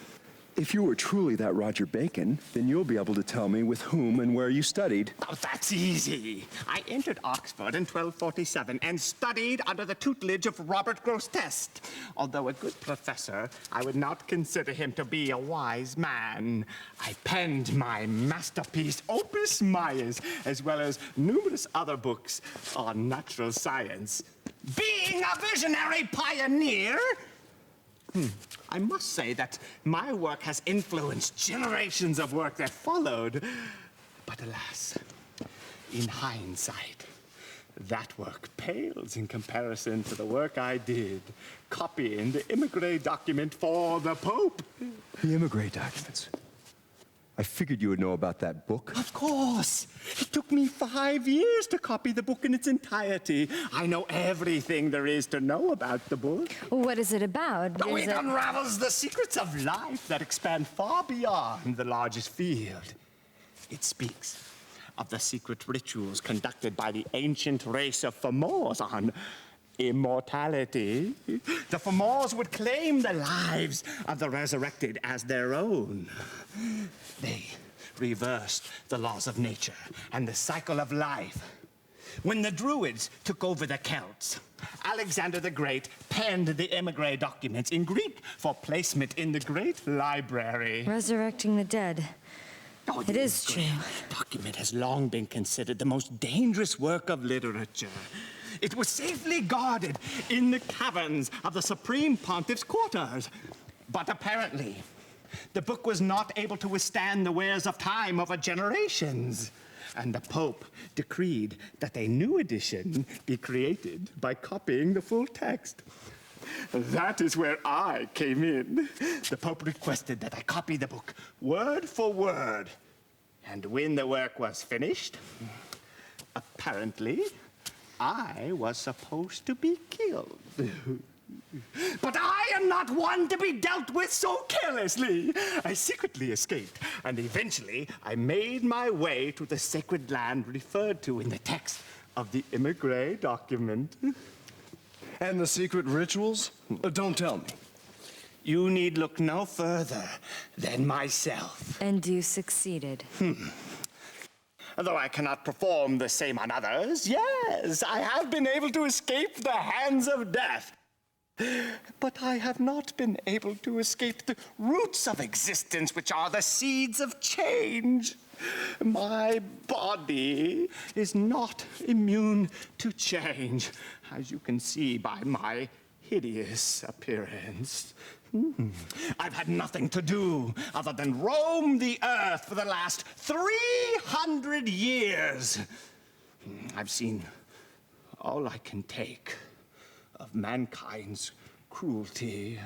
If you were truly that Roger Bacon, then you'll be able to tell me with whom and where you studied. Oh, that's easy. I entered Oxford in 1247 and studied under the tutelage of Robert Grosseteste. Although a good professor, I would not consider him to be a wise man. I penned my masterpiece, Opus Maius, as well as numerous other books on natural science. Being a visionary pioneer, I must say that my work has influenced generations of work that followed. But alas, in hindsight, that work pales in comparison to the work I did copying the Emigre document for the Pope. The Emigre documents. I figured you would know about that book. Of course. It took me 5 years to copy the book in its entirety. I know everything there is to know about the book. What is it about? Oh, Is it unravels the secrets of life that expand far beyond the largest field. It speaks of the secret rituals conducted by the ancient race of Fomors on immortality. The Fomors would claim the lives of the resurrected as their own. They reversed the laws of nature and the cycle of life. When the Druids took over the Celts, Alexander the Great penned the Emigre documents in Greek for placement in the Great Library. Resurrecting the dead. Oh, It is true. The document has long been considered the most dangerous work of literature. It was safely guarded in the caverns of the Supreme Pontiff's quarters. But apparently, the book was not able to withstand the wears of time over generations. And the Pope decreed that a new edition be created by copying the full text. That is where I came in. The Pope requested that I copy the book word for word. And when the work was finished, apparently, I was supposed to be killed. But I am not one to be dealt with so carelessly. I secretly escaped, and eventually I made my way to the sacred land referred to in the text of the Emigre document. And the secret rituals? Don't tell me. You need look no further than myself. And you succeeded. Though I cannot perform the same on others, yes, I have been able to escape the hands of death. But I have not been able to escape the roots of existence, which are the seeds of change. My body is not immune to change, as you can see by my hideous appearance. I've had nothing to do other than roam the earth for the last 300 years. I've seen all I can take of mankind's cruelty.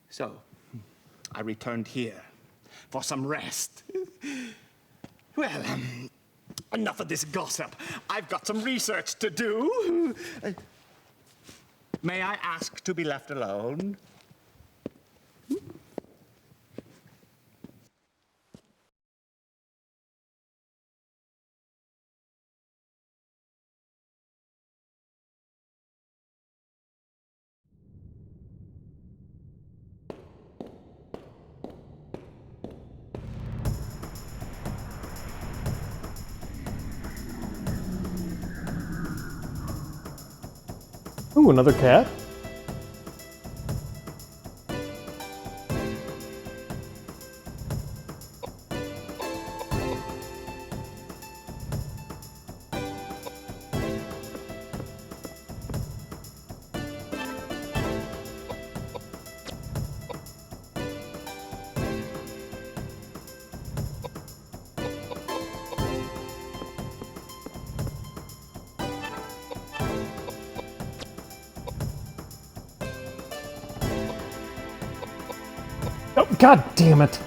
So, I returned here for some rest. Well, enough of this gossip. I've got some research to do. May I ask to be left alone? Ooh, another cat. Oh, God damn it.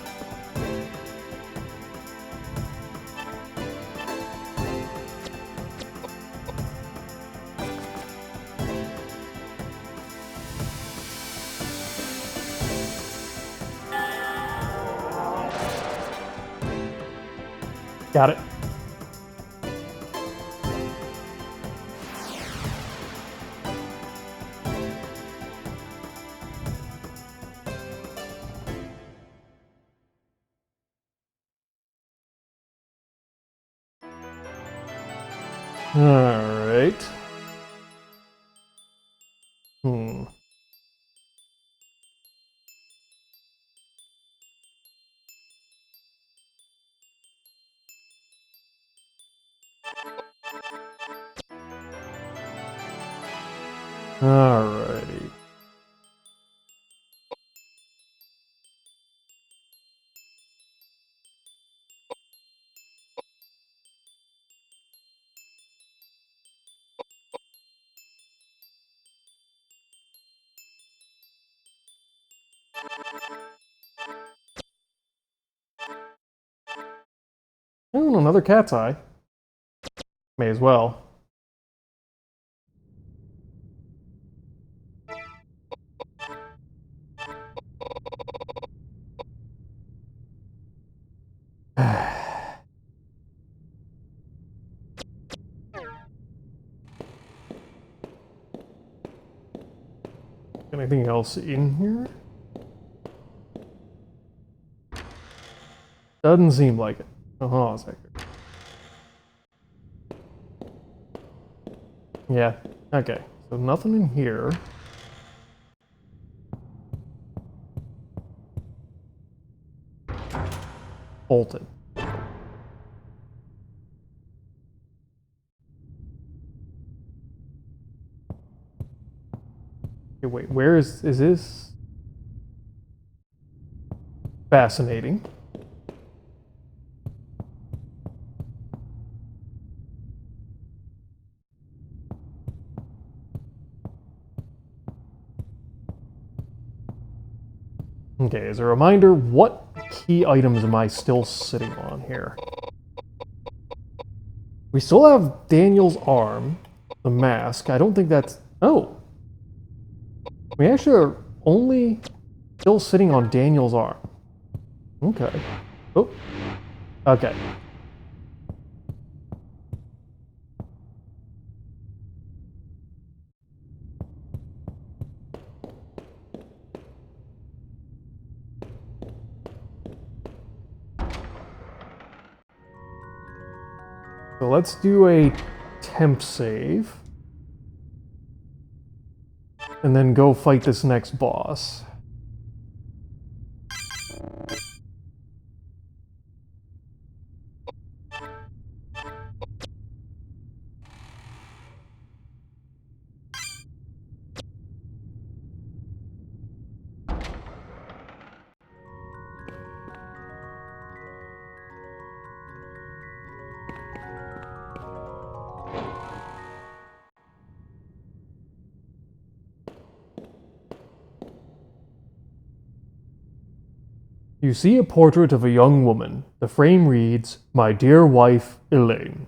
Got it. Alright. Alrighty. Oh, another cat's eye. May as well. Anything else in here? Doesn't seem like it. Oh, a second. Yeah, okay. So nothing in here. Bolted. Okay, wait, where is this? Fascinating. Okay, as a reminder, what key items am I still sitting on here? We still have Daniel's arm, the mask. I don't think that's... Oh! We actually are only still sitting on Daniel's arm. Okay. Oh. Okay. So let's do a temp save. And then go fight this next boss. You see a portrait of a young woman. The frame reads, "My dear wife, Elaine."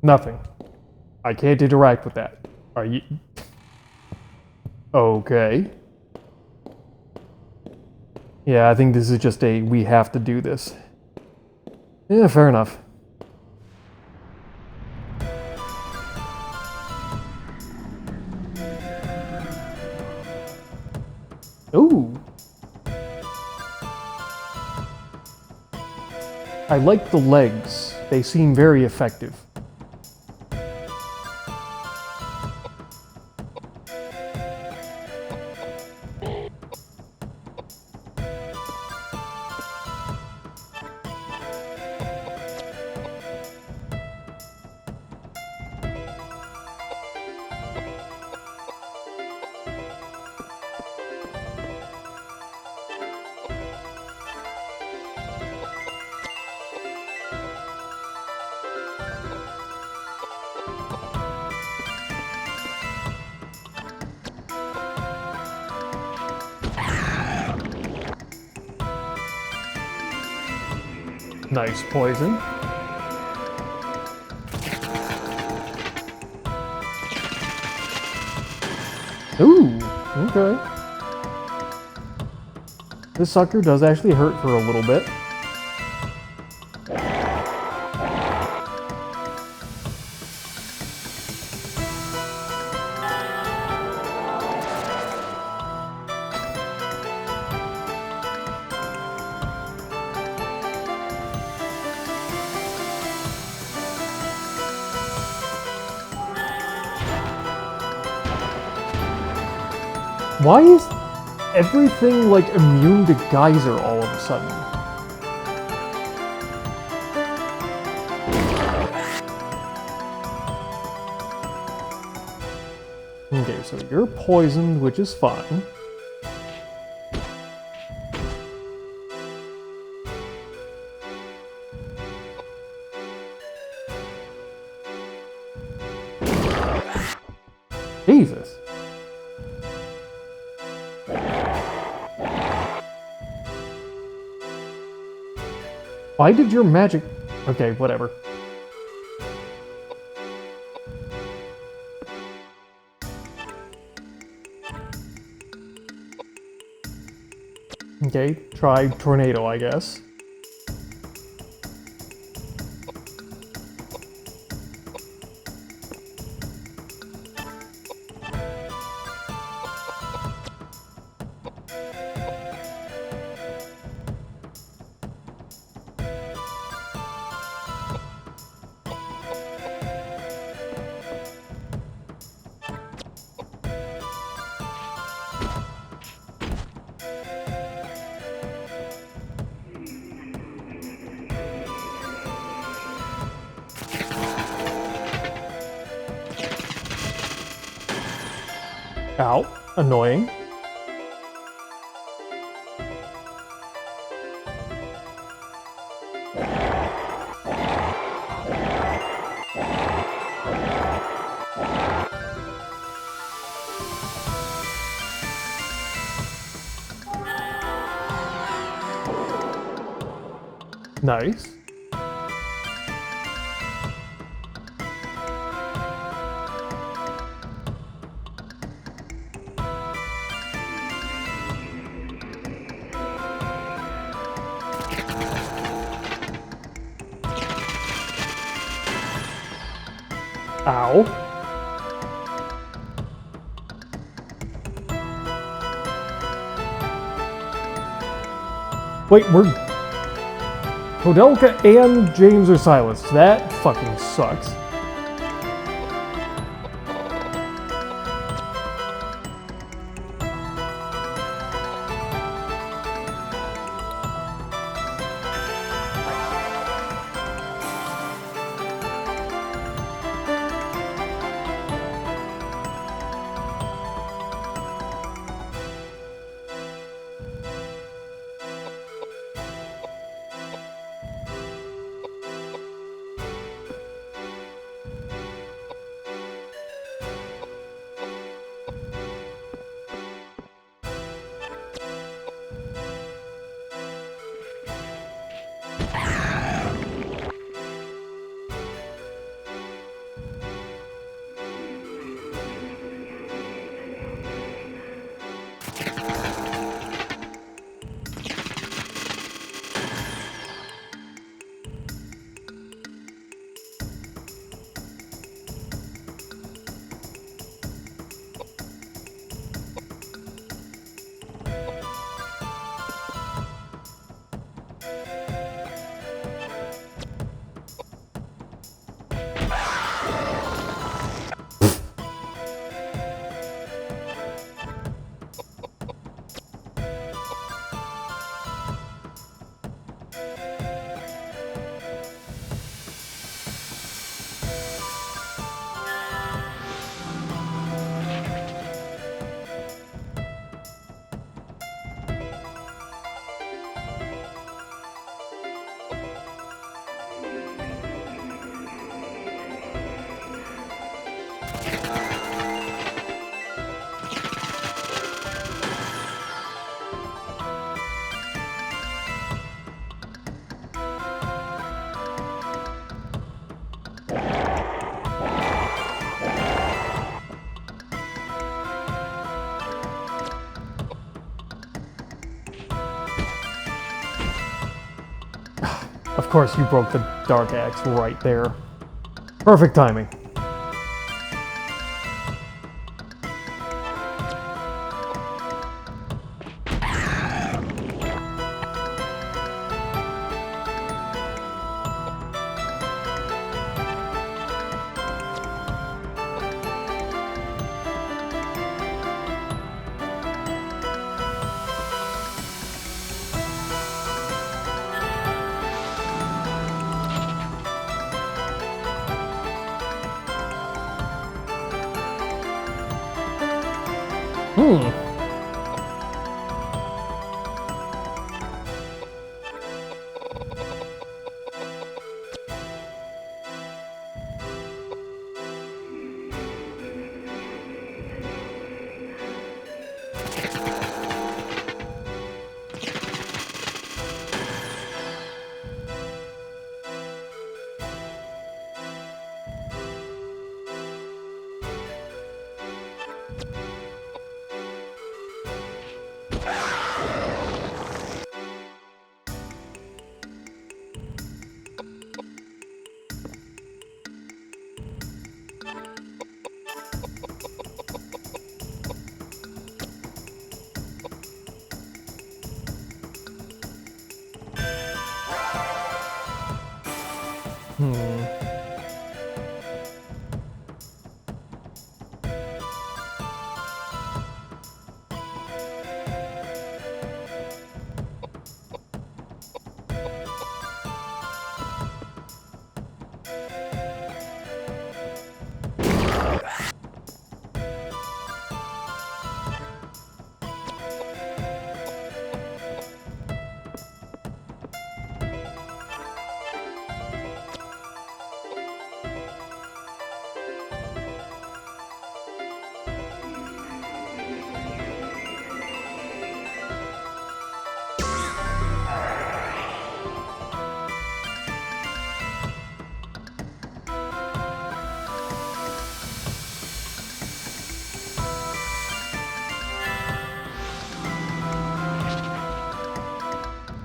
Nothing. I can't interact with that. Are you... Okay. Yeah, I think this is just a we have to do this. Yeah, fair enough. Ooh. I like the legs. They seem very effective. Nice poison. Ooh, okay. This sucker does actually hurt for a little bit. Why is everything, like, immune to geyser all of a sudden? Okay, so you're poisoned, which is fine. Jesus. Why did your magic... Okay, whatever. Okay, try tornado, I guess. Ow, annoying. Nice. Ow. Wait, we're... Koudelka and James are silenced. That fucking sucks. Of course, you broke the dark axe right there. Perfect timing.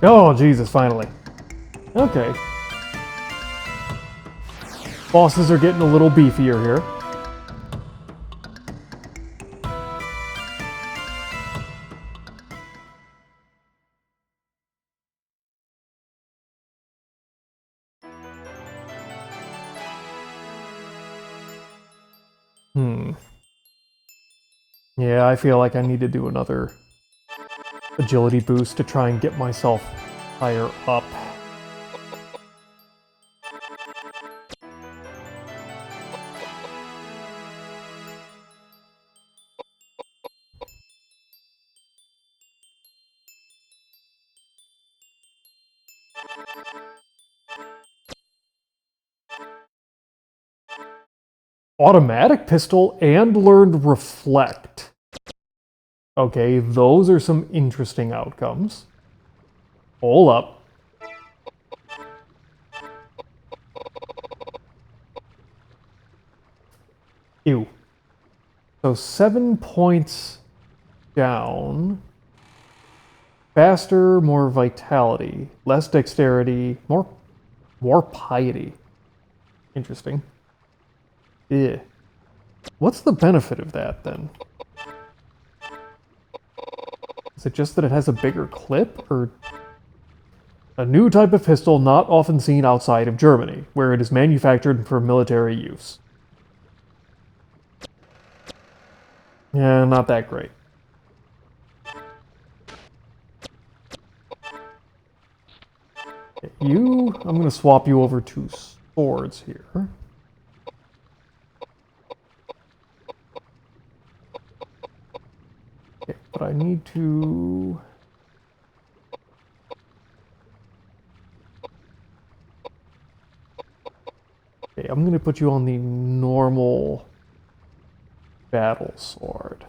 Oh, Jesus, finally. Okay. Bosses are getting a little beefier here. Yeah, I feel like I need to do another agility boost to try and get myself higher up. Automatic pistol and learned reflect. Okay, those are some interesting outcomes. Hold up. Ew. So 7 points down. Faster, more vitality. Less dexterity, more piety. Interesting. Yeah. What's the benefit of that, then? Is it just that it has a bigger clip, or... A new type of pistol not often seen outside of Germany, where it is manufactured for military use. Yeah, not that great. You, I'm going to swap you over to swords here. Okay, but I need to... Okay, I'm going to put you on the normal battle sword.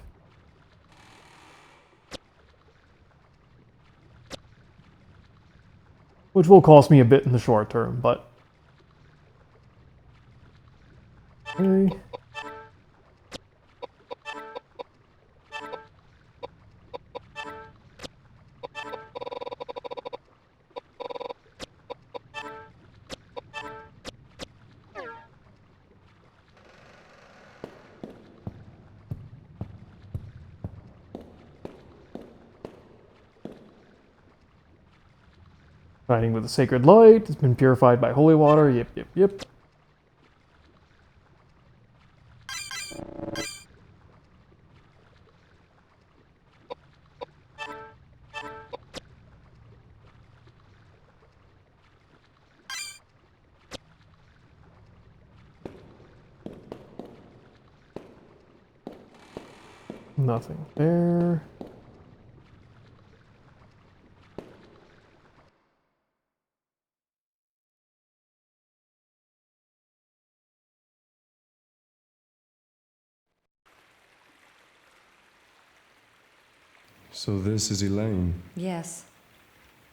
Which will cost me a bit in the short term, but... Okay. Shining with the sacred light, has been purified by holy water, yep. Nothing there. So this is Elaine. Yes.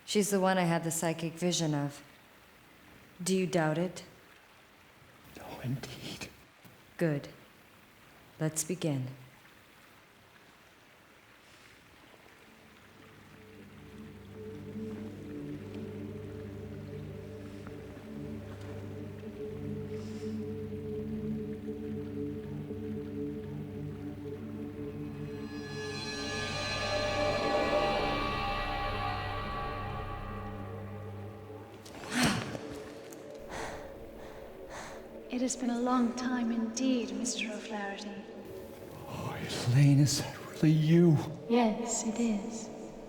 She's the one I had the psychic vision of. Do you doubt it? No, indeed. Good. Let's begin. It has been a long time indeed, Mr. O'Flaherty. Oh, Elaine, is that really you? Yes, it is.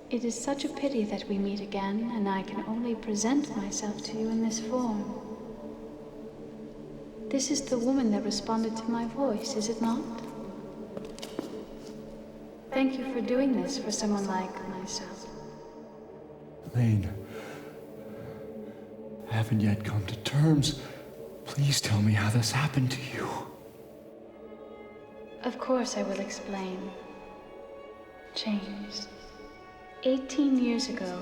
It is such a pity that we meet again, and I can only present myself to you in this form. This is the woman that responded to my voice, is it not? Thank you for doing this for someone like myself. Elaine, I haven't yet come to terms. Please tell me how this happened to you. Of course I will explain. James, 18 years ago,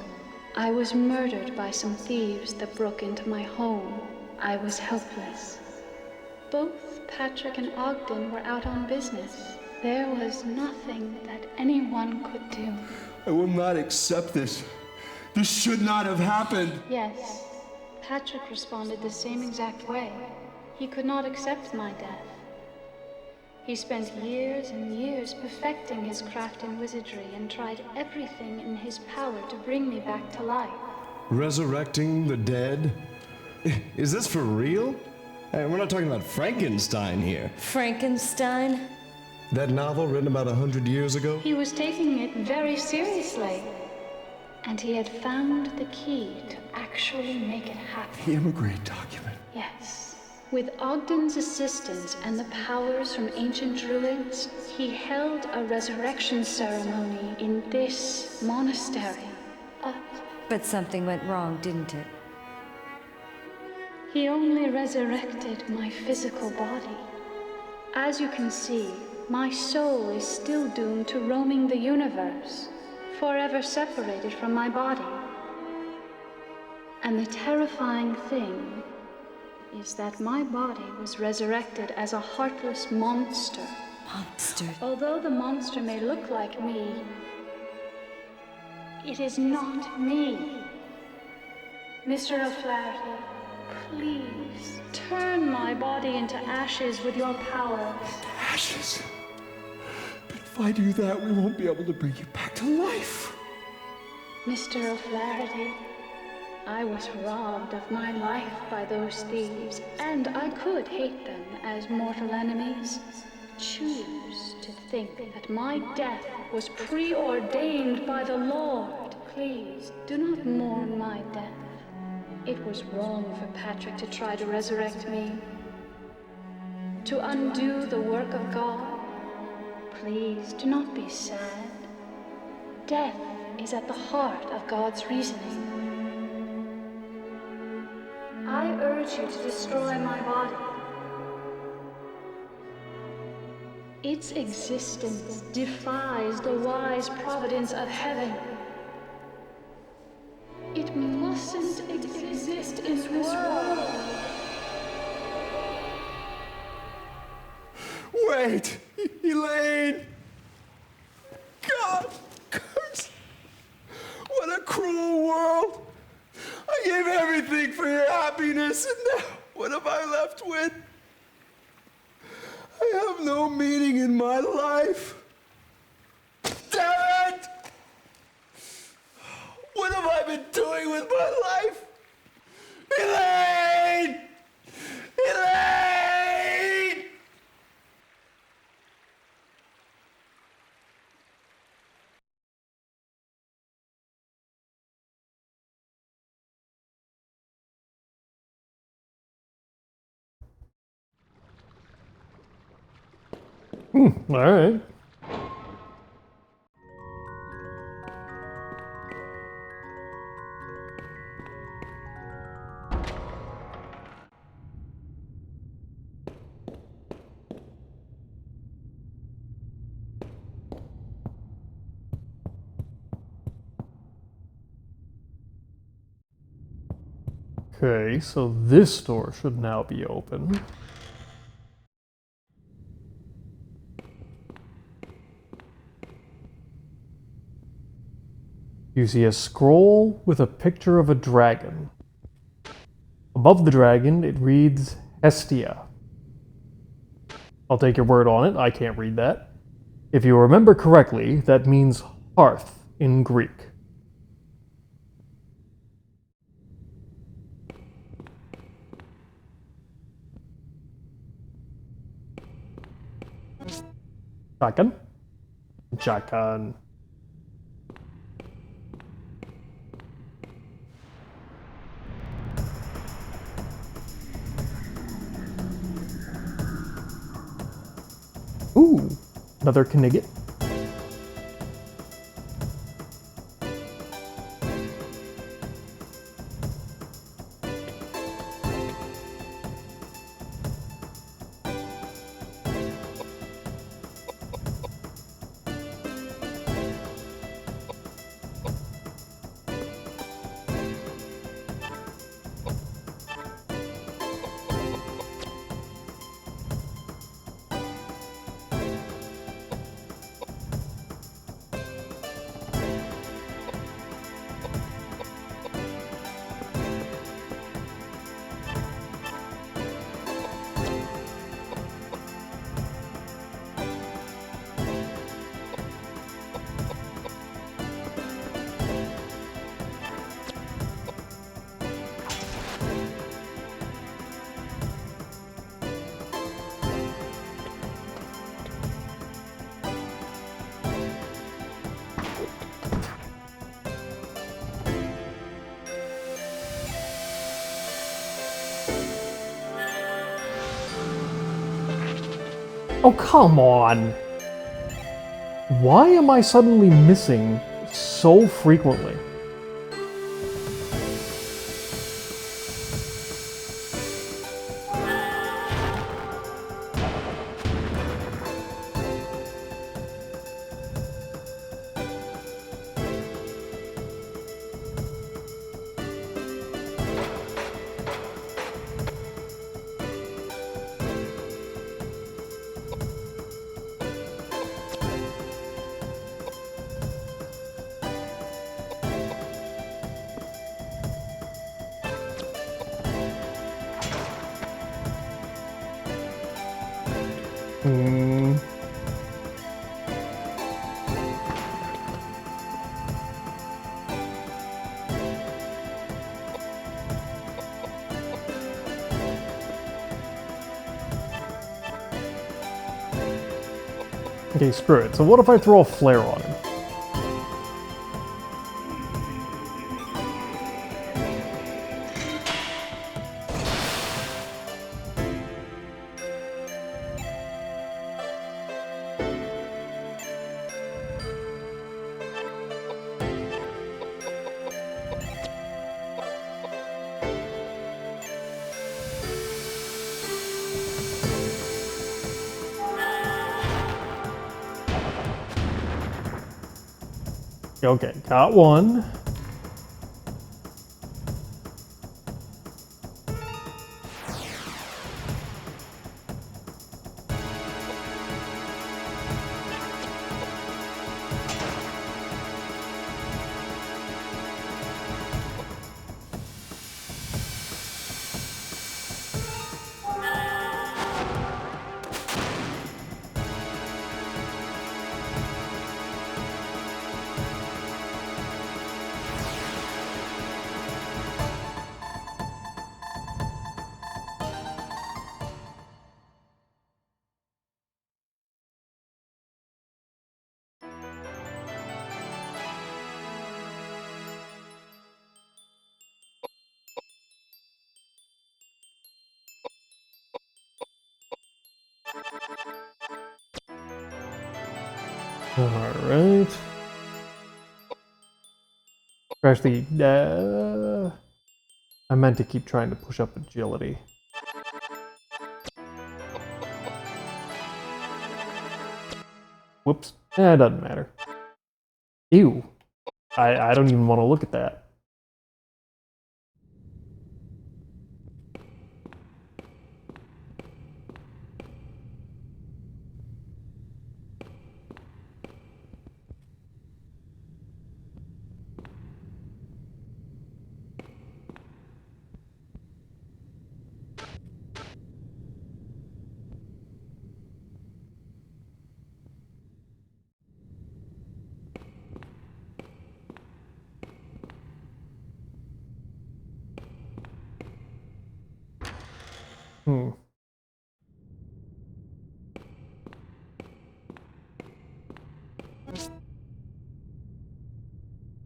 I was murdered by some thieves that broke into my home. I was helpless. Both Patrick and Ogden were out on business. There was nothing that anyone could do. I will not accept this. This should not have happened. Yes, Patrick responded the same exact way. He could not accept my death. He spent years and years perfecting his craft in wizardry and tried everything in his power to bring me back to life. Resurrecting the dead? Is this for real? Hey, we're not talking about Frankenstein here. Frankenstein? That novel written about 100 years ago? He was taking it very seriously. And he had found the key to actually make it happen. The immigrant document. Yes. With Ogden's assistance and the powers from ancient druids, he held a resurrection ceremony in this monastery. But something went wrong, didn't it? He only resurrected my physical body. As you can see, my soul is still doomed to roaming the universe, forever separated from my body. And the terrifying thing is that my body was resurrected as a heartless monster. Monster? Although the monster may look like me, it is not me. Mr. O'Flaherty, please turn my body into ashes with your power. Ashes? But if I do that, we won't be able to bring you back to life. Mr. O'Flaherty, I was robbed of my life by those thieves, and I could hate them as mortal enemies. Choose to think that my death was preordained by the Lord. Please, do not mourn my death. It was wrong for Patrick to try to resurrect me, to undo the work of God. Please, do not be sad. Death is at the heart of God's reasoning. I urge you to destroy my body. Its existence defies the wise providence of heaven. It mustn't exist in this world. Wait! Elaine! God! Curse! What a cruel world! I gave everything for your happiness, and now what am I left with? I have no meaning in my life. Damn it! What have I been doing with my life? Alright. Okay, so this door should now be open. You see a scroll with a picture of a dragon. Above the dragon, it reads Hestia. I'll take your word on it, I can't read that. If you remember correctly, that means hearth in Greek. Shotgun? Shotgun. Ooh, another Knigget. Oh, come on! Why am I suddenly missing so frequently? Okay, screw it. So what if I throw a flare on him? Okay, got one. Alright. Actually, I meant to keep trying to push up agility. Whoops. It doesn't matter. Ew. I don't even want to look at that.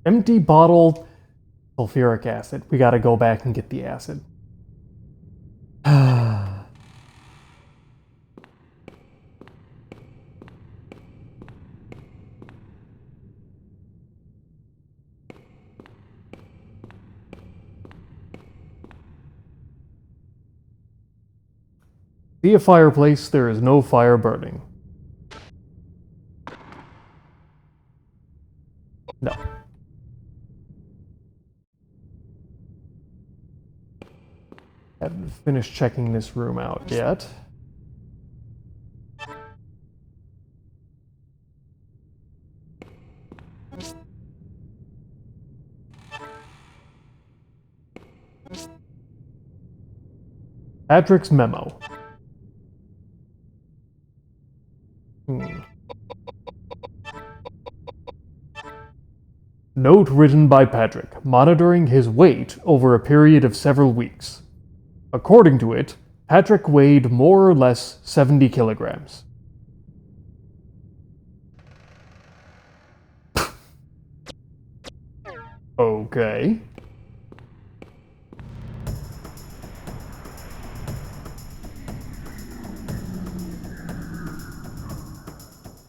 Empty bottle, sulfuric acid. We gotta go back and get the acid. See a fireplace, there is no fire burning. No. Haven't finished checking this room out yet. Patrick's memo. Note written by Patrick, monitoring his weight over a period of several weeks. According to it, Patrick weighed more or less 70 kilograms. Okay.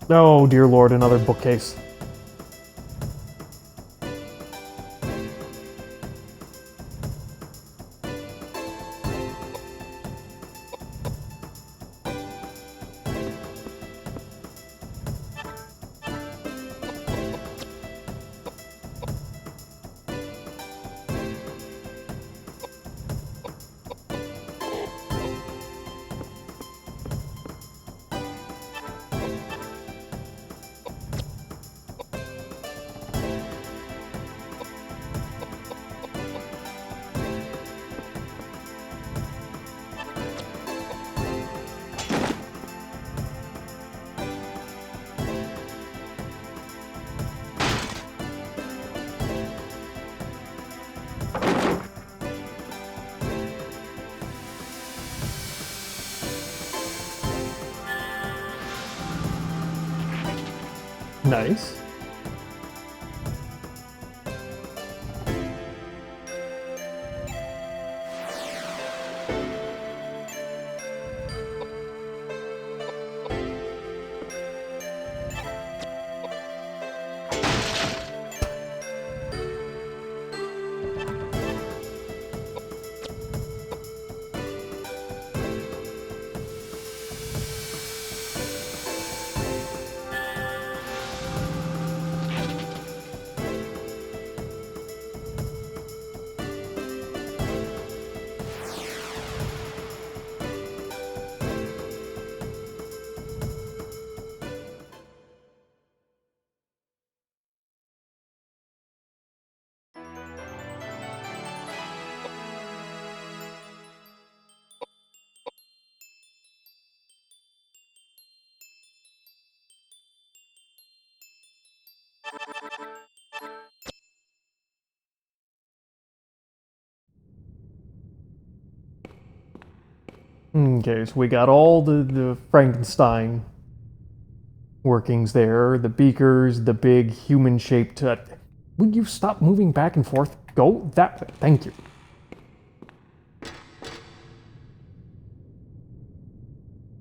Oh, dear Lord, another bookcase. Nice. Okay, so we got all the Frankenstein workings there, the beakers, the big human-shaped... Would you stop moving back and forth? Go that way. Thank you.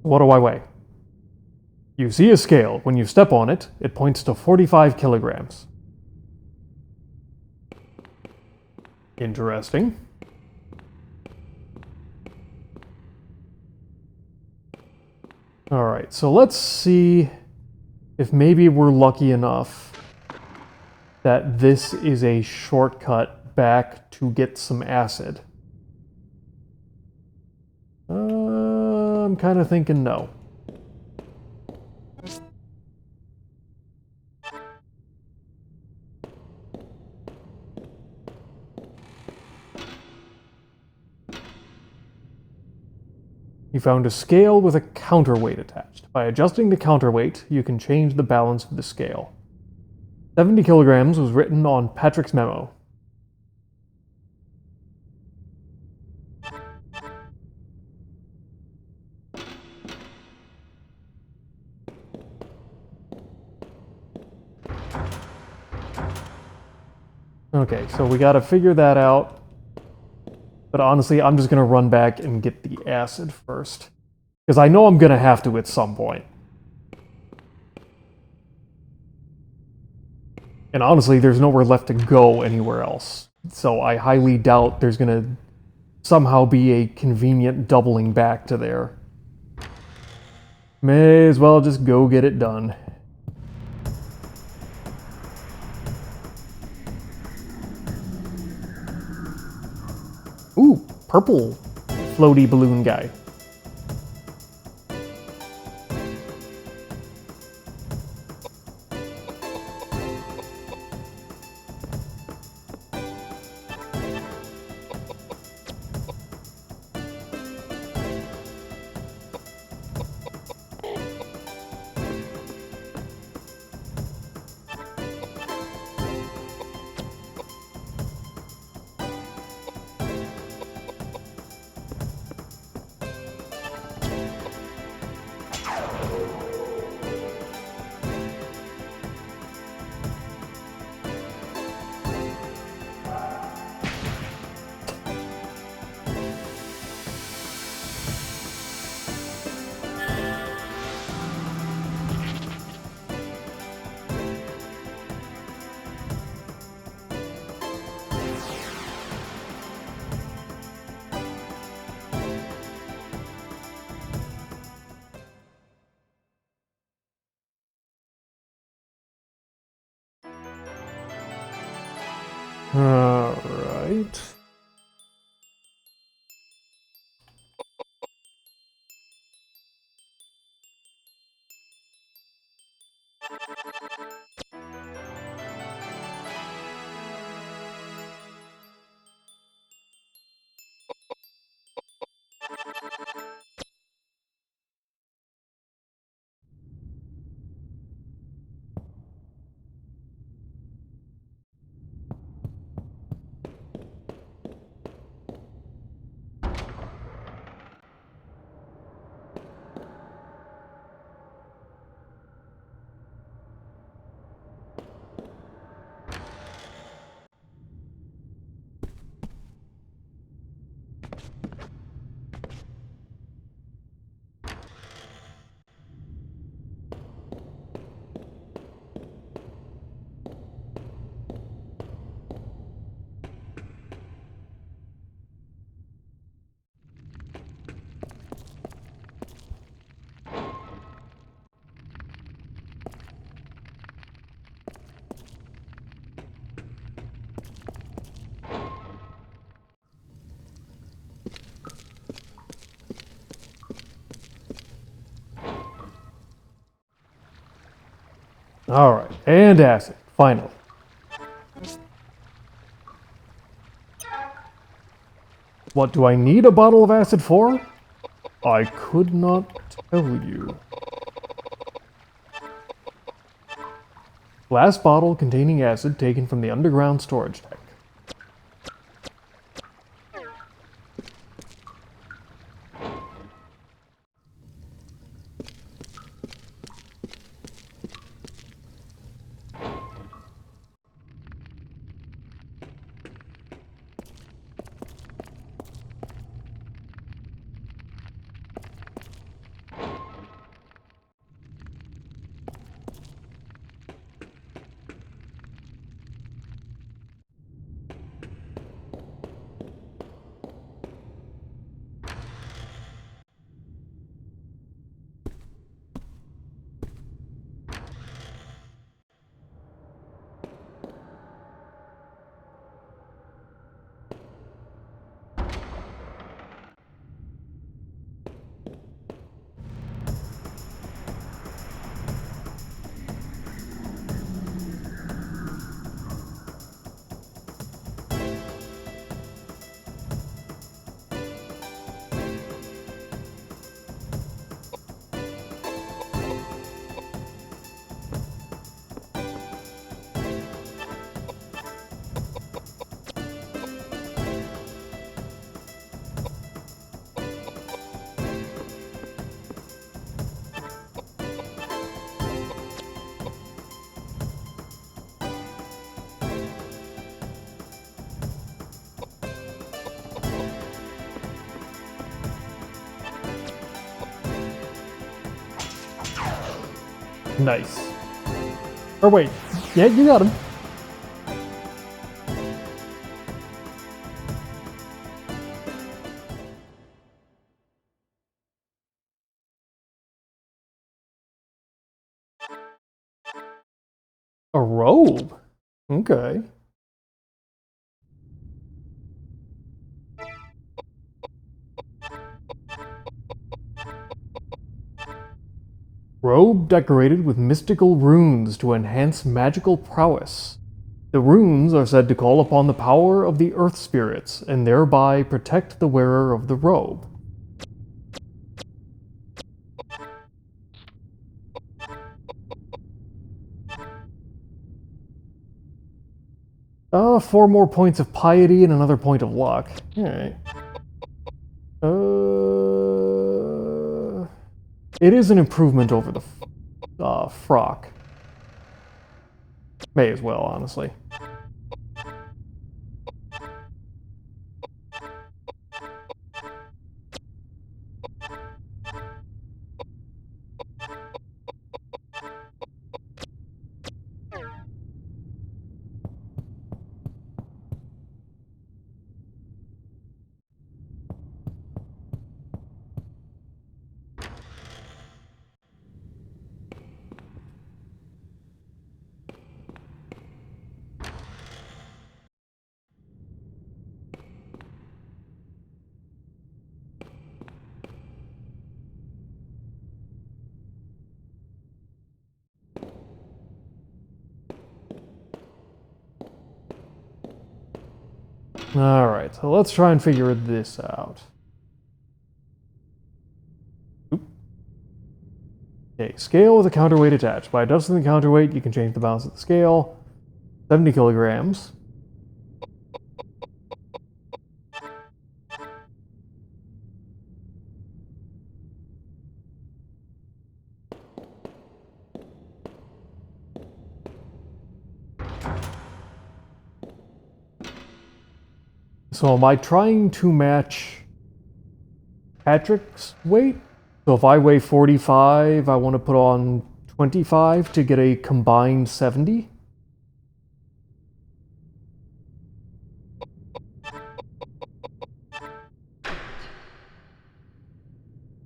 What do I weigh? You see a scale. When you step on it, it points to 45 kilograms. Interesting. Alright, so let's see if maybe we're lucky enough that this is a shortcut back to get some acid. I'm kind of thinking no. You found a scale with a counterweight attached. By adjusting the counterweight, you can change the balance of the scale. 70 kilograms was written on Patrick's memo. Okay, so we gotta figure that out. But honestly, I'm just gonna run back and get the acid first. Because I know I'm gonna have to at some point. And honestly, there's nowhere left to go anywhere else. So I highly doubt there's gonna somehow be a convenient doubling back to there. May as well just go get it done. Ooh, purple floaty balloon guy. Alright. Alright, and acid, finally. What do I need a bottle of acid for? I could not tell you. Glass bottle containing acid taken from the underground storage tank. Nice. Or wait, yeah, you got him. A robe? Okay. Robe decorated with mystical runes to enhance magical prowess. The runes are said to call upon the power of the earth spirits and thereby protect the wearer of the robe. Four more points of piety and another point of luck. Alright. It is an improvement over the frock. May as well, honestly. Alright, so let's try and figure this out. Oop. Okay, scale with a counterweight attached. By adjusting the counterweight, you can change the balance of the scale. 70 kilograms. So am I trying to match Patrick's weight? So if I weigh 45, I want to put on 25 to get a combined 70?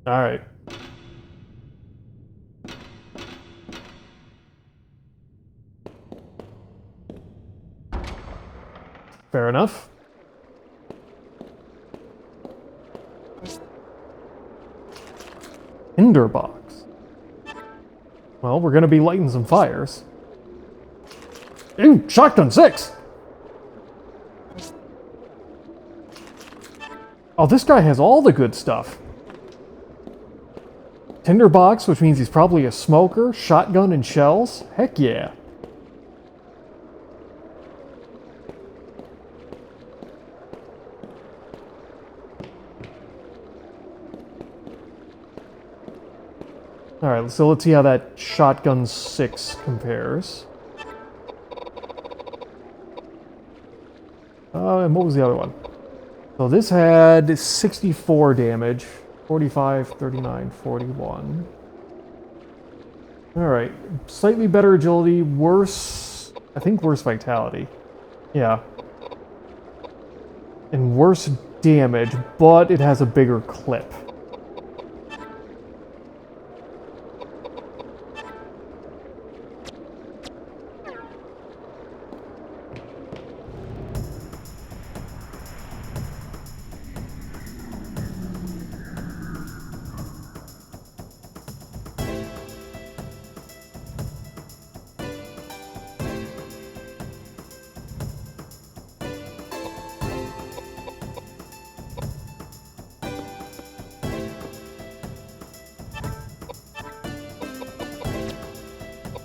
Alright. Fair enough. Tinderbox. Well, we're gonna be lighting some fires. Ooh, shotgun 6! Oh, this guy has all the good stuff. Tinderbox, which means he's probably a smoker, shotgun and shells. Heck yeah. Alright, so let's see how that shotgun 6 compares. And what was the other one? So this had 64 damage, 45, 39, 41. Alright, slightly better agility, worse, I think worse vitality. Yeah. And worse damage, but it has a bigger clip.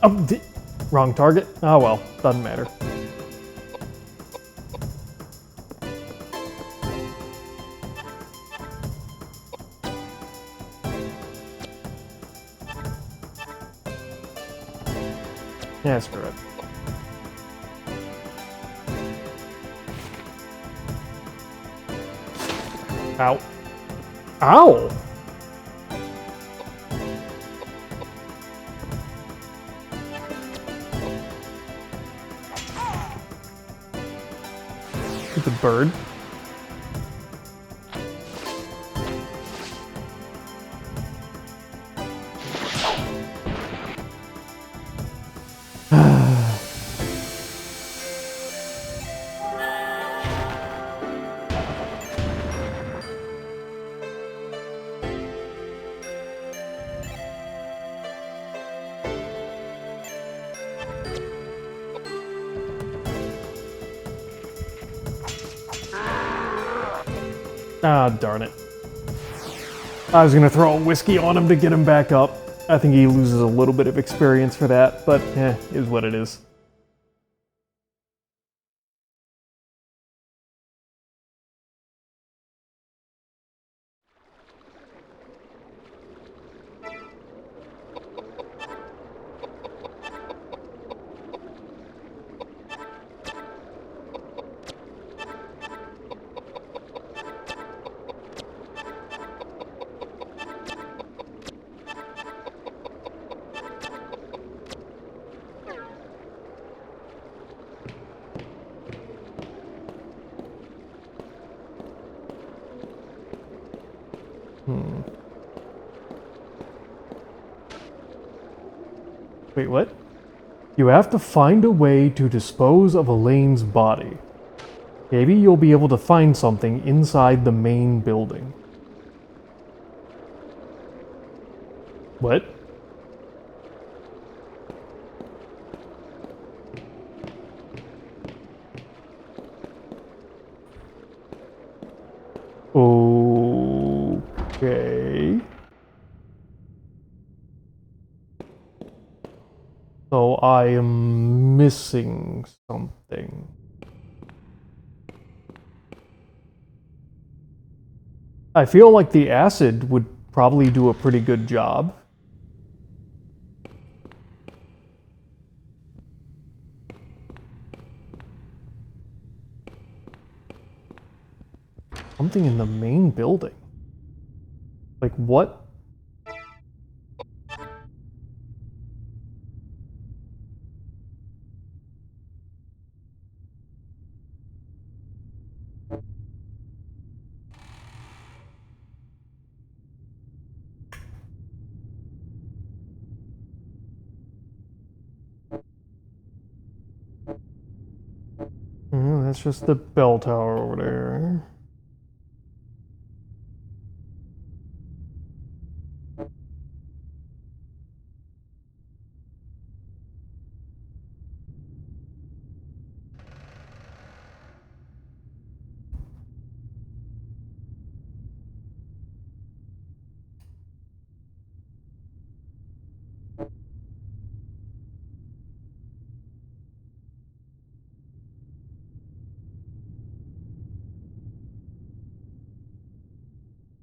Oh, wrong target? Oh well, doesn't matter. Yeah, screw it. Ow. Ow! Stupid bird. Ah, darn it. I was gonna throw a whiskey on him to get him back up. I think he loses a little bit of experience for that, but is what it is. Wait, what? You have to find a way to dispose of Elaine's body. Maybe you'll be able to find something inside the main building. What? Okay. So I am missing something. I feel like the acid would probably do a pretty good job. Something in the main building. Like what? That's just the bell tower over there.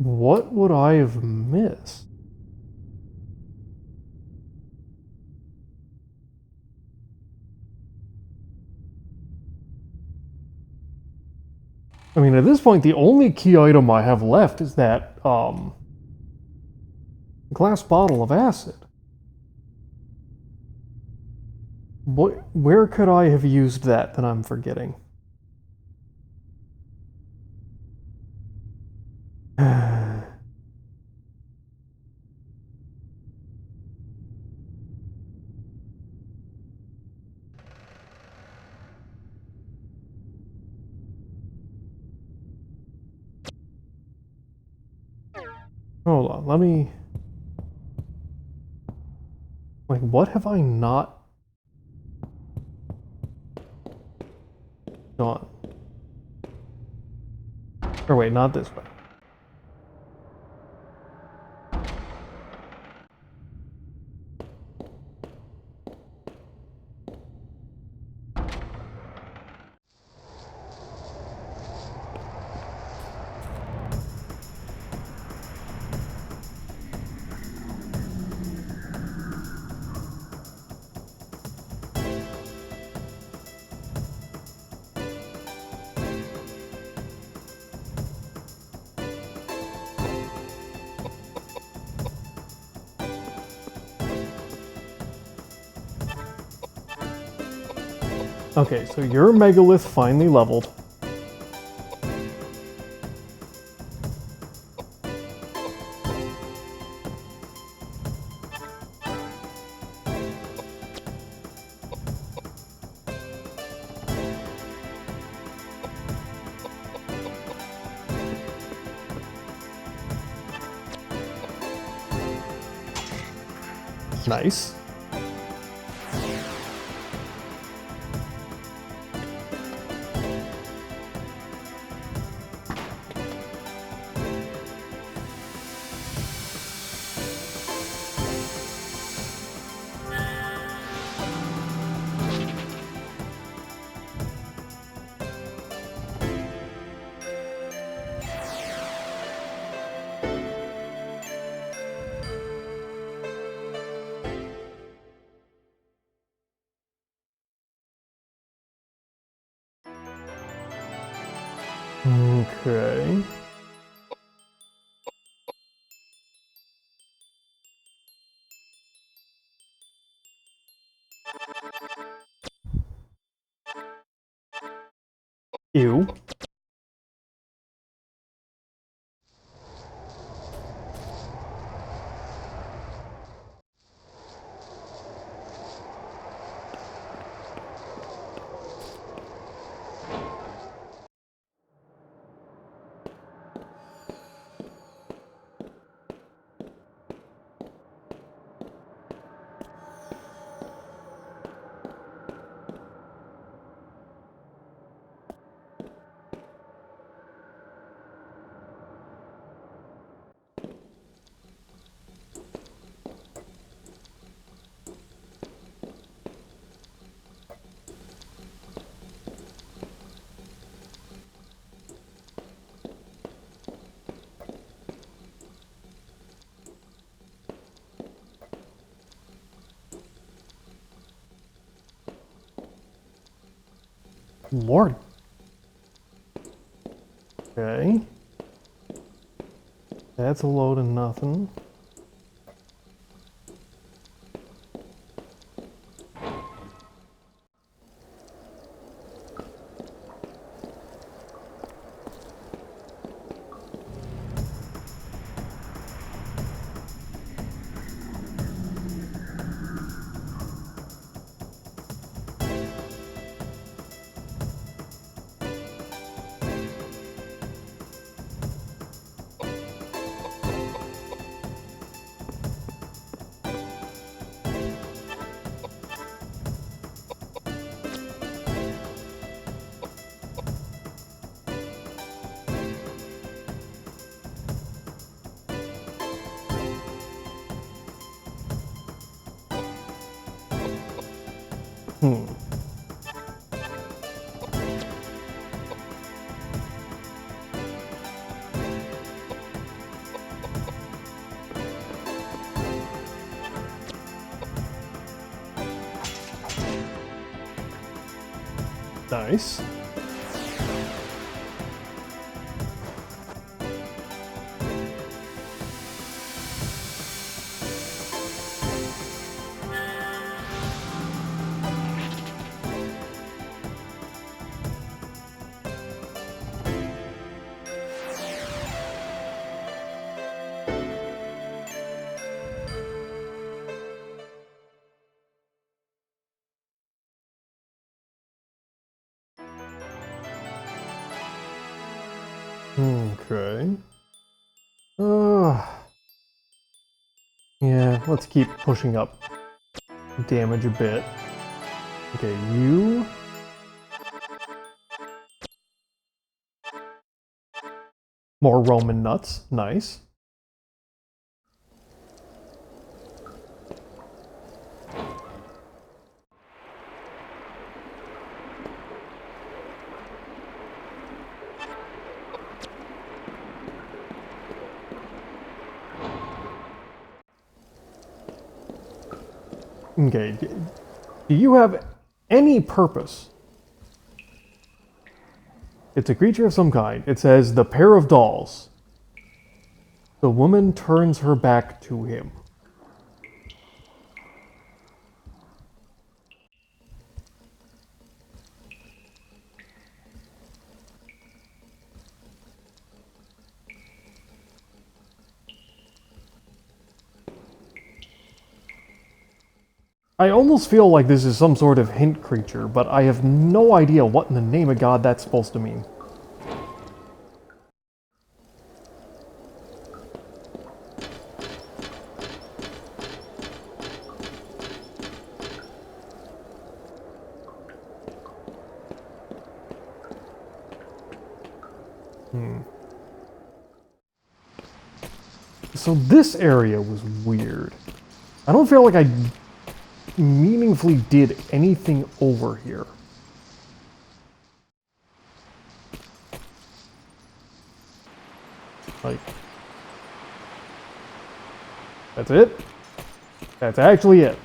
What would I have missed? I mean, at this point, the only key item I have left is that, glass bottle of acid. Where could I have used that I'm forgetting? Hold on, let me... Like, what have I not done? Or wait, not this way. Okay, so your megalith finally leveled. Nice. Okay. Ew. Lord. Okay. That's a load of nothing. Nice. Okay. Yeah, let's keep pushing up damage a bit. Okay, you... More Roman nuts. Nice. Okay, do you have any purpose? It's a creature of some kind. It says, the pair of dolls. The woman turns her back to him. I almost feel like this is some sort of hint creature, but I have no idea what in the name of God that's supposed to mean. So this area was weird. I don't feel like I meaningfully did anything over here. Like, that's it? That's actually it.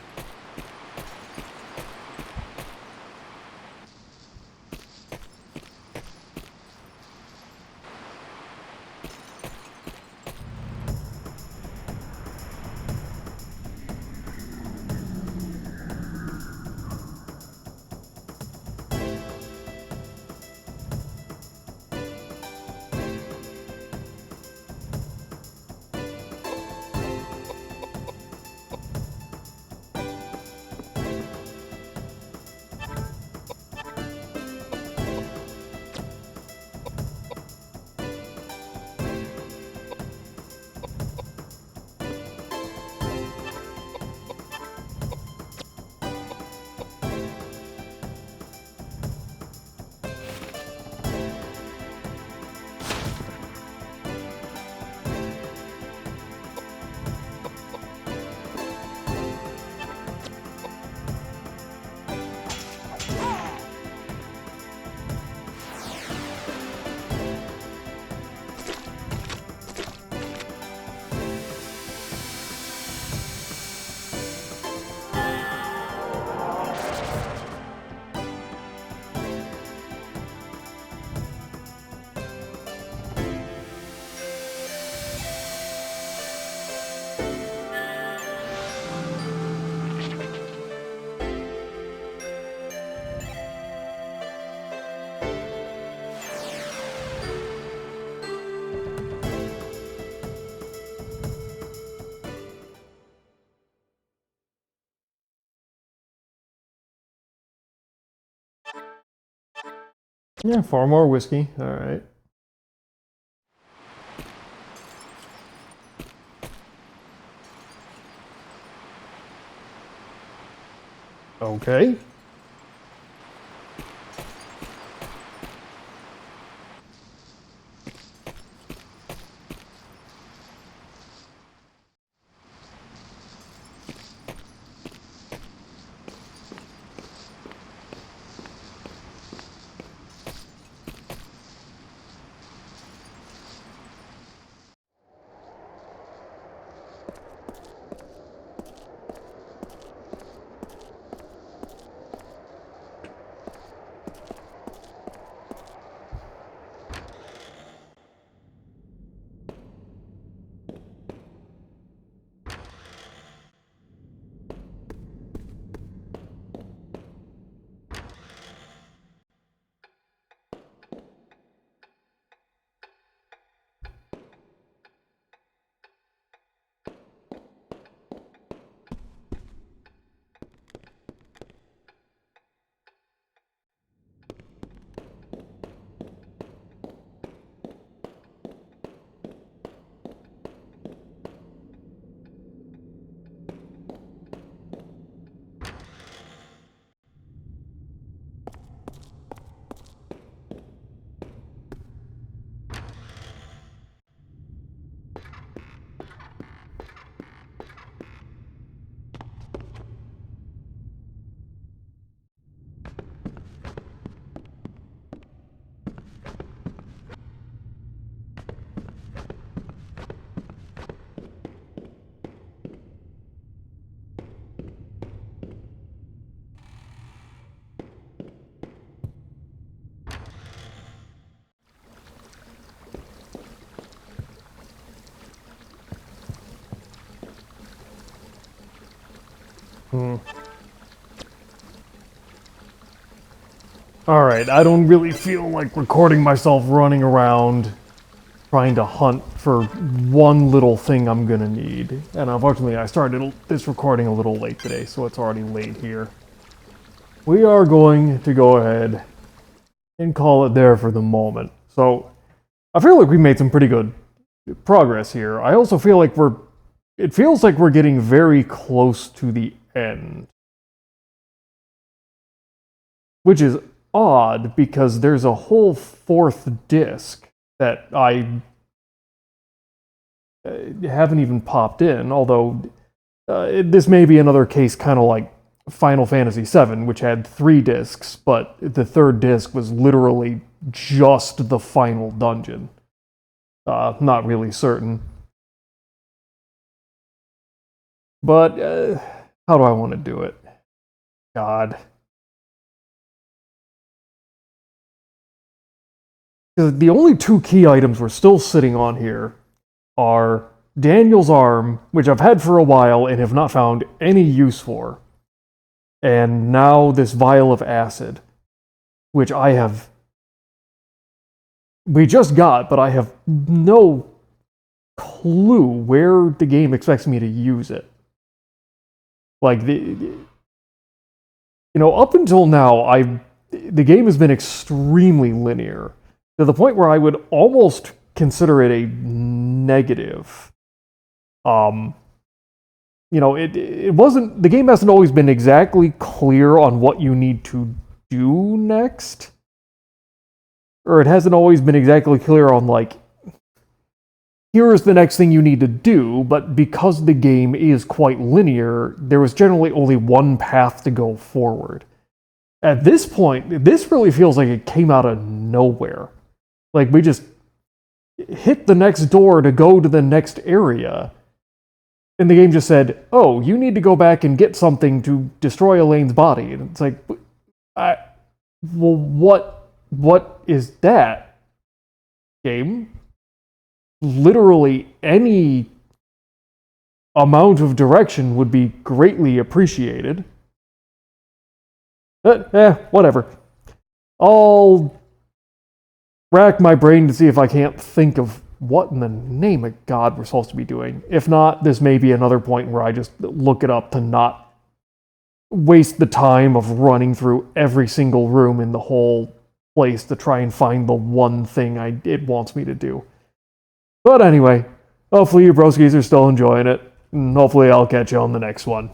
Yeah, 4 more whiskey. All right. Okay. Alright, I don't really feel like recording myself running around trying to hunt for one little thing I'm gonna need. And unfortunately, I started this recording a little late today, so it's already late here. We are going to go ahead and call it there for the moment. So, I feel like we made some pretty good progress here. I also feel like it feels like we're getting very close to the end. Which is odd, because there's a whole 4th disc that I haven't even popped in, although this may be another case kind of like Final Fantasy VII, which had 3 discs, but the 3rd disc was literally just the final dungeon. Not really certain. But how do I want to do it? God. The only 2 key items we're still sitting on here are Daniel's arm, which I've had for a while and have not found any use for, and now this vial of acid, which we just got, but I have no clue where the game expects me to use it. Like, up until now, the game has been extremely linear, to the point where I would almost consider it a negative. It wasn't, the game hasn't always been exactly clear on what you need to do next. Or it hasn't always been exactly clear on, like, here is the next thing you need to do, but because the game is quite linear, there was generally only one path to go forward. At this point, this really feels like it came out of nowhere. Like, we just hit the next door to go to the next area, and the game just said, oh, you need to go back and get something to destroy Elaine's body. And it's like, well, what is that, game? Literally any amount of direction would be greatly appreciated. Whatever. I'll rack my brain to see if I can't think of what in the name of God we're supposed to be doing. If not, this may be another point where I just look it up to not waste the time of running through every single room in the whole place to try and find the one thing it wants me to do. But anyway, hopefully you broskies are still enjoying it, and hopefully I'll catch you on the next one.